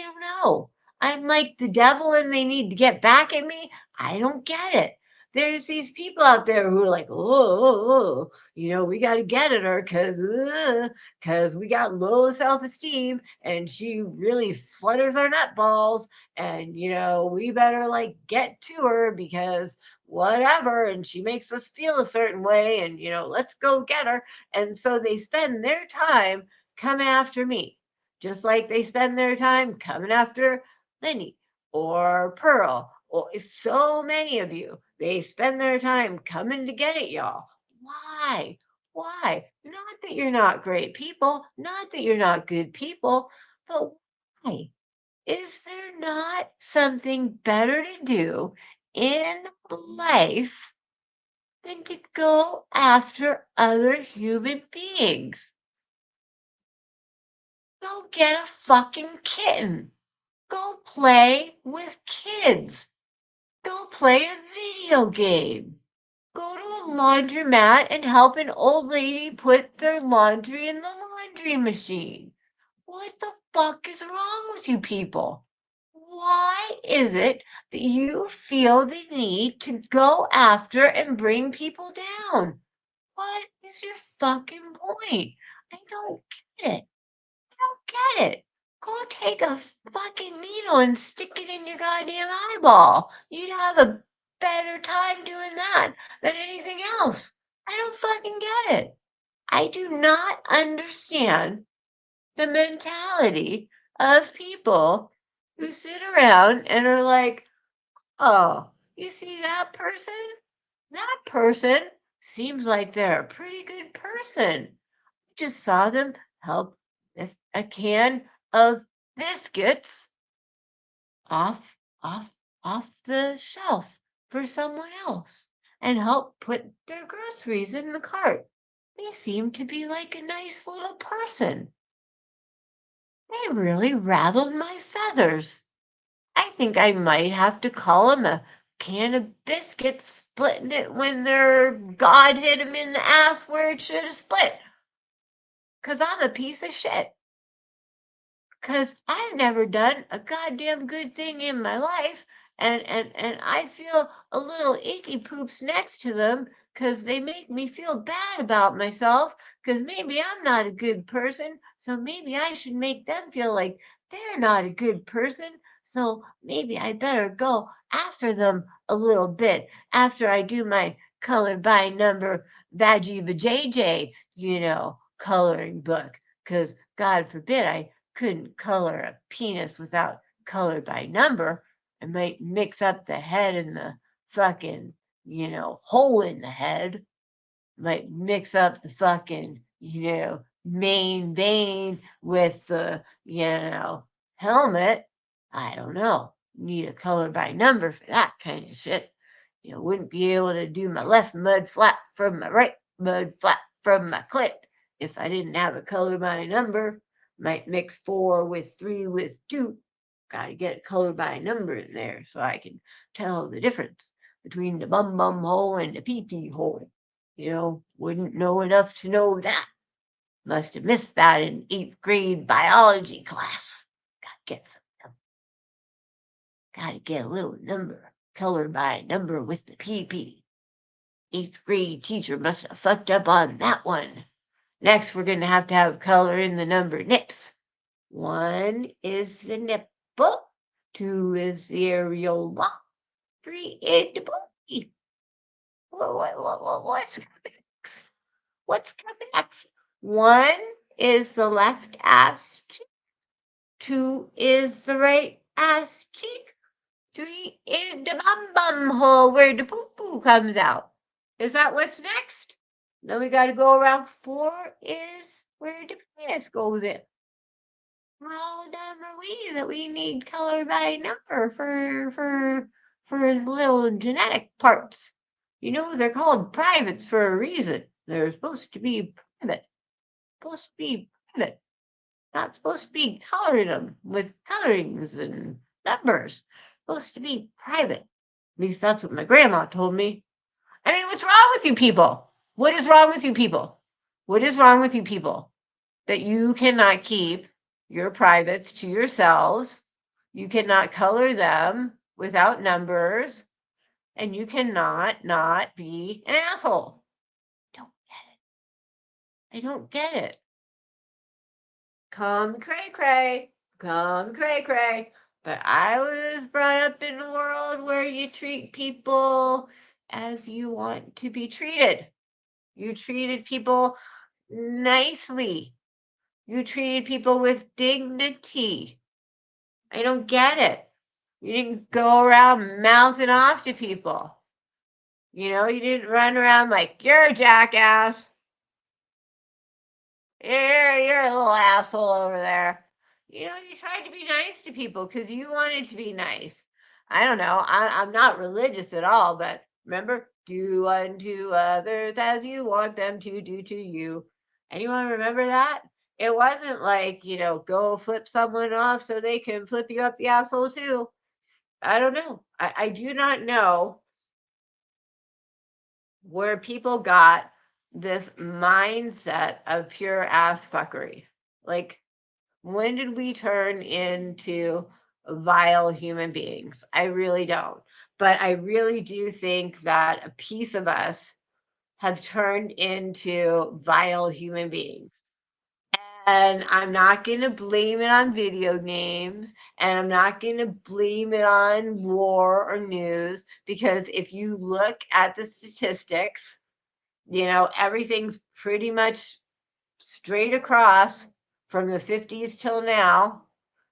don't know, I'm like the devil and they need to get back at me. I don't get it. There's these people out there who are like, we got to get at her because we got low self-esteem and she really flutters our nut balls and, we better get to her because whatever, and she makes us feel a certain way and, let's go get her. And so they spend their time coming after me, just like they spend their time coming after Lenny or Pearl, or so many of you. They spend their time coming to get at y'all. Why? Why? Not that you're not great people, not that you're not good people, but why? Is there not something better to do in life than to go after other human beings? Go get a fucking kitten. Go play with kids. Go play a video game. Go to a laundromat and help an old lady put their laundry in the laundry machine. What the fuck is wrong with you people? Why is it that you feel the need to go after and bring people down? What is your fucking point? I don't get it. I don't get it. Go take a fucking needle and stick it in your goddamn eyeball. You'd have a better time doing that than anything else. I don't fucking get it. I do not understand the mentality of people who sit around and are like, oh, you see that person? That person seems like they're a pretty good person. Just saw them help a can of biscuits off off off the shelf for someone else and help put their groceries in the cart. They seem to be like a nice little person. They really rattled my feathers. I think I might have to call them a can of biscuits splitting it when their God hit him in the ass where it should have split. 'Cause I'm a piece of shit. 'Cause I've never done a goddamn good thing in my life, and I feel a little icky poops next to them 'cause they make me feel bad about myself, 'cause maybe I'm not a good person, so maybe I should make them feel like they're not a good person, so maybe I better go after them a little bit after I do my color by number vajayjay, coloring book, 'cause God forbid I couldn't color a penis without color by number. I might mix up the head and the fucking, hole in the head. Might mix up the fucking, main vein with the, helmet. I don't know. Need a color by number for that kind of shit. Wouldn't be able to do my left mud flap from my right mud flap from my clit if I didn't have a color by number. Might mix 4 with 3 with 2. Got to get a color by number in there so I can tell the difference between the bum bum hole and the pee pee hole. Wouldn't know enough to know that. Must have missed that in 8th grade biology class. Gotta get a little number, color by number with the pee pee. 8th grade teacher must have fucked up on that one. Next, we're going to have color in the number nips. 1 is the nipple, 2 is the areola, 3 is the booty. What's coming next? What's coming next? 1 is the left ass cheek, 2 is the right ass cheek, 3 is the bum hole where the poo comes out. Is that what's next? Then we got to go around. 4 is where the penis goes in. How dumb are we that we need color by number for little genetic parts? They're called privates for a reason. They're supposed to be private. Not supposed to be coloring them with colorings and numbers. Supposed to be private. At least that's what my grandma told me. I mean, what's wrong with you people? What is wrong with you people? What is wrong with you people? That you cannot keep your privates to yourselves. You cannot color them without numbers. And you cannot not be an asshole. I don't get it. Come cray cray. Come cray cray. But I was brought up in a world where you treat people as you want to be treated. You treated people nicely. You treated people with dignity. I don't get it. You didn't go around mouthing off to people. You didn't run around like, you're a jackass. You're a little asshole over there. You tried to be nice to people because you wanted to be nice. I don't know. I'm not religious at all, but remember, do unto others as you want them to do to you. Anyone remember that? It wasn't like, go flip someone off so they can flip you up the asshole too. I don't know. I do not know where people got this mindset of pure ass fuckery. Like, when did we turn into vile human beings? I really don't. But I really do think that a piece of us have turned into vile human beings. And I'm not going to blame it on video games, and I'm not going to blame it on war or news, because if you look at the statistics, You know, everything's pretty much straight across from the 50s till now.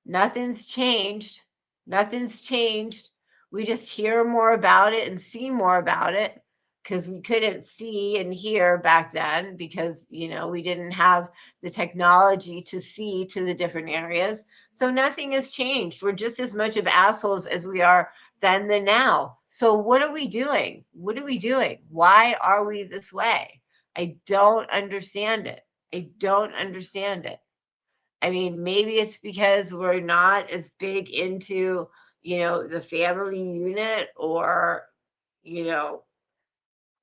Nothing's changed. Nothing's changed. We just hear more about it and see more about it because we couldn't see and hear back then because, you know, we didn't have the technology to see to the different areas. So nothing has changed. We're just as much of assholes as we are then than now. So what are we doing? What are we doing? Why are we this way? I don't understand it. I don't understand it. I mean, maybe it's because we're not as big into, you know, the family unit or, you know,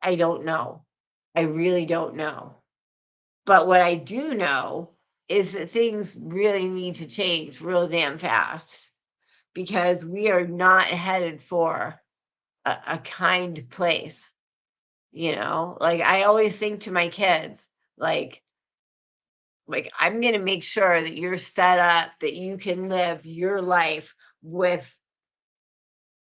I don't know. I really don't know. But what I do know is that things really need to change real damn fast because we are not headed for a kind place. You know, like I always think to my kids, like I'm going to make sure that you're set up that you can live your life with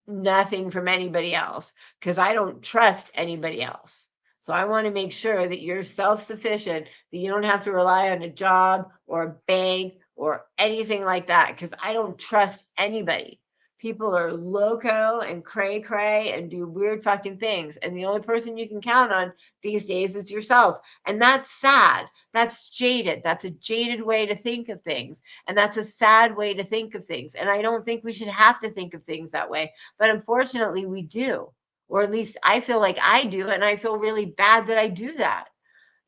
nothing from anybody else because I don't trust anybody else. So I want to make sure that you're self-sufficient, that you don't have to rely on a job or a bank or anything like that because I don't trust anybody. People are loco and cray cray and do weird fucking things. And the only person you can count on these days is yourself. And that's sad. That's jaded. That's a jaded way to think of things. And that's a sad way to think of things. And I don't think we should have to think of things that way. But unfortunately, we do. Or at least I feel like I do. And I feel really bad that I do that.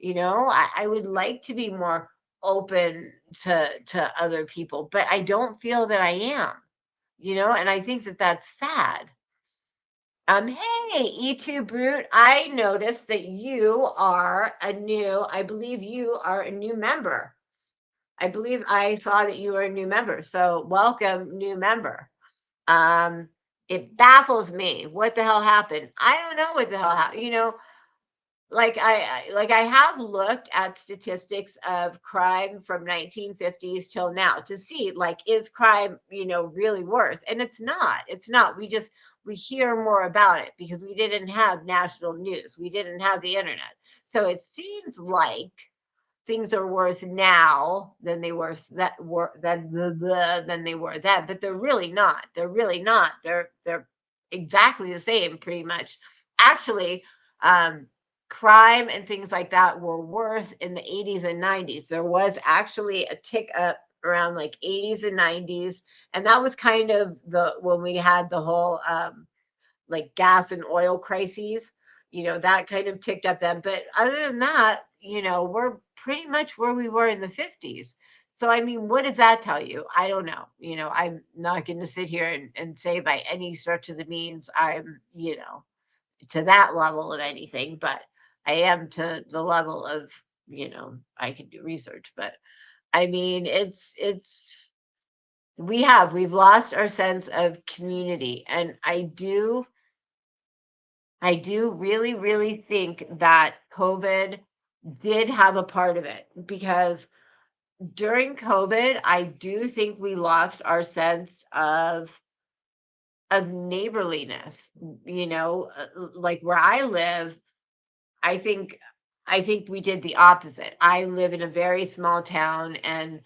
You know, I would like to be more open to other people, but I don't feel that I am. You know, and I think that that's sad. Hey, E2 Brute, I noticed that you are I believe you are a new member. I believe I saw that you were a new member. So welcome, new member. It baffles me. What the hell happened? I don't know what the hell happened. You know, like I have looked at statistics of crime from 1950s till now to see like is crime, you know, really worse? And it's not. We hear more about it because we didn't have national news. We didn't have the internet. So it seems like things are worse now than they were than they were then, but they're really not. They're exactly the same pretty much. Actually, crime and things like that were worse in the 80s and 90s. There was actually a tick up around like 80s and 90s, and that was kind of when we had the whole like gas and oil crises, you know, that kind of ticked up then. But other than that, you know, we're pretty much where we were in the 50s. So, I mean, what does that tell you? I don't know. You know, I'm not going to sit here and say by any stretch of the means I'm, you know, to that level of anything, but I am to the level of, you know, I can do research. But I mean, we've lost our sense of community. And I do really, really think that COVID did have a part of it because during COVID, I do think we lost our sense of neighborliness. You know, like where I live, I think we did the opposite. I live in a very small town, and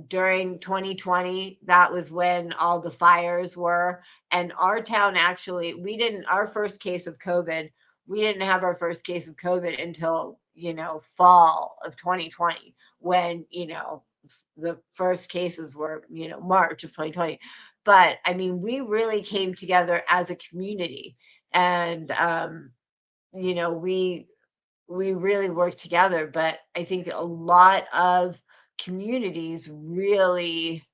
during 2020, that was when all the fires were. And our town actually, we didn't have our first case of COVID until, you know, fall of 2020, when, you know, the first cases were, you know, March of 2020. But I mean, we really came together as a community, and you know, we really work together. But I think a lot of communities really,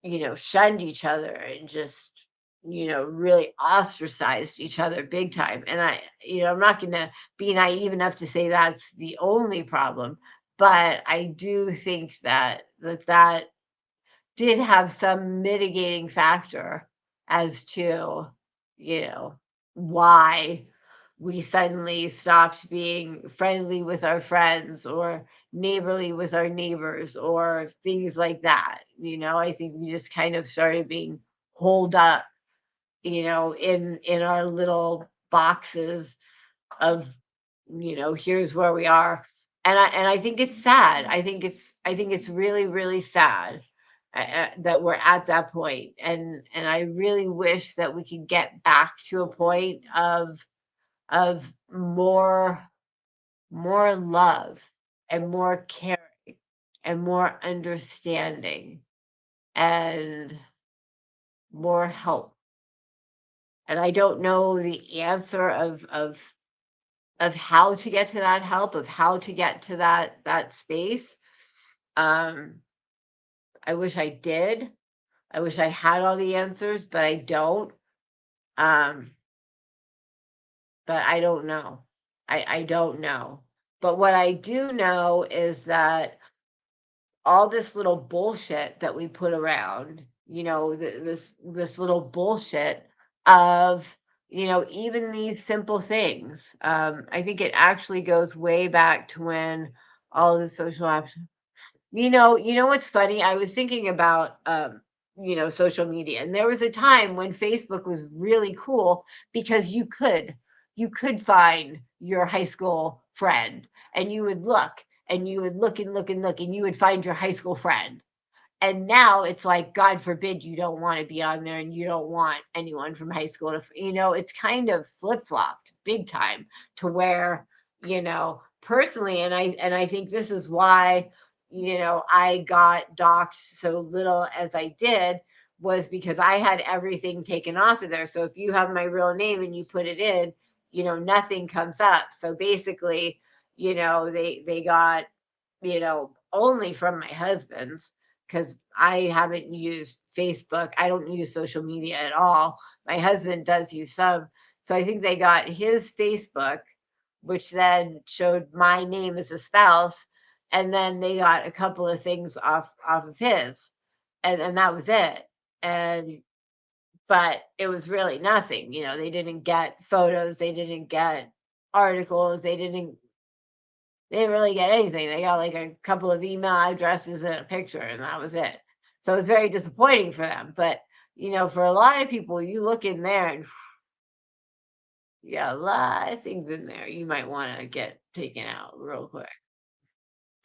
you know, shunned each other and just, you know, really ostracized each other big time. And you know, I'm not going to be naive enough to say that's the only problem, but I do think that did have some mitigating factor as to, you know, why we suddenly stopped being friendly with our friends or neighborly with our neighbors or things like that. You know, I think we just kind of started being holed up, you know, in our little boxes of here's where we are. And I think it's sad. I think it's really, really sad that we're at that point. And I really wish that we could get back to a point of more love and more caring and more understanding and more help. And I don't know the answer of how to get to that help, of how to get to that space. I wish I did. I wish I had all the answers, but I don't. But I don't know. I don't know. But what I do know is that all this little bullshit that we put around, this little bullshit of, even these simple things. I think it actually goes way back to when all the social apps. What's funny? I was thinking about social media, and there was a time when Facebook was really cool because you could find your high school friend, and you would look and you would look and look and look, and you would find your high school friend. And now it's like, God forbid you don't want to be on there and you don't want anyone from high school to, it's kind of flip-flopped big time to where, personally, and I think this is why, I got doxed so little as I did, was because I had everything taken off of there. So if you have my real name and you put it in, nothing comes up. So basically, they got, only from my husband's, because I haven't used Facebook. I don't use social media at all. My husband does use some. So I think they got his Facebook, which then showed my name as a spouse. And then they got a couple of things off of his. And that was it. But it was really nothing. They didn't get photos. They didn't get articles. They didn't really get anything. They got like a couple of email addresses and a picture, and that was it. So it was very disappointing for them. But, for a lot of people, you look in there and a lot of things in there you might want to get taken out real quick,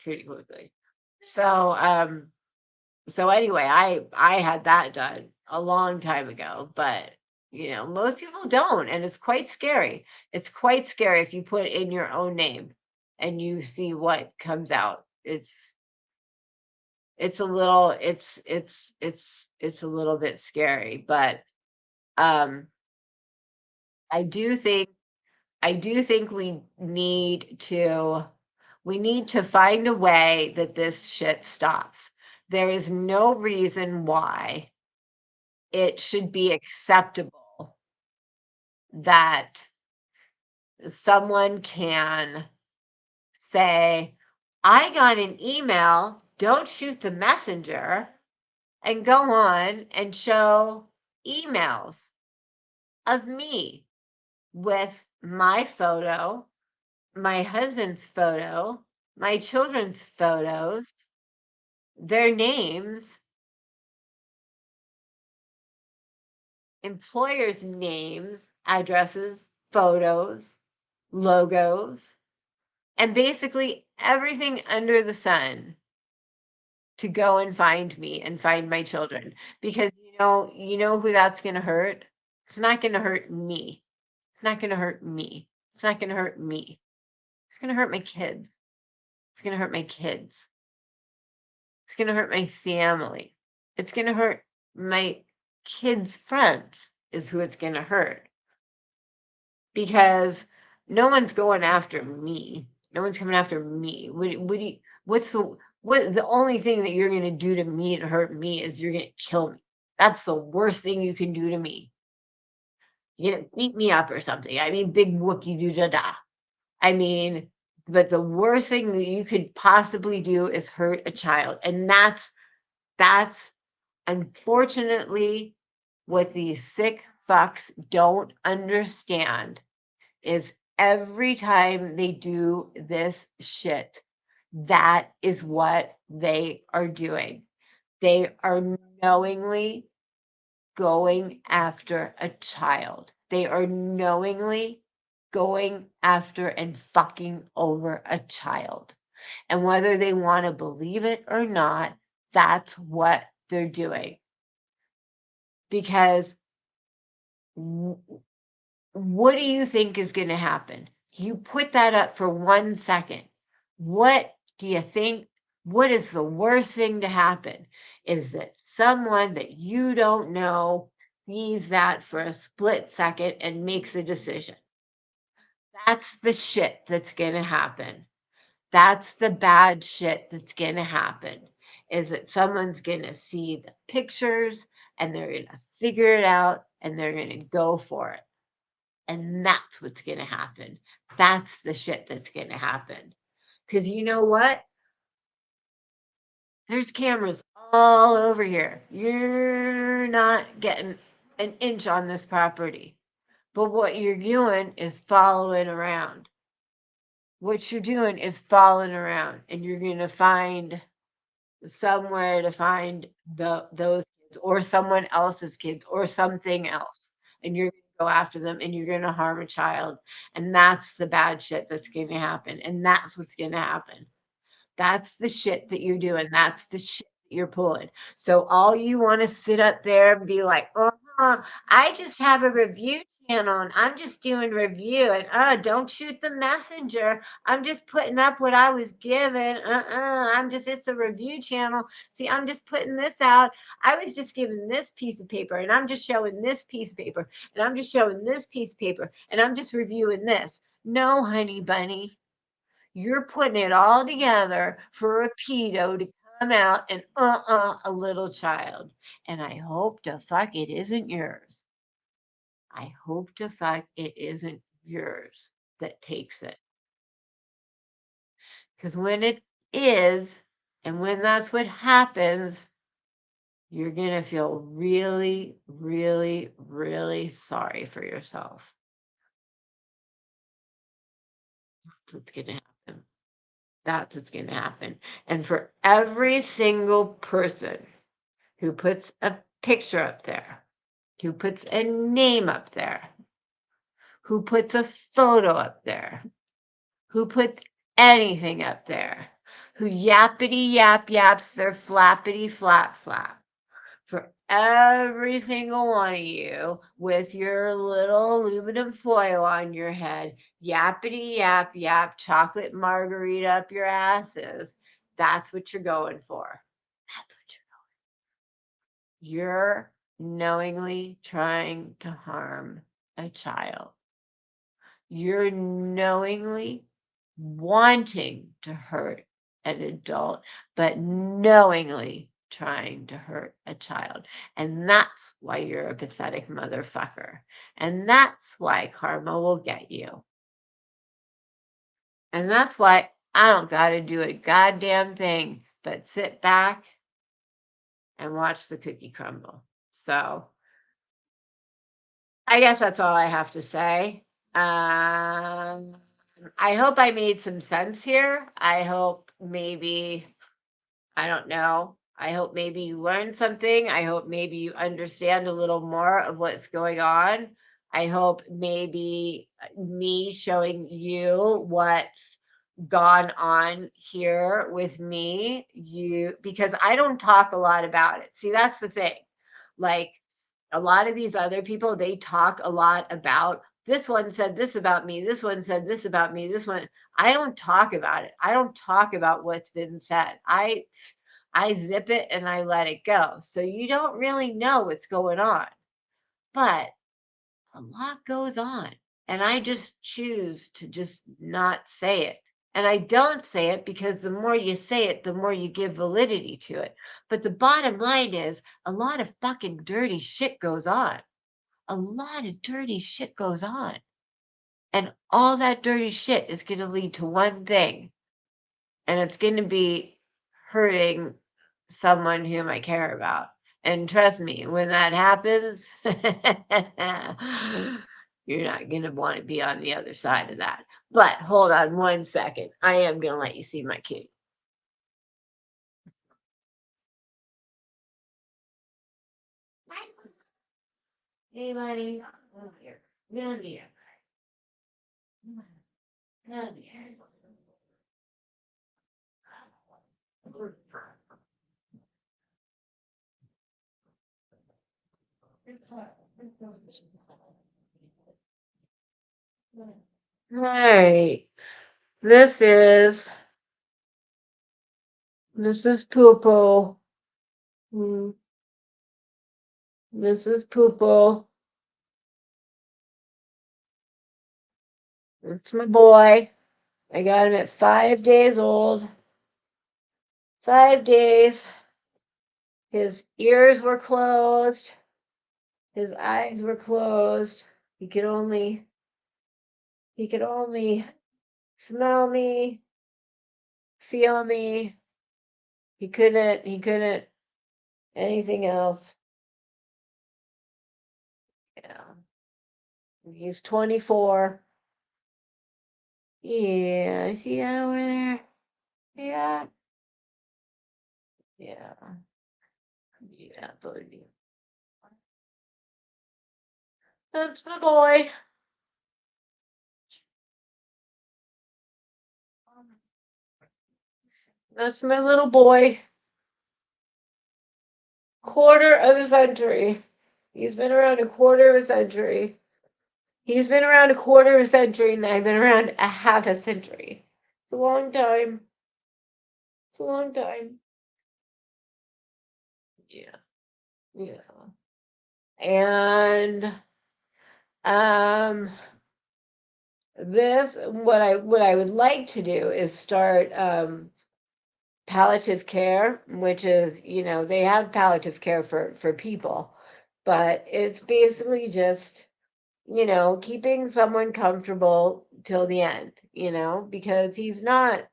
pretty quickly. So, anyway, I had that done a long time ago, but most people don't, and it's quite scary. It's quite scary if you put in your own name and you see what comes out. It's a little bit scary, but I do think we need to find a way that this shit stops. There is no reason why it should be acceptable that someone can say, I got an email, don't shoot the messenger, and go on and show emails of me with my photo, my husband's photo, my children's photos, their names, employers' names, addresses, photos, logos, and basically everything under the sun to go and find me and find my children. Because you know who that's going to hurt? It's not going to hurt me. It's not going to hurt me. It's not going to hurt me. It's going to hurt my kids. It's going to hurt my kids. It's going to hurt my family. It's going to hurt my kids' friends is who it's going to hurt. Because no one's going after me. No one's coming after me. The only thing that you're going to do to me to hurt me is you're going to kill me. That's the worst thing you can do to me. Beat me up or something. I mean, big whoop-de-doo-da-da. I mean, but the worst thing that you could possibly do is hurt a child. And that's unfortunately what these sick fucks don't understand is every time they do this shit, that is what they are doing. They are knowingly going after a child. They are knowingly going after and fucking over a child. And whether they want to believe it or not, that's what they're doing. Because what do you think is going to happen? You put that up for 1 second. What do you think? What is the worst thing to happen? Is that someone that you don't know sees that for a split second and makes a decision. That's the shit that's going to happen. That's the bad shit that's going to happen. Is that someone's going to see the pictures and they're going to figure it out and they're going to go for it. And that's what's going to happen. That's the shit that's going to happen. Because you know what? There's cameras all over here. You're not getting an inch on this property. But what you're doing is following around. What you're doing is following around. And you're going to find somewhere to find those kids or someone else's kids or something else. And you're going to go after them and you're going to harm a child. And that's the bad shit that's going to happen. And that's what's going to happen. That's the shit that you're doing. That's the shit that you're pulling. So all you want to sit up there and be like, I just have a review channel and I'm just doing review and don't shoot the messenger. I'm just putting up what I was given. It's a review channel. See, I'm just putting this out. I was just given this piece of paper and I'm just showing this piece of paper and I'm just showing this piece of paper and I'm just reviewing this. No, honey bunny. You're putting it all together for a pedo to come out and a little child. And I hope to fuck it isn't yours. I hope to fuck it isn't yours that takes it. Because when it is, and when that's what happens, you're going to feel really, really, really sorry for yourself. That's what's going to happen. That's what's going to happen. And for every single person who puts a picture up there, who puts a name up there, who puts a photo up there, who puts anything up there, who yappity yap yaps their flappity flap flap, for every single one of you with your little aluminum foil on your head, yappity yap yap, chocolate margarita up your asses. That's what you're going for. That's what you're going. You're knowingly trying to harm a child. You're knowingly wanting to hurt an adult, but knowingly trying to hurt a child. And that's why you're a pathetic motherfucker. And that's why karma will get you. And that's why I don't got to do a goddamn thing but sit back and watch the cookie crumble. So I guess that's all I have to say. I hope I made some sense here. I hope maybe, I don't know. I hope maybe you learned something. I hope maybe you understand a little more of what's going on. I hope maybe me showing you what's gone on here with me, because I don't talk a lot about it. See, that's the thing. Like a lot of these other people, they talk a lot about this one said this about me. This one said this about me. This one, I don't talk about it. I don't talk about what's been said. I zip it and I let it go. So you don't really know what's going on. But a lot goes on. And I just choose to just not say it. And I don't say it because the more you say it, the more you give validity to it. But the bottom line is a lot of fucking dirty shit goes on. A lot of dirty shit goes on. And all that dirty shit is going to lead to one thing. And it's going to be hurting someone whom I care about. And trust me, when that happens, you're not going to want to be on the other side of that. But hold on 1 second. I am going to let you see my kitty. Hey, buddy. Come here. Come here. Right. This is Poopo. This is Poopo. It's my boy. I got him at 5 days old. 5 days. His ears were closed. His eyes were closed. He could only smell me, feel me. He couldn't anything else. Yeah. He's 24. Yeah, I see that over there. Yeah. Yeah. Yeah, buddy. That's my boy. That's my little boy. Quarter of a century. He's been around a quarter of a century. He's been around a quarter of a century, and I've been around a half a century. It's a long time. It's a long time. Yeah. Yeah. And this what I would like to do is start palliative care, which is, they have palliative care for people, but it's basically just, keeping someone comfortable till the end, because he's not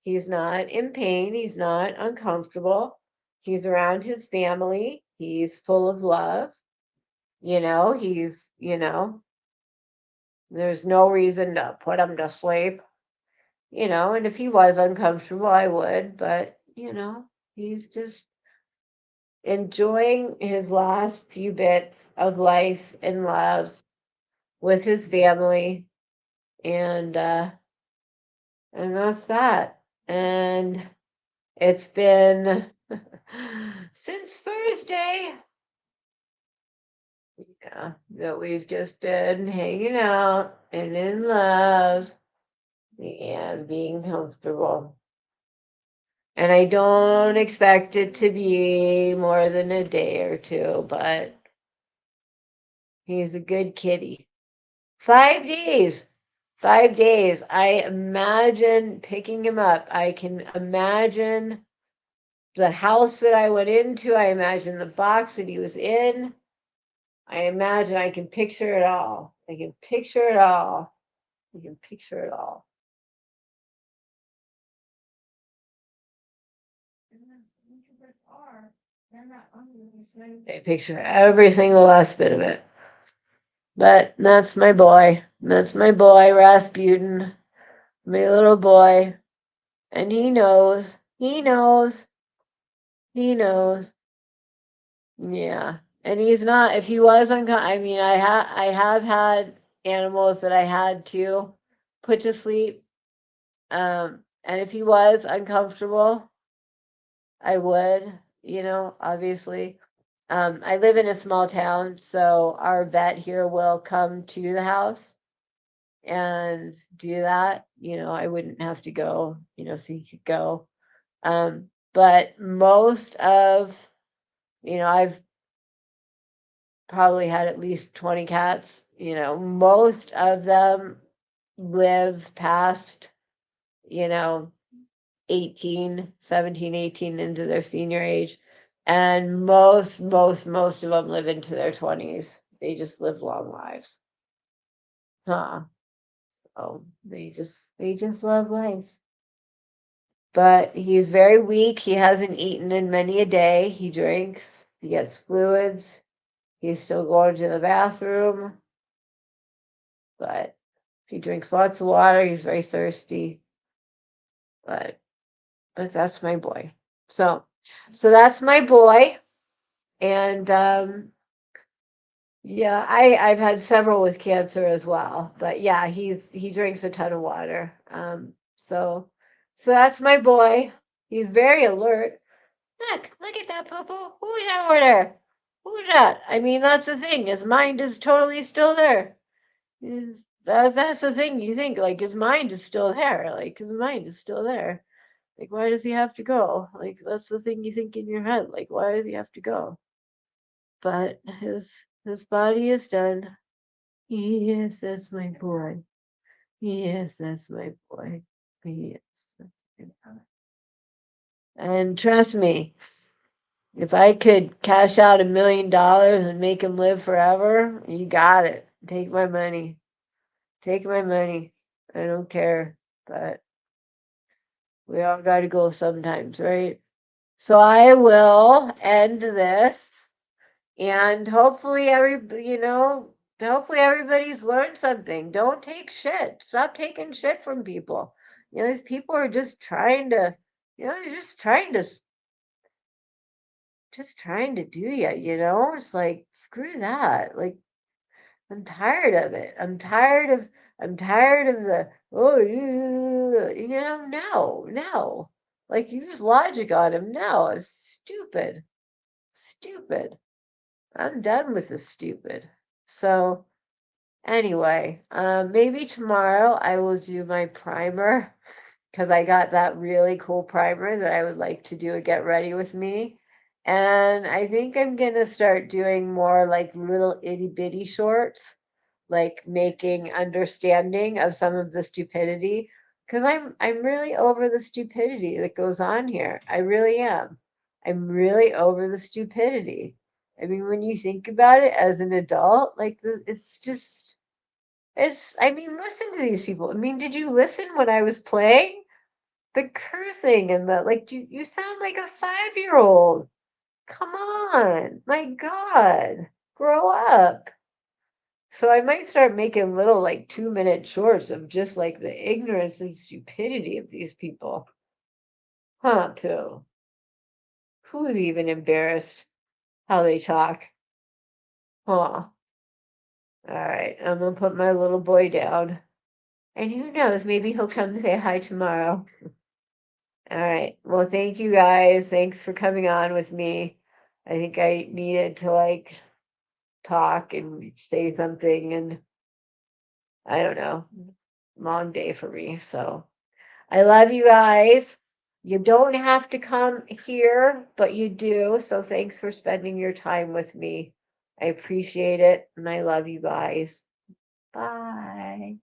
in pain, he's not uncomfortable, he's around his family, he's full of love, there's no reason to put him to sleep, and if he was uncomfortable, I would, but, he's just enjoying his last few bits of life and love with his family, and that's that. And it's been since Thursday, yeah, that we've just been hanging out and in love and being comfortable. And I don't expect it to be more than a day or two, but he's a good kitty. 5 days. 5 days. I imagine picking him up. I can imagine the house that I went into. I imagine the box that he was in. I imagine I can picture it all. I can picture it all. I can picture it all. I picture every single last bit of it. But that's my boy. That's my boy, Rasputin. My little boy. And he knows. He knows. He knows. Yeah. And he's not, if he was I mean, I have had animals that I had to put to sleep. And if he was uncomfortable, I would, obviously. I live in a small town, so our vet here will come to the house and do that. I wouldn't have to go, so he could go. But most of, I've probably had at least 20 cats, most of them live past, 17, 18 into their senior age. And most of them live into their 20s. They just live long lives. So they just love life. But he's very weak. He hasn't eaten in many a day. He drinks. He gets fluids. He's still going to the bathroom. But he drinks lots of water. He's very thirsty. But that's my boy. So that's my boy. And Yeah, I've had several with cancer as well, but yeah, he drinks a ton of water. So that's my boy. He's very alert. Look at that, poo-poo. Who's that over there? Who's that? I mean, that's the thing. His mind is totally still there. That's the thing. You think like his mind is still there. Like his mind is still there. Like why does he have to go? Like that's the thing you think in your head. Like why does he have to go? But his body is done. Yes, that's my boy. Yes, that's my boy. Yes, that's my boy. And trust me, if I could cash out $1 million and make him live forever, you got it. Take my money. Take my money. I don't care. But we all got to go sometimes, right? So I will end this, and hopefully hopefully everybody's learned something. Don't take shit. Stop taking shit from people. These people are just trying to, they're just trying to do you, It's like, screw that. Like, I'm tired of it. I'm tired of the, no. Like, use logic on him. No, it's stupid. Stupid. I'm done with this stupid. So, anyway, maybe tomorrow I will do my primer because I got that really cool primer that I would like to do a get ready with me. And I think I'm gonna start doing more like little itty bitty shorts, like making understanding of some of the stupidity. Because I'm really over the stupidity that goes on here. I really am. I'm really over the stupidity. I mean, when you think about it as an adult, like I mean, listen to these people. I mean, did you listen when I was playing? The cursing and the like, you sound like a 5-year-old. Come on. My God. Grow up. So I might start making little like 2-minute shorts of just like the ignorance and stupidity of these people. Huh, Pooh? Who's even embarrassed how they talk? Huh. All right, I'm gonna put my little boy down. And who knows, maybe he'll come say hi tomorrow. All right. Well, thank you guys. Thanks for coming on with me. I think I needed to like talk and say something, and I don't know. Long day for me. So I love you guys. You don't have to come here, but you do. So thanks for spending your time with me. I appreciate it, and I love you guys. Bye.